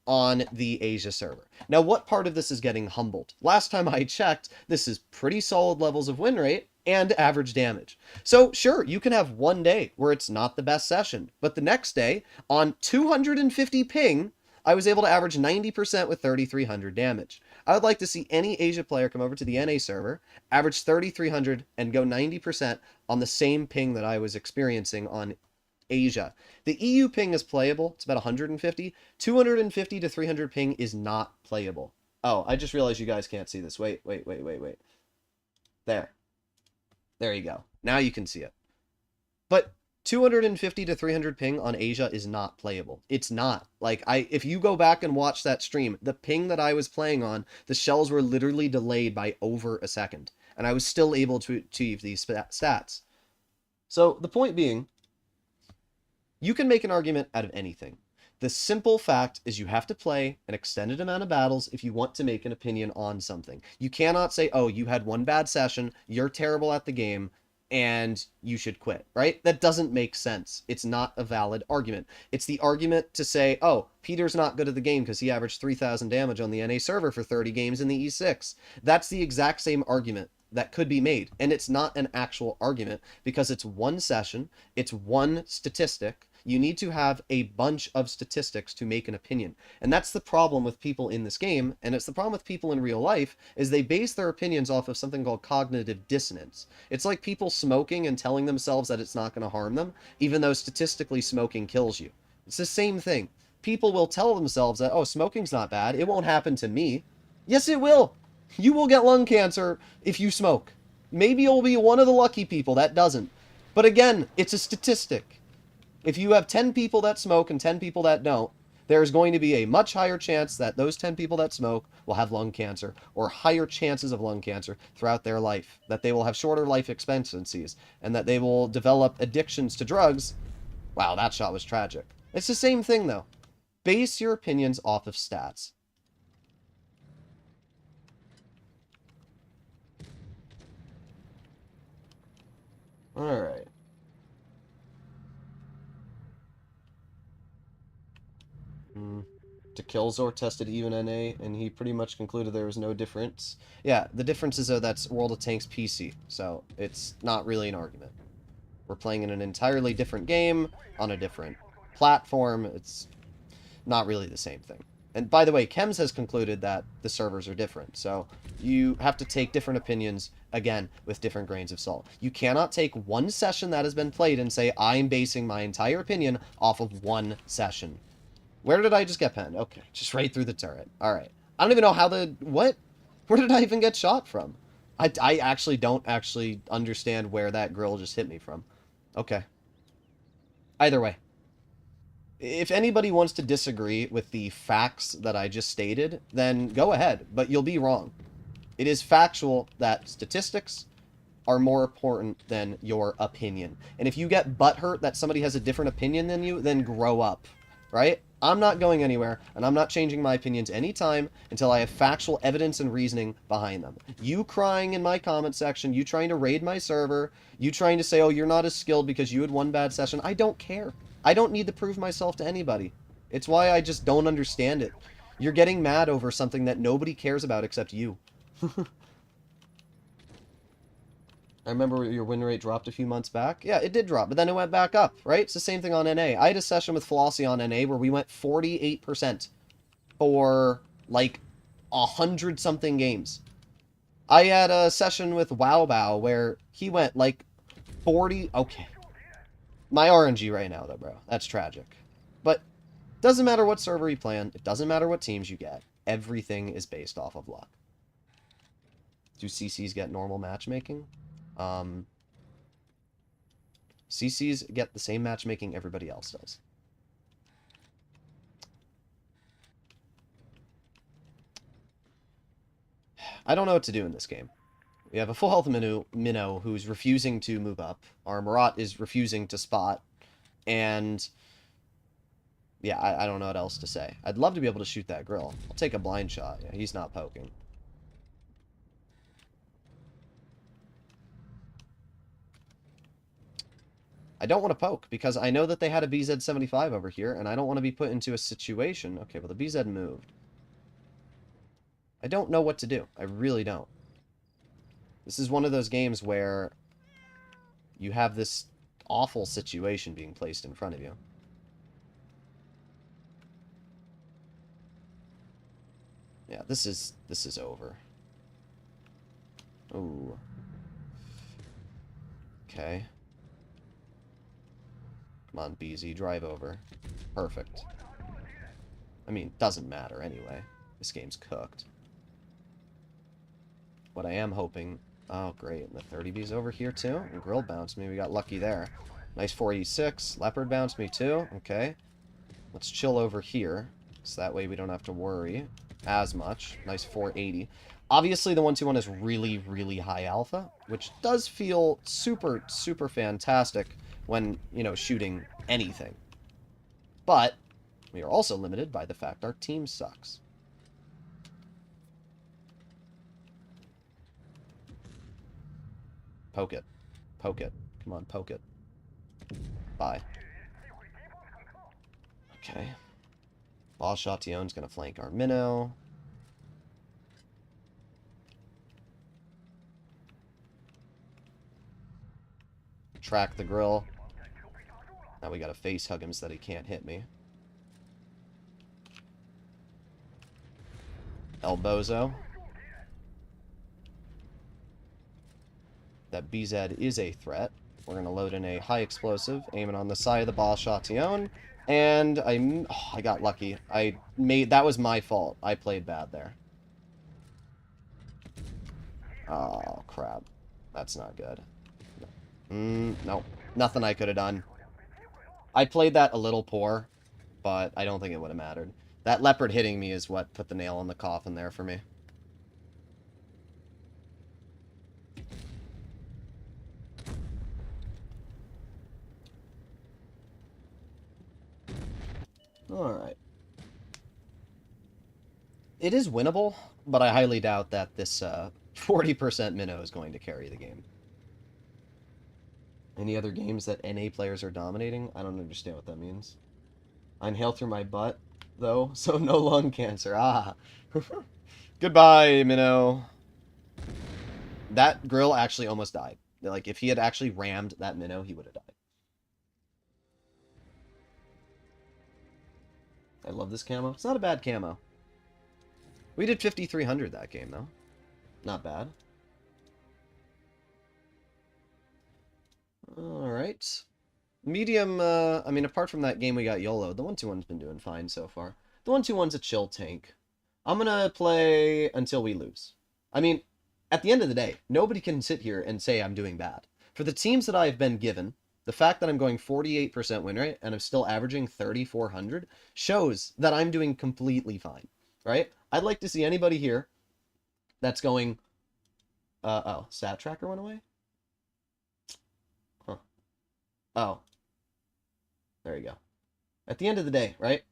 A: on the Asia server. Now, what part of this is getting humbled? Last time I checked, this is pretty solid levels of win rate and average damage. So sure, you can have one day where it's not the best session, but the next day on 250 ping, I was able to average 90% with 3,300 damage. I would like to see any Asia player come over to the NA server, average 3,300, and go 90% on the same ping that I was experiencing on Asia. The EU ping is playable. It's about 150. 250 to 300 ping is not playable. Oh, I just realized you guys can't see this. Wait. There you go. Now you can see it. But 250 to 300 ping on Asia is not playable. It's not. Like, if you go back and watch that stream, the ping that I was playing on, the shells were literally delayed by over a second. And I was still able to achieve these stats. So, the point being, you can make an argument out of anything. The simple fact is you have to play an extended amount of battles if you want to make an opinion on something. You cannot say, oh, you had one bad session, you're terrible at the game, and you should quit, right? That doesn't make sense. It's not a valid argument. It's the argument to say, oh, Peter's not good at the game because he averaged 3,000 damage on the NA server for 30 games in the E6. That's the exact same argument that could be made, and it's not an actual argument because it's one session, it's one statistic. You need to have a bunch of statistics to make an opinion. And that's the problem with people in this game, and it's the problem with people in real life, is they base their opinions off of something called cognitive dissonance. It's like people smoking and telling themselves that it's not going to harm them, even though statistically smoking kills you. It's the same thing. People will tell themselves that, oh, smoking's not bad, it won't happen to me. Yes, it will. You will get lung cancer if you smoke. Maybe you'll be one of the lucky people that doesn't. But again, it's a statistic. If you have 10 people that smoke and 10 people that don't, there's going to be a much higher chance that those 10 people that smoke will have lung cancer, or higher chances of lung cancer throughout their life, that they will have shorter life expectancies, and that they will develop addictions to drugs. Wow, that shot was tragic. It's the same thing, though. Base your opinions off of stats. Alright. To Killzor tested even NA, and he pretty much concluded there was no difference. Yeah, the difference is that's World of Tanks PC, so it's not really an argument. We're playing in an entirely different game, on a different platform. It's not really the same thing. And by the way, Chems has concluded that the servers are different, so you have to take different opinions, again, with different grains of salt. You cannot take one session that has been played and say, I'm basing my entire opinion off of one session. Where did I just get penned? Okay, just right through the turret. Alright. I don't even know how the... What? Where did I even get shot from? I actually don't actually understand where that grill just hit me from. Okay. Either way. If anybody wants to disagree with the facts that I just stated, then go ahead, but you'll be wrong. It is factual that statistics are more important than your opinion. And if you get butthurt that somebody has a different opinion than you, then grow up, right? I'm not going anywhere, and I'm not changing my opinions anytime until I have factual evidence and reasoning behind them. You crying in my comment section, you trying to raid my server, you trying to say, oh, you're not as skilled because you had one bad session, I don't care. I don't need to prove myself to anybody. It's why I just don't understand it. You're getting mad over something that nobody cares about except you. I remember your win rate dropped a few months back. Yeah, it did drop, but then it went back up, right? It's the same thing on NA. I had a session with Flossie on NA where we went 48% for, like, 100-something games. I had a session with Wowbow where he went, like, 40... Okay. My RNG right now, though, bro. That's tragic. But doesn't matter what server you play on. It doesn't matter what teams you get. Everything is based off of luck. Do CCs get normal matchmaking? CCs get the same matchmaking everybody else does. I don't know what to do in this game. We have a full health Minnow who's refusing to move up. Our Marat is refusing to spot. And yeah, I don't know what else to say. I'd love to be able to shoot that grill. I'll take a blind shot. Yeah, he's not poking. I don't want to poke, because I know that they had a BZ-75 over here, and I don't want to be put into a situation... Okay, well, the BZ moved. I don't know what to do. I really don't. This is one of those games where you have this awful situation being placed in front of you. Yeah, this is over. Ooh. Okay. Come on, BZ, drive over. Perfect. I mean, doesn't matter anyway. This game's cooked. What I am hoping... Oh, great. And the 30B's over here, too? And grill bounce. Maybe we got lucky there. Nice 486. Leopard bounced me too. Okay. Let's chill over here. So that way we don't have to worry as much. Nice 480. Obviously, the 121 is really, really high alpha, which does feel super, super fantastic when, you know, shooting anything. But we are also limited by the fact our team sucks. Poke it. Poke it. Come on, poke it. Bye. Okay. Boss Chatillon's gonna flank our minnow. Track the grill. Now we gotta face hug him so that he can't hit me. El Bozo. That BZ is a threat. We're gonna load in a high explosive, aiming on the side of the Boss Chatillon. And I got lucky. That was my fault. I played bad there. Oh, crap. That's not good. No. Nothing I could have done. I played that a little poor, but I don't think it would have mattered. That leopard hitting me is what put the nail in the coffin there for me. Alright. It is winnable, but I highly doubt that this 40% minnow is going to carry the game. Any other games that NA players are dominating? I don't understand what that means. I inhale through my butt, though, so no lung cancer. Ah. Goodbye, minnow. That grill actually almost died. Like, if he had actually rammed that minnow, he would have died. I love this camo. It's not a bad camo. We did 5,300 that game, though. Not bad. Alright. Medium, I mean, apart from that game we got YOLO, the 121's been doing fine so far. The 121's a chill tank. I'm gonna play until we lose. I mean, at the end of the day, nobody can sit here and say I'm doing bad. For the teams that I've been given, the fact that I'm going 48% win rate and I'm still averaging 3,400 shows that I'm doing completely fine, right? I'd like to see anybody here that's going... oh, stat tracker went away? Huh. Oh. There you go. At the end of the day, right?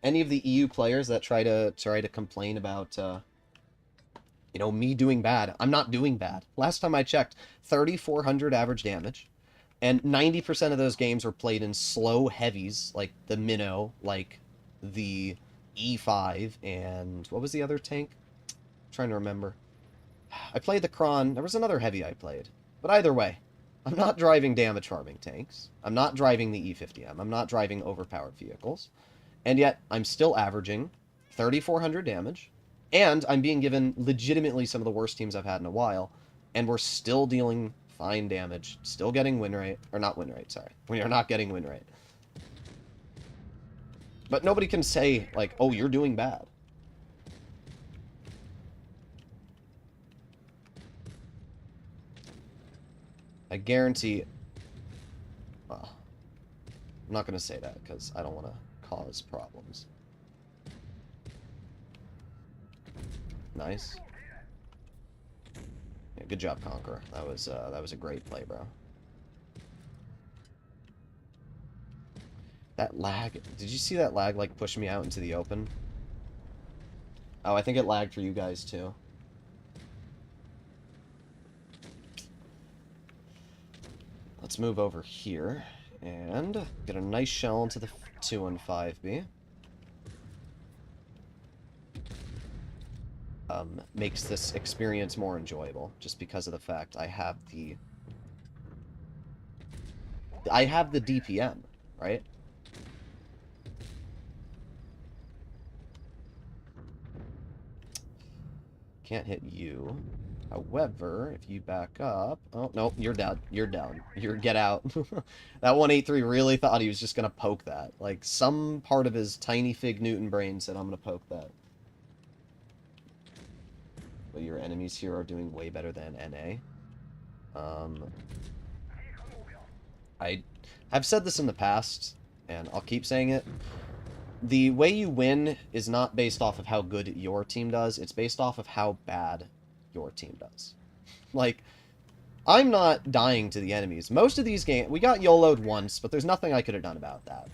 A: Any of the EU players that try to complain about, you know, me doing bad. I'm not doing bad. Last time I checked, 3,400 average damage. And 90% of those games were played in slow heavies, like the Minnow, like the E5, and what was the other tank? I'm trying to remember. I played the Kron. There was another heavy I played. But either way, I'm not driving damage farming tanks. I'm not driving the E50M. I'm not driving overpowered vehicles. And yet, I'm still averaging 3,400 damage. And I'm being given legitimately some of the worst teams I've had in a while. And we're still dealing fine damage. Still getting win rate. Or not win rate, sorry. We are not getting win rate. But nobody can say, like, oh, you're doing bad. I guarantee... Well, I'm not going to say that, because I don't want to cause problems. Nice. Yeah, good job, Conqueror. That was a great play, bro. That lag... Did you see that lag, like, push me out into the open? Oh, I think it lagged for you guys, too. Let's move over here and get a nice shell into the 215B. Makes this experience more enjoyable, just because of the fact I have the DPM, right? Can't hit you. However, if you back up... Oh, no, you're down. You're down. Get out. That 183 really thought he was just going to poke that. Like, some part of his tiny Fig Newton brain said, I'm going to poke that. But your enemies here are doing way better than NA. I've said this in the past, and I'll keep saying it. The way you win is not based off of how good your team does. It's based off of how bad your team does. Like, I'm not dying to the enemies. Most of these games... We got YOLO'd once, but there's nothing I could have done about that.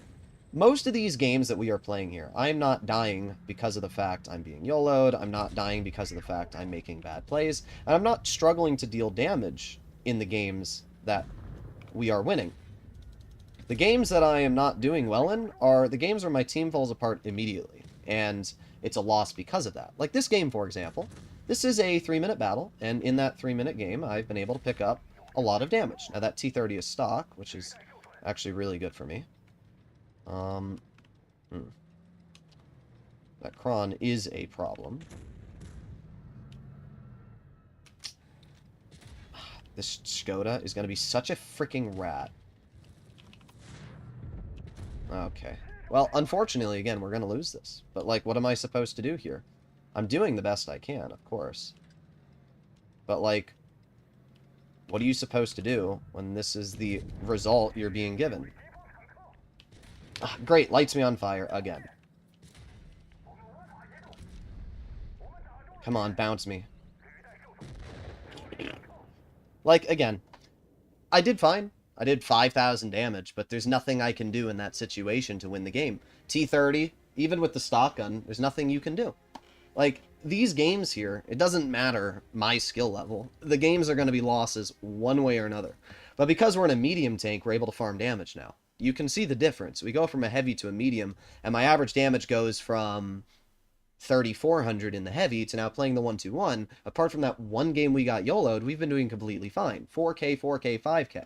A: Most of these games that we are playing here, I'm not dying because of the fact I'm being YOLO'd. I'm not dying because of the fact I'm making bad plays. And I'm not struggling to deal damage in the games that we are winning. The games that I am not doing well in are the games where my team falls apart immediately, and it's a loss because of that. Like this game, for example. This is a 3-minute battle, and in that 3-minute game, I've been able to pick up a lot of damage. Now, that T30 is stock, which is actually really good for me. That Kron is a problem. This Skoda is going to be such a freaking rat. Okay. Well, unfortunately, again, we're going to lose this. But, like, what am I supposed to do here? I'm doing the best I can, of course. But, like, what are you supposed to do when this is the result you're being given? Ah, great, lights me on fire again. Come on, bounce me. Like, again, I did fine. I did 5,000 damage, but there's nothing I can do in that situation to win the game. T30, even with the stock gun, there's nothing you can do. Like, these games here, it doesn't matter my skill level. The games are going to be losses one way or another. But because we're in a medium tank, we're able to farm damage now. You can see the difference. We go from a heavy to a medium, and my average damage goes from 3,400 in the heavy to now playing the 1-2-1. Apart from that one game we got YOLO'd, we've been doing completely fine. 4K, 4K, 5K.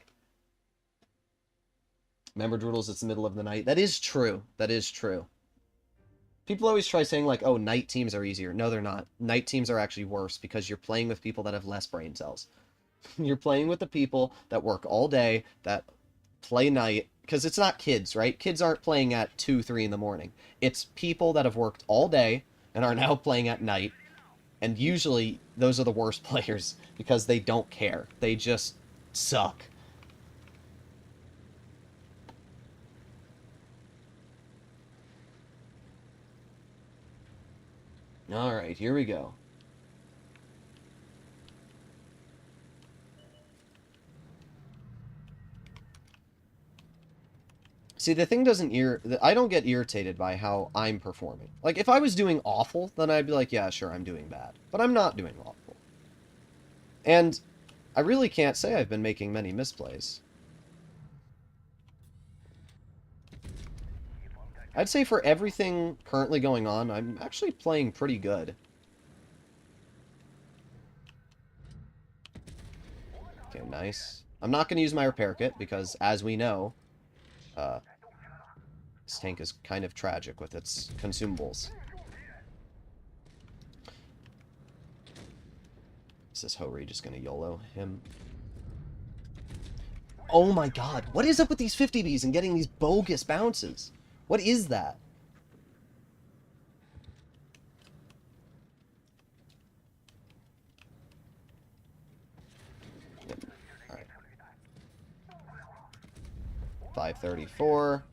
A: Remember, Droodles, it's the middle of the night. That is true. That is true. People always try saying, like, oh, night teams are easier. No, they're not. Night teams are actually worse because you're playing with people that have less brain cells. You're playing with the people that work all day, that play night, because it's not kids, right? Kids aren't playing at 2, 3 in the morning. It's people that have worked all day and are now playing at night, and usually those are the worst players because they don't care. They just suck. Alright, here we go. See, the thing doesn't I don't get irritated by how I'm performing. Like, if I was doing awful, then I'd be like, yeah, sure, I'm doing bad. But I'm not doing awful. And I really can't say I've been making many misplays. I'd say for everything currently going on, I'm actually playing pretty good. Okay, nice. I'm not going to use my repair kit because, as we know, this tank is kind of tragic with its consumables. Is this Ho-Ri just going to YOLO him? Oh my god, what is up with these 50Bs and getting these bogus bounces? What is that? Yep. Alright. 534.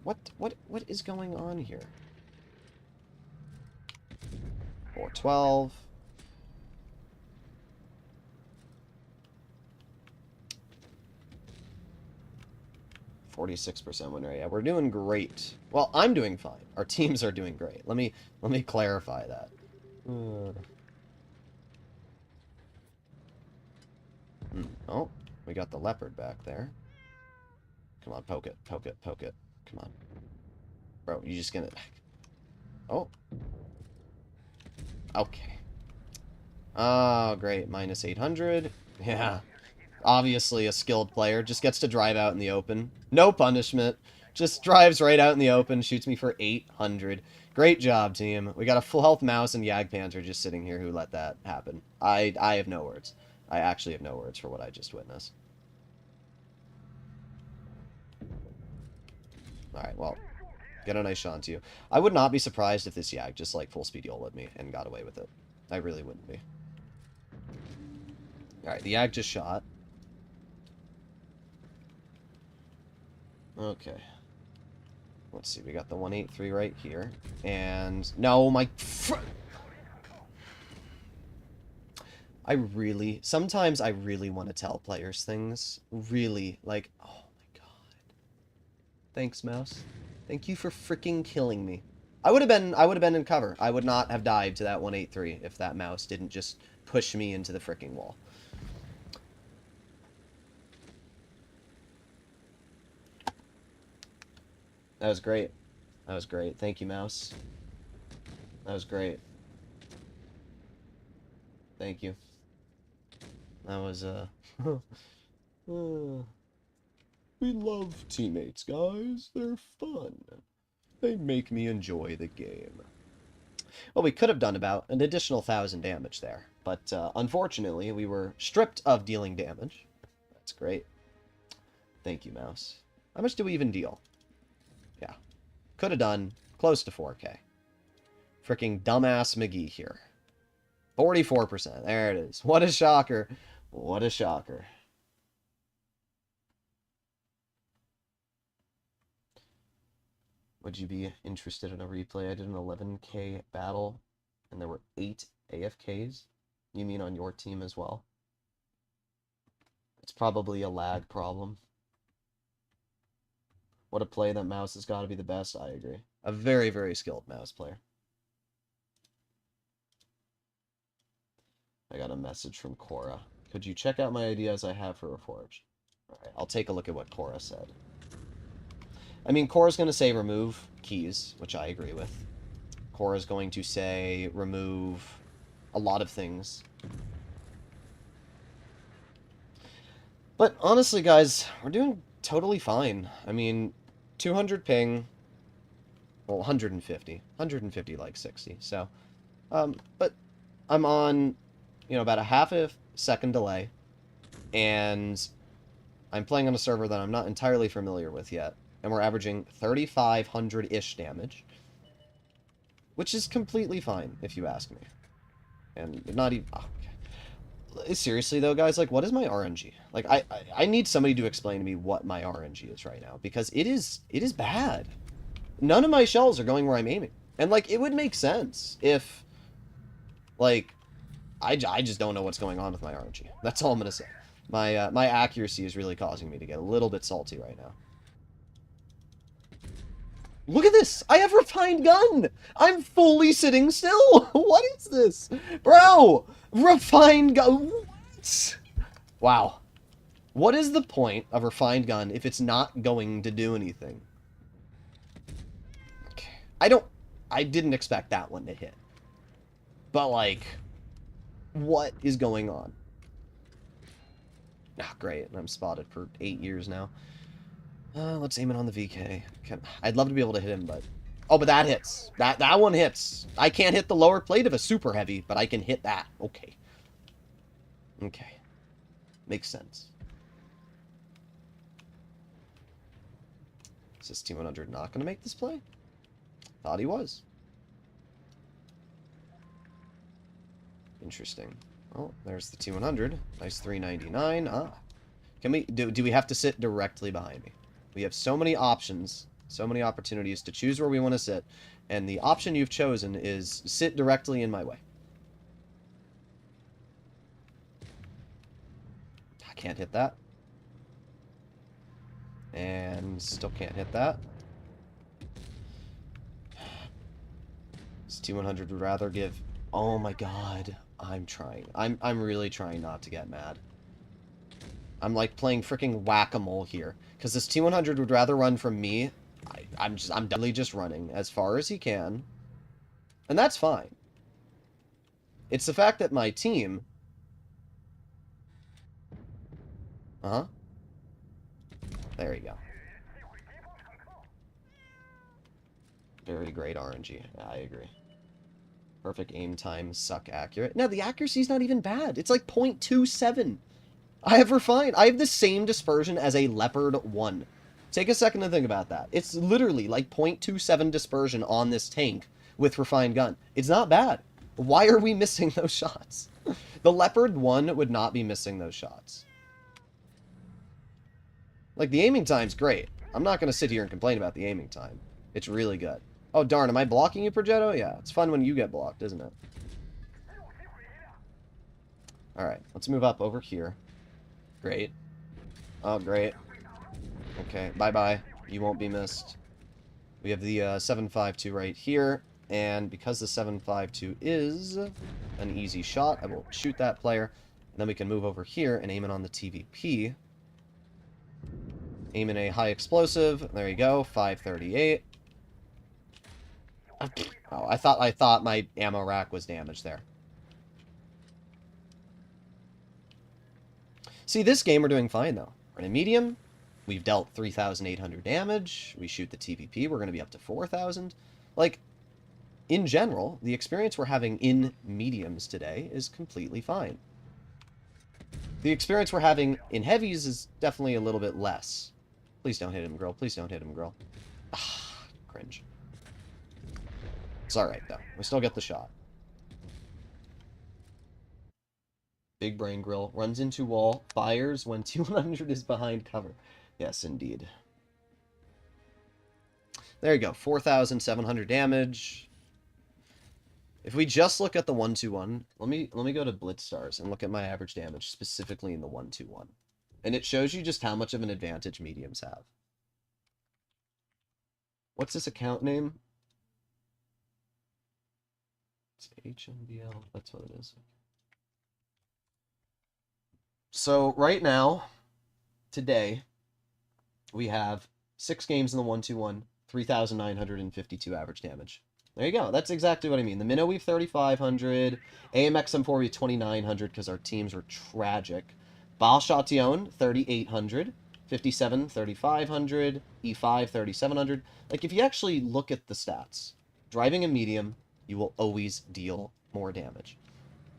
A: What is going on here? 412. %46 win rate. Yeah, we're doing great. Well, I'm doing fine. Our teams are doing great. Let me clarify that. Oh, we got the leopard back there. Come on, poke it, poke it, poke it. Come on. Bro, you just gonna... Oh. Okay. Oh, great. Minus 800. Yeah. Obviously a skilled player. Just gets to drive out in the open. No punishment. Just drives right out in the open. Shoots me for 800. Great job, team. We got a full health mouse and Yag Panther just sitting here who let that happen. I have no words. I actually have no words for what I just witnessed. Alright, well. Get a nice shot to you. I would not be surprised if this Yag just, like, full speed YOLO'd me and got away with it. I really wouldn't be. Alright, the Yag just shot. Okay. Let's see, we got the 183 right here. And... No, my... Sometimes I really want to tell players things. Really. Like, oh my god. Thanks, mouse. Thank you for freaking killing me. I would have been in cover. I would not have died to that 183 if that mouse didn't just push me into the freaking wall. That was great. That was great. Thank you, mouse. That was great. Thank you. That was, we love teammates, guys. They're fun. They make me enjoy the game. Well, we could have done about an additional 1,000 damage there, but unfortunately, we were stripped of dealing damage. That's great. Thank you, mouse. How much do we even deal? Yeah. Could have done close to 4K. Freaking dumbass McGee here. 44%. There it is. What a shocker. What a shocker. Would you be interested in a replay? I did an 11K battle, and there were 8 AFKs. You mean on your team as well? It's probably a lag problem. What a play. That mouse has got to be the best. I agree. A very, very skilled mouse player. I got a message from Cora. Could you check out my ideas I have for Reforged? Alright, I'll take a look at what Cora said. I mean, Cora's going to say remove keys, which I agree with. Cora's going to say remove a lot of things. But honestly, guys, we're doing totally fine. I mean, 200 ping. Well, 150. 150 like 60. So, but I'm on, you know, about a half a second delay. And I'm playing on a server that I'm not entirely familiar with yet. And we're averaging 3,500-ish damage. Which is completely fine, if you ask me. And not even... Oh, okay. Seriously, though, guys, like, what is my RNG? Like, I need somebody to explain to me what my RNG is right now. Because it is bad. None of my shells are going where I'm aiming. And, like, it would make sense if... Like, I just don't know what's going on with my RNG. That's all I'm going to say. My accuracy is really causing me to get a little bit salty right now. Look at this! I have refined gun! I'm fully sitting still! What is this? Bro! Refined gun... What? Wow. What is the point of refined gun if it's not going to do anything? Okay. I didn't expect that one to hit. But, like... What is going on? Ah, great. I'm spotted for 8 years now. Let's aim it on the VK. I'd love to be able to hit him, but... Oh, but that hits. That one hits. I can't hit the lower plate of a super heavy, but I can hit that. Okay. Okay. Makes sense. Is this T100 not going to make this play? Thought he was. Interesting. Oh, there's the T100. Nice 399. Ah. Can we... Do we have to sit directly behind me? We have so many options, so many opportunities to choose where we want to sit, and the option you've chosen is sit directly in my way. I can't hit that. And still can't hit that. This T100 would rather give... Oh my god. I'm trying. I'm really trying not to get mad. I'm like playing freaking whack-a-mole here. Because this T100 would rather run from me. I'm definitely just running as far as he can. And that's fine. It's the fact that my team... Uh-huh. There you go. Very great RNG. Yeah, I agree. Perfect aim time, suck accurate. No, the accuracy's not even bad. It's like 0.27. I have refined. I have the same dispersion as a Leopard 1. Take a second to think about that. It's literally like 0.27 dispersion on this tank with refined gun. It's not bad. Why are we missing those shots? The Leopard 1 would not be missing those shots. Like, the aiming time's great. I'm not going to sit here and complain about the aiming time. It's really good. Oh, darn, am I blocking you, Progetto? Yeah, it's fun when you get blocked, isn't it? Alright, let's move up over here. Great. Oh, great. Okay, bye-bye. You won't be missed. We have the 752 right here, and because the 752 is an easy shot, I will shoot that player, and then we can move over here and aim it on the TVP. Aim in a high explosive. There you go, 538. Oh, I thought my ammo rack was damaged there. See, this game we're doing fine, though. We're in a medium. We've dealt 3,800 damage. We shoot the TVP. We're going to be up to 4,000. Like, in general, the experience we're having in mediums today is completely fine. The experience we're having in heavies is definitely a little bit less. Please don't hit him, girl. Please don't hit him, girl. Ah, cringe. It's alright, though. We still get the shot. Big brain grill. Runs into wall. Fires when 200 is behind cover. Yes, indeed. There you go. 4,700 damage. If we just look at the 1-2-1, let me go to Blitz Stars and look at my average damage, specifically in the 1-2-1. And it shows you just how much of an advantage mediums have. What's this account name? It's HMBL. That's what it is. So, right now, today, we have 6 games in the 1-2-1, 3,952 average damage. There you go. That's exactly what I mean. The Minnow Weave 3,500, AMX M4 Weave 2,900 because our teams were tragic. Balshation 3,800, 57 3,500, E5 3,700. Like, if you actually look at the stats, driving a medium, you will always deal more damage.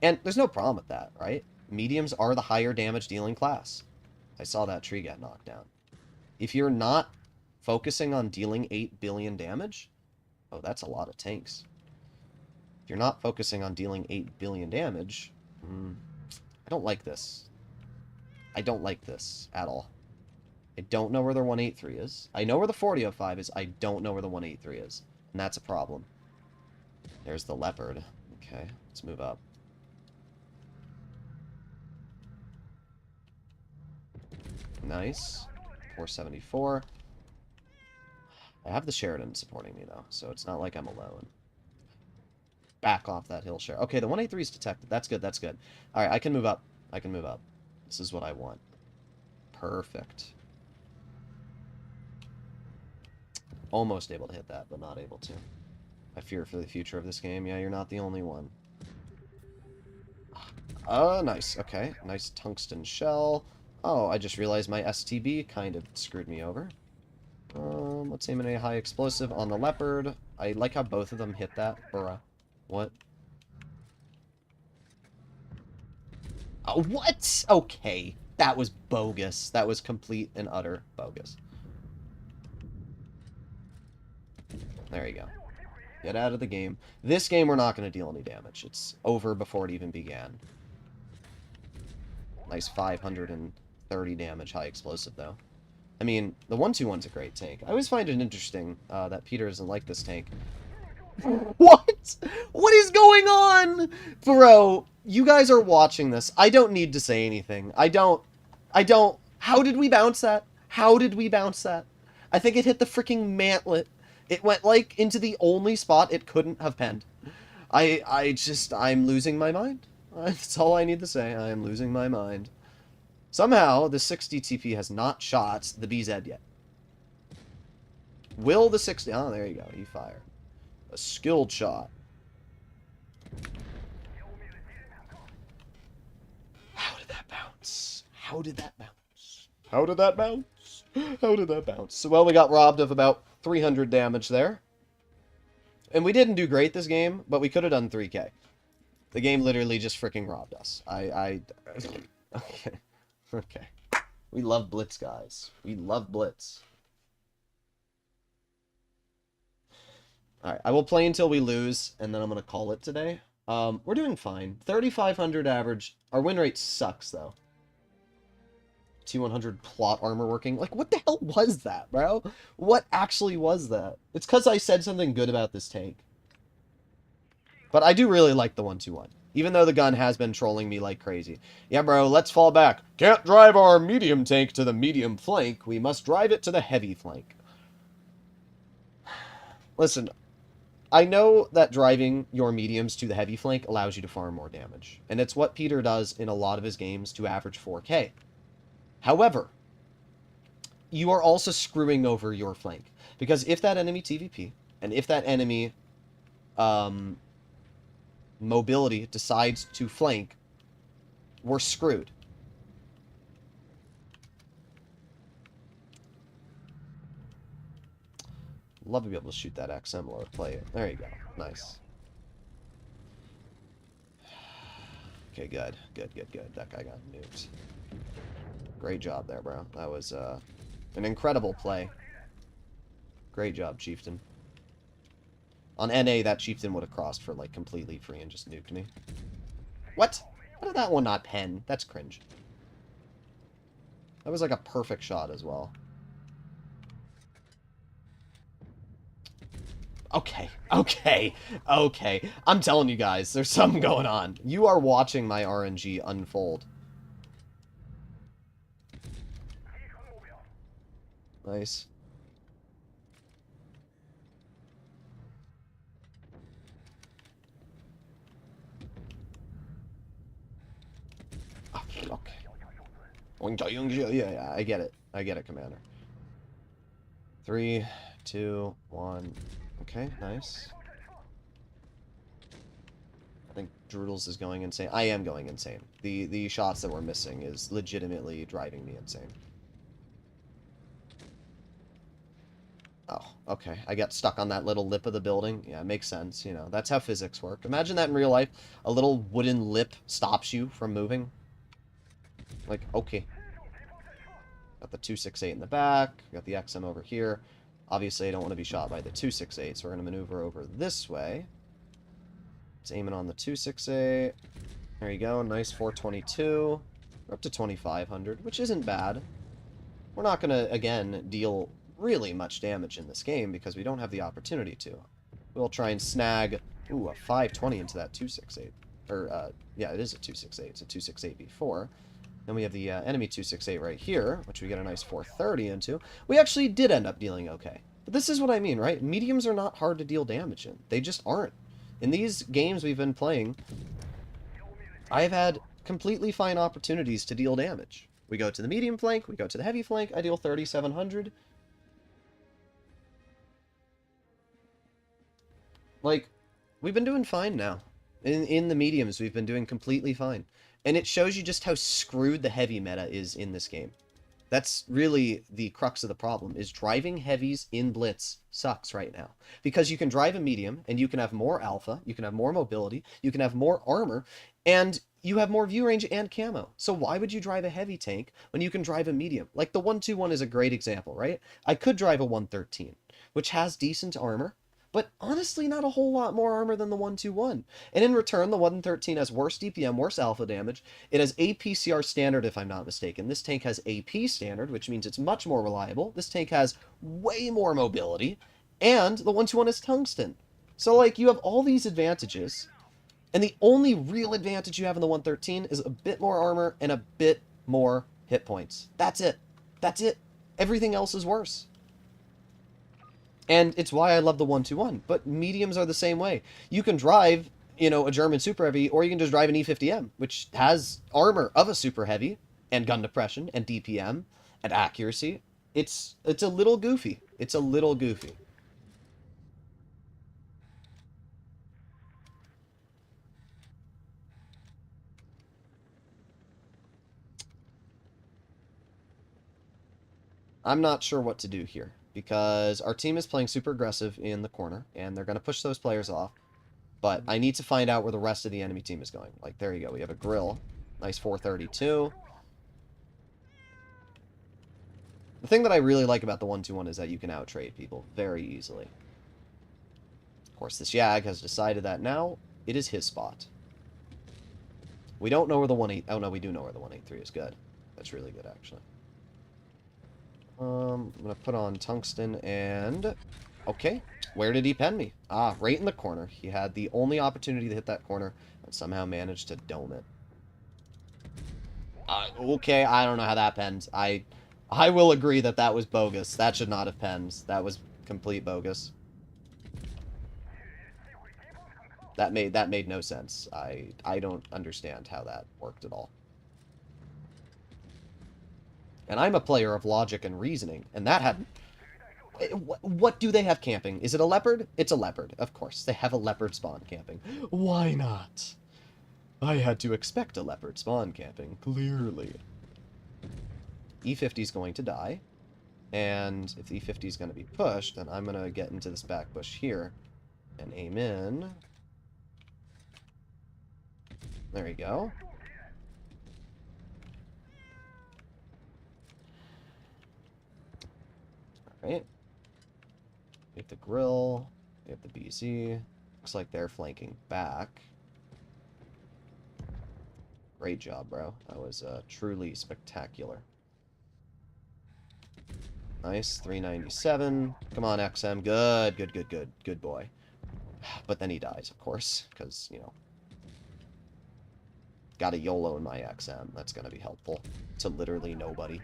A: And there's no problem with that, right? Mediums are the higher damage dealing class. I saw that tree get knocked down. If you're not focusing on dealing 8 billion damage, oh, that's a lot of tanks. If you're not focusing on dealing 8 billion damage, I don't like this. I don't like this at all. I don't know where their 183 is. I know where the 4005 is. I don't know where the 183 is. And that's a problem. There's the leopard. Okay, let's move up. Nice. 474. I have the Sheridan supporting me, though, so it's not like I'm alone. Back off that hill share. Okay, the 183 is detected. That's good, that's good. Alright, I can move up. I can move up. This is what I want. Perfect. Almost able to hit that, but not able to. I fear for the future of this game. Yeah, you're not the only one. Oh, nice. Okay, nice tungsten shell. Oh, I just realized my STB kind of screwed me over. Let's aim in a high explosive on the leopard. I like how both of them hit that. Bruh. What? Oh, what? Okay. That was bogus. That was complete and utter bogus. There you go. Get out of the game. This game, we're not going to deal any damage. It's over before it even began. Nice 530 damage high explosive, though. I mean, the 1-2-1's a great tank. I always find it interesting that Peter doesn't like this tank. What? What is going on? Bro, you guys are watching this. I don't need to say anything. I don't. How did we bounce that? How did we bounce that? I think it hit the freaking mantlet. It went, like, into the only spot it couldn't have penned. I'm losing my mind. That's all I need to say. I am losing my mind. Somehow, the 60 TP has not shot the BZ yet. Will the 60... Oh, there you go. You fire. A skilled shot. How did that bounce? How did that bounce? How did that bounce? How did that bounce? So, well, we got robbed of about 300 damage there. And we didn't do great this game, but we could have done 3k. The game literally just freaking robbed us. Okay. Okay. We love Blitz, guys. We love Blitz. Alright, I will play until we lose, and then I'm going to call it today. We're doing fine. 3,500 average. Our win rate sucks, though. T100 plot armor working. Like, what the hell was that, bro? What actually was that? It's because I said something good about this tank. But I do really like the 121. Even though the gun has been trolling me like crazy. Yeah, bro, let's fall back. Can't drive our medium tank to the medium flank. We must drive it to the heavy flank. Listen, I know that driving your mediums to the heavy flank allows you to farm more damage. And it's what Peter does in a lot of his games to average 4K. However, you are also screwing over your flank. Because if that enemy TVP, and if that enemy mobility decides to flank, we're screwed. Love to be able to shoot that XM load. Play it. There you go. Nice. Okay, good. Good. That guy got nuked. Great job there, bro. That was an incredible play. Great job, Chieftain. On NA, that Chieftain would have crossed for, like, completely free and just nuked me. What? How did that one not pen? That's cringe. That was, like, a perfect shot as well. Okay. I'm telling you guys, there's something going on. You are watching my RNG unfold. Nice. Okay. Yeah, I get it, Commander. 3, 2, 1. Okay, nice. I think Droodles is going insane. I am going insane. The shots that we're missing is legitimately driving me insane. Oh, okay. I got stuck on that little lip of the building. Yeah, it makes sense, you know. That's how physics work. Imagine that in real life. A little wooden lip stops you from moving. Like, okay. Got the 268 in the back. Got the XM over here. Obviously, I don't want to be shot by the 268, so we're going to maneuver over this way. It's aiming on the 268. There you go. Nice 422. We're up to 2,500, which isn't bad. We're not going to, again, deal really much damage in this game because we don't have the opportunity to. We'll try and snag, ooh, a 520 into that 268. Or, yeah, it is a 268. It's a 268 B4. Then we have the enemy 268 right here, which we get a nice 430 into. We actually did end up dealing okay. But this is what I mean, right? Mediums are not hard to deal damage in. They just aren't. In these games we've been playing, I've had completely fine opportunities to deal damage. We go to the medium flank, we go to the heavy flank, I deal 3,700. Like, we've been doing fine now. In the mediums, we've been doing completely fine. And it shows you just how screwed the heavy meta is in this game. That's really the crux of the problem, is driving heavies in Blitz sucks right now. Because you can drive a medium, and you can have more alpha, you can have more mobility, you can have more armor, and you have more view range and camo. So why would you drive a heavy tank when you can drive a medium? Like the 121 is a great example, right? I could drive a 113, which has decent armor, but honestly not a whole lot more armor than the 121. And in return, the 113 has worse DPM, worse alpha damage. It has APCR standard, if I'm not mistaken. This tank has AP standard, which means it's much more reliable. This tank has way more mobility, and the 121 is tungsten. So, like, you have all these advantages, and the only real advantage you have in the 113 is a bit more armor and a bit more hit points. That's it. That's it. Everything else is worse. And it's why I love the 121, but mediums are the same way. You can drive, you know, a German super heavy, or you can just drive an E50M, which has armor of a super heavy, and gun depression, and DPM, and accuracy. It's a little goofy. It's a little goofy. I'm not sure what to do here, because our team is playing super aggressive in the corner, and they're going to push those players off. But I need to find out where the rest of the enemy team is going. Like, there you go. We have a grill. Nice 432. The thing that I really like about the 121 is that you can out-trade people very easily. Of course, this Yag has decided that now it is his spot. We don't know where the 183... Oh, no, we do know where the 183 is. Good. That's really good, actually. I'm going to put on tungsten and... Okay, where did he pen me? Ah, right in the corner. He had the only opportunity to hit that corner and somehow managed to dome it. Okay, I don't know how that penned. I will agree that that was bogus. That should not have penned. That was complete bogus. That made no sense. I don't understand how that worked at all. And I'm a player of logic and reasoning, and that had... What do they have camping? Is it a leopard? It's a leopard, of course. They have a leopard spawn camping. Why not? I had to expect a leopard spawn camping, clearly. E50 is going to die, and if E50 is going to be pushed, then I'm going to get into this back bush here and aim in. There you go. Alright. We have the grill. We have the BZ. Looks like they're flanking back. Great job, bro. That was truly spectacular. Nice. 397. Come on, XM. Good, good, good, good. Good boy. But then he dies, of course, because, you know, got a YOLO in my XM. That's going to be helpful to literally nobody.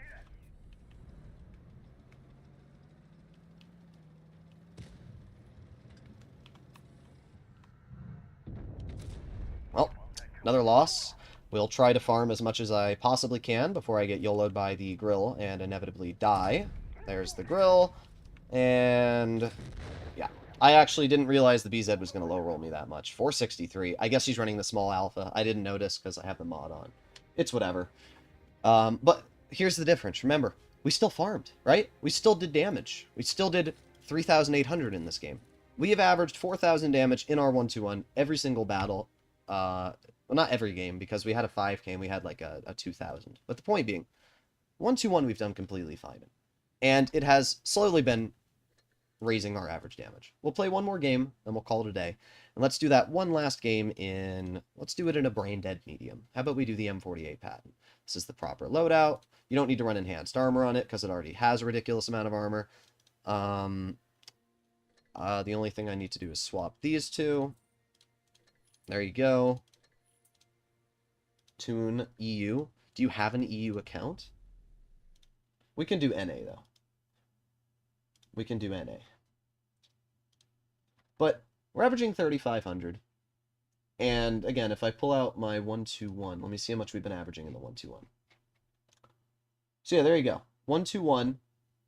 A: Well, another loss. We'll try to farm as much as I possibly can before I get YOLO'd by the grill and inevitably die. There's the grill. And yeah, I actually didn't realize the BZ was going to low roll me that much. 463. I guess he's running the small alpha. I didn't notice because I have the mod on. It's whatever. But here's the difference. Remember, we still farmed, right? We still did damage. We still did 3,800 in this game. We have averaged 4,000 damage in our 1-2-1 every single battle. Well, not every game, because we had a 5 game, we had like a 2,000. But the point being, 1-2-1 we've done completely fine. And it has slowly been raising our average damage. We'll play one more game, and we'll call it a day. And let's do that one last game in... Let's do it in a brain-dead medium. How about we do the M48 pattern? This is the proper loadout. You don't need to run enhanced armor on it, because it already has a ridiculous amount of armor. The only thing I need to do is swap these two. There you go. Tune EU. Do you have an EU account? We can do NA, though. We can do NA. But we're averaging 3,500. And again, if I pull out my 1-2-1, let me see how much we've been averaging in the 1-2-1. So yeah, there you go. 1-2-1,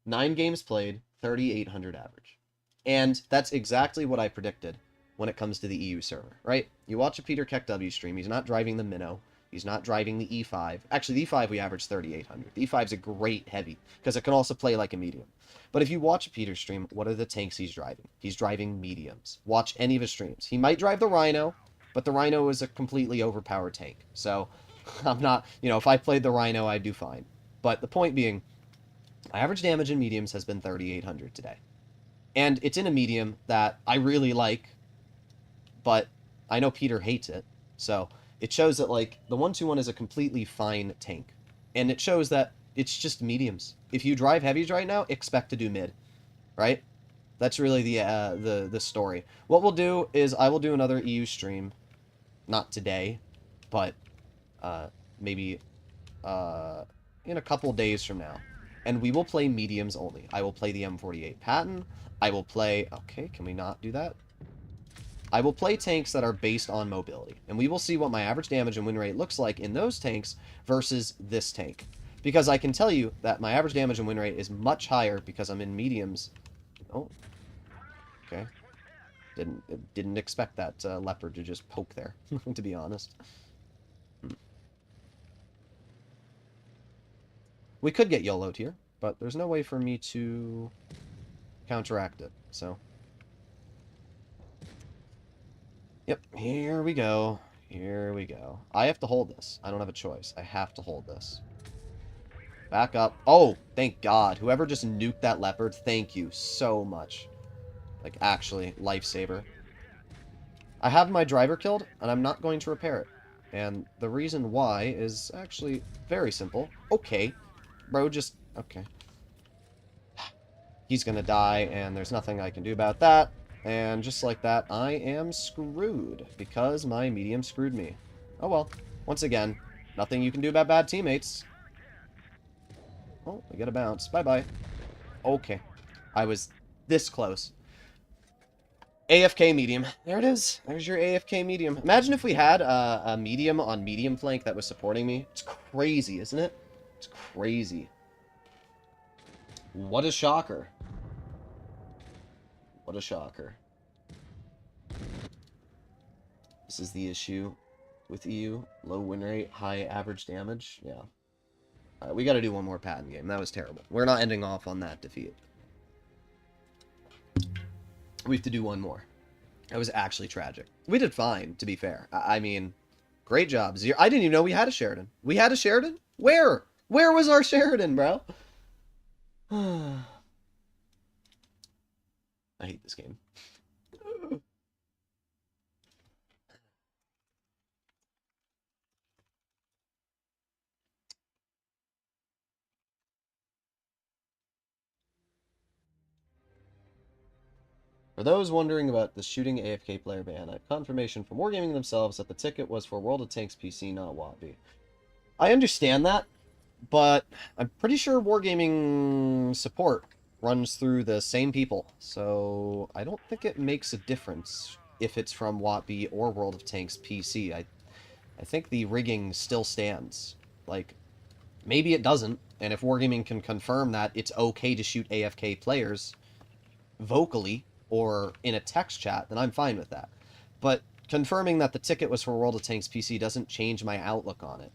A: 9 games played, 3,800 average. And that's exactly what I predicted when it comes to the EU server, right? You watch a Peter KEKW stream, he's not driving the Minnow, he's not driving the E5. Actually, the E5 we averaged 3,800. The E5 is a great heavy, because it can also play like a medium. But if you watch a Peter stream, what are the tanks he's driving? He's driving mediums. Watch any of his streams. He might drive the Rhino, but the Rhino is a completely overpowered tank. So, I'm not, you know, if I played the Rhino, I'd do fine. But the point being, my average damage in mediums has been 3,800 today. And it's in a medium that I really like, but I know Peter hates it. So it shows that, like, the 1-2-1 is a completely fine tank. And it shows that it's just mediums. If you drive heavies right now, expect to do mid, right? That's really the story. What we'll do is I will do another EU stream. Not today, but maybe in a couple days from now. And we will play mediums only. I will play the M48 Patton. I will play... Okay, can we not do that? I will play tanks that are based on mobility. And we will see what my average damage and win rate looks like in those tanks versus this tank. Because I can tell you that my average damage and win rate is much higher because I'm in mediums. Oh. Okay. Didn't expect that leopard to just poke there, to be honest. We could get YOLO'd here, but there's no way for me to counteract it, so... Yep, here we go. Here we go. I have to hold this. I don't have a choice. I have to hold this. Back up. Oh, thank God. Whoever just nuked that leopard, thank you so much. Like, actually, lifesaver. I have my driver killed, and I'm not going to repair it. And the reason why is actually very simple. Okay. Bro, just... Okay. He's gonna die, and there's nothing I can do about that. And just like that, I am screwed, because my medium screwed me. Oh well. Once again, nothing you can do about bad teammates. Oh, we got a bounce. Bye-bye. Okay. I was this close. AFK medium. There it is. There's your AFK medium. Imagine if we had a medium on medium flank that was supporting me. It's crazy, isn't it? It's crazy. What a shocker. What a shocker. This is the issue with EU. Low win rate, high average damage. Yeah. Alright, we gotta do one more patent game. That was terrible. We're not ending off on that defeat. We have to do one more. That was actually tragic. We did fine, to be fair. I mean, great job. I didn't even know we had a Sheridan. We had a Sheridan? Where? Where was our Sheridan, bro? I hate this game. For those wondering about the shooting AFK player ban, I have confirmation from Wargaming themselves that the ticket was for World of Tanks PC, not Wattby. I understand that, but I'm pretty sure Wargaming support runs through the same people, so I don't think it makes a difference if it's from Wattby or World of Tanks PC. I think the rigging still stands. Like, maybe it doesn't, and if Wargaming can confirm that it's okay to shoot AFK players vocally or in a text chat, then I'm fine with that. But confirming that the ticket was for World of Tanks PC doesn't change my outlook on it.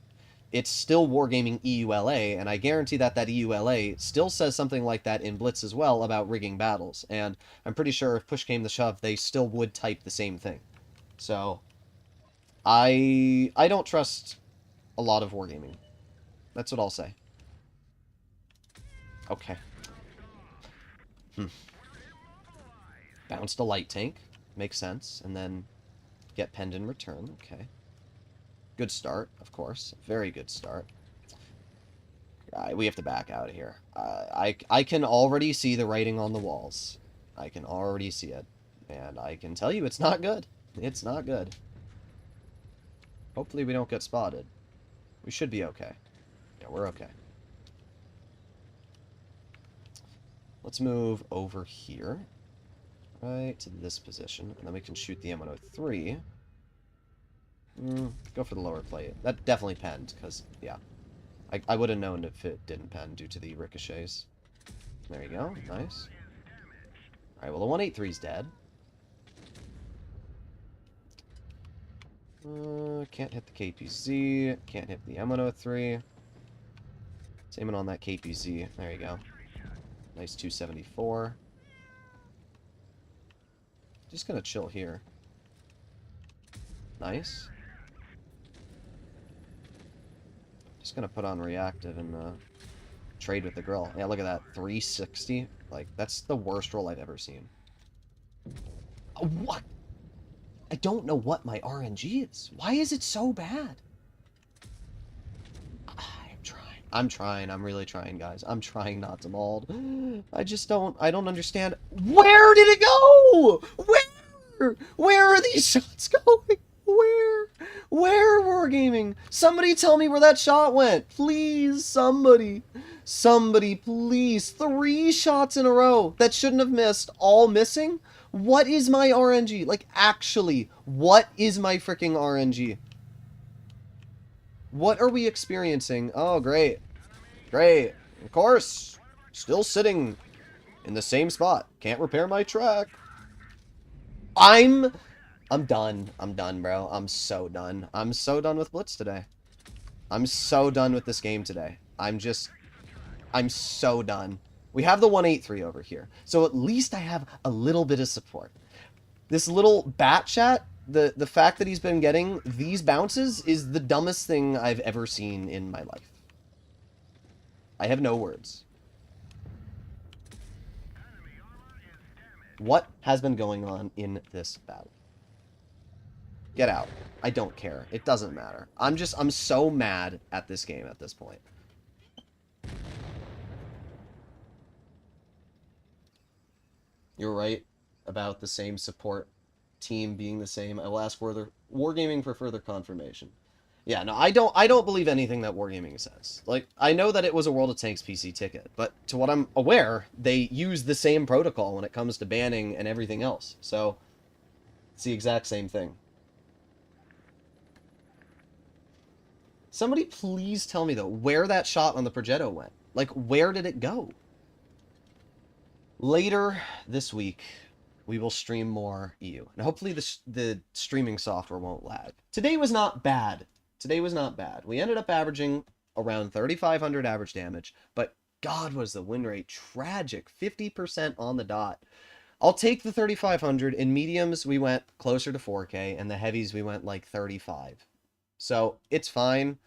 A: It's still Wargaming EULA, and I guarantee that that EULA still says something like that in Blitz as well about rigging battles, and I'm pretty sure if push came to shove, they still would type the same thing. So, I don't trust a lot of Wargaming. That's what I'll say. Okay. Bounce the light tank. Makes sense. And then get penned in return. Okay. Good start, of course. Very good start. We have to back out of here. I can already see the writing on the walls. I can already see it. And I can tell you it's not good. It's not good. Hopefully we don't get spotted. We should be okay. Yeah, we're okay. Let's move over here. Right to this position. And then we can shoot the M103. Go for the lower plate. That definitely penned, because, yeah. I would have known if it didn't pen due to the ricochets. There you go. Nice. Alright, well, the 183's dead. Can't hit the KPZ. Can't hit the M103. Let's aim it on that KPZ. There you go. Nice 274. Just gonna chill here. Nice. Just gonna put on reactive and trade with the girl. Yeah, look at that. 360. Like, that's the worst roll I've ever seen. What? I don't know what my RNG is. Why is it so bad? I'm trying. I'm trying. I'm really trying, guys. I'm trying not to mold. I don't understand. Where did it go? Where are these shots going? Where Wargaming? Somebody tell me where that shot went. Please, somebody. Somebody, please. 3 shots in a row that shouldn't have missed. All missing? What is my RNG? Like, actually, what is my freaking RNG? What are we experiencing? Oh, great. Great. Of course. Still sitting in the same spot. Can't repair my track. I'm done. I'm done, bro. I'm so done. I'm so done with Blitz today. I'm so done with this game today. I'm so done. We have the 183 over here. So at least I have a little bit of support. This little bat chat, the fact that he's been getting these bounces is the dumbest thing I've ever seen in my life. I have no words. What has been going on in this battle? Get out. I don't care. It doesn't matter. I'm so mad at this game at this point. You're right about the same support team being the same. I will ask Wargaming for further confirmation. Yeah, no, I don't believe anything that Wargaming says. Like, I know that it was a World of Tanks PC ticket, but to what I'm aware, they use the same protocol when it comes to banning and everything else. So, it's the exact same thing. Somebody please tell me, though, where that shot on the Progetto went. Like, where did it go? Later this week, we will stream more EU. And hopefully the streaming software won't lag. Today was not bad. Today was not bad. We ended up averaging around 3,500 average damage, but God, was the win rate tragic. 50% on the dot. I'll take the 3,500. In mediums, we went closer to 4K, and the heavies, we went like 35. So, it's fine.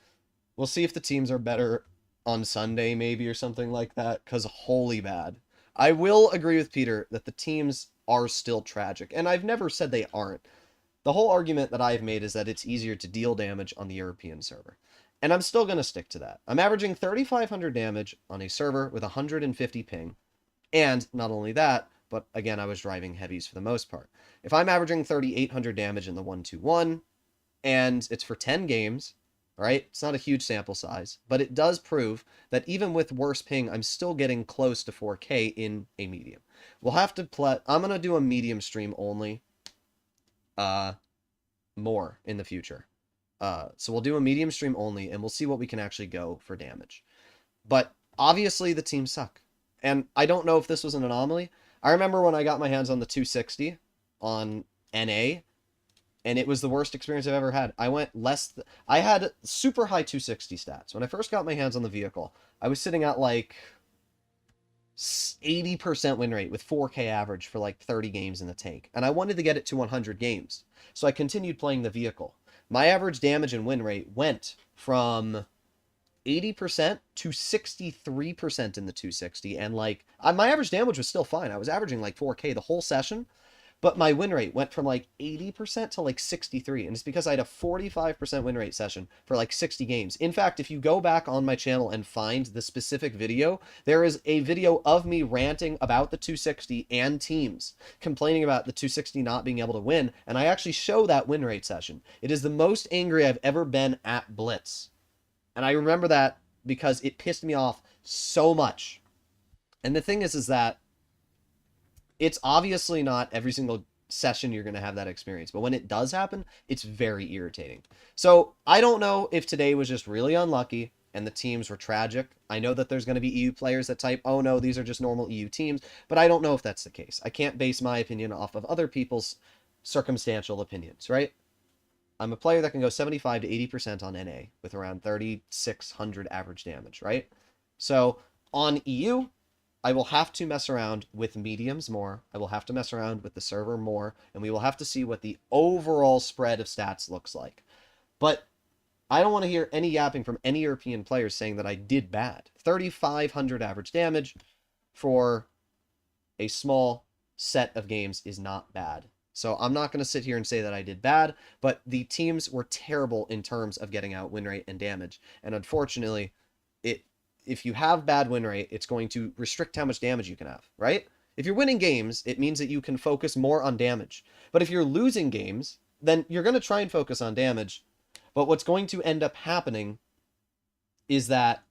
A: We'll see if the teams are better on Sunday, maybe, or something like that, because holy bad. I will agree with Peter that the teams are still tragic, and I've never said they aren't. The whole argument that I've made is that it's easier to deal damage on the European server. And I'm still going to stick to that. I'm averaging 3,500 damage on a server with 150 ping. And not only that, but again, I was driving heavies for the most part. If I'm averaging 3,800 damage in the 1-2-1, and it's for 10 games, right? It's not a huge sample size, but it does prove that even with worse ping, I'm still getting close to 4K in a medium. We'll have to play. I'm going to do a medium stream only. More in the future. So we'll do a medium stream only, and we'll see what we can actually go for damage. But obviously the teams suck. And I don't know if this was an anomaly. I remember when I got my hands on the 260 on NA, and it was the worst experience I've ever had. I went I had super high 260 stats. When I first got my hands on the vehicle, I was sitting at like 80% win rate with 4K average for like 30 games in the tank. And I wanted to get it to 100 games. So I continued playing the vehicle. My average damage and win rate went from 80% to 63% in the 260. And like, my average damage was still fine. I was averaging like 4K the whole session. But my win rate went from like 80% to like 63. And it's because I had a 45% win rate session for like 60 games. In fact, if you go back on my channel and find the specific video, there is a video of me ranting about the 260 and teams, complaining about the 260 not being able to win. And I actually show that win rate session. It is the most angry I've ever been at Blitz. And I remember that because it pissed me off so much. And the thing is that it's obviously not every single session you're going to have that experience, but when it does happen, it's very irritating. So I don't know if today was just really unlucky and the teams were tragic. I know that there's going to be EU players that type, oh no, these are just normal EU teams, but I don't know if that's the case. I can't base my opinion off of other people's circumstantial opinions, right? I'm a player that can go 75 to 80% on NA with around 3,600 average damage, right? So on EU, I will have to mess around with mediums more. I will have to mess around with the server more, and we will have to see what the overall spread of stats looks like. But I don't want to hear any yapping from any European players saying that I did bad. 3,500 average damage for a small set of games is not bad. So I'm not going to sit here and say that I did bad, but the teams were terrible in terms of getting out win rate and damage. And unfortunately, if you have bad win rate, it's going to restrict how much damage you can have, right? If you're winning games, it means that you can focus more on damage. But if you're losing games, then you're going to try and focus on damage. But what's going to end up happening is that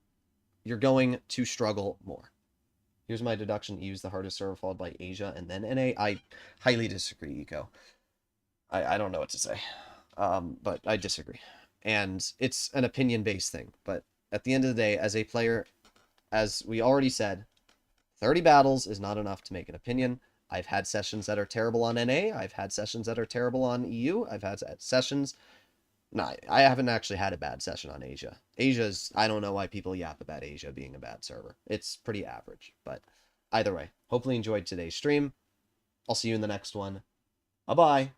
A: you're going to struggle more. Here's my deduction. EU's the hardest server, followed by Asia and then NA. I highly disagree, Eco. I don't know what to say. But I disagree. And it's an opinion-based thing. But at the end of the day, as a player, as we already said, 30 battles is not enough to make an opinion. I've had sessions that are terrible on NA. I've had sessions that are terrible on EU. I've had sessions... No, I haven't actually had a bad session on Asia. Asia's... I don't know why people yap about Asia being a bad server. It's pretty average. But either way, hopefully you enjoyed today's stream. I'll see you in the next one. Bye-bye.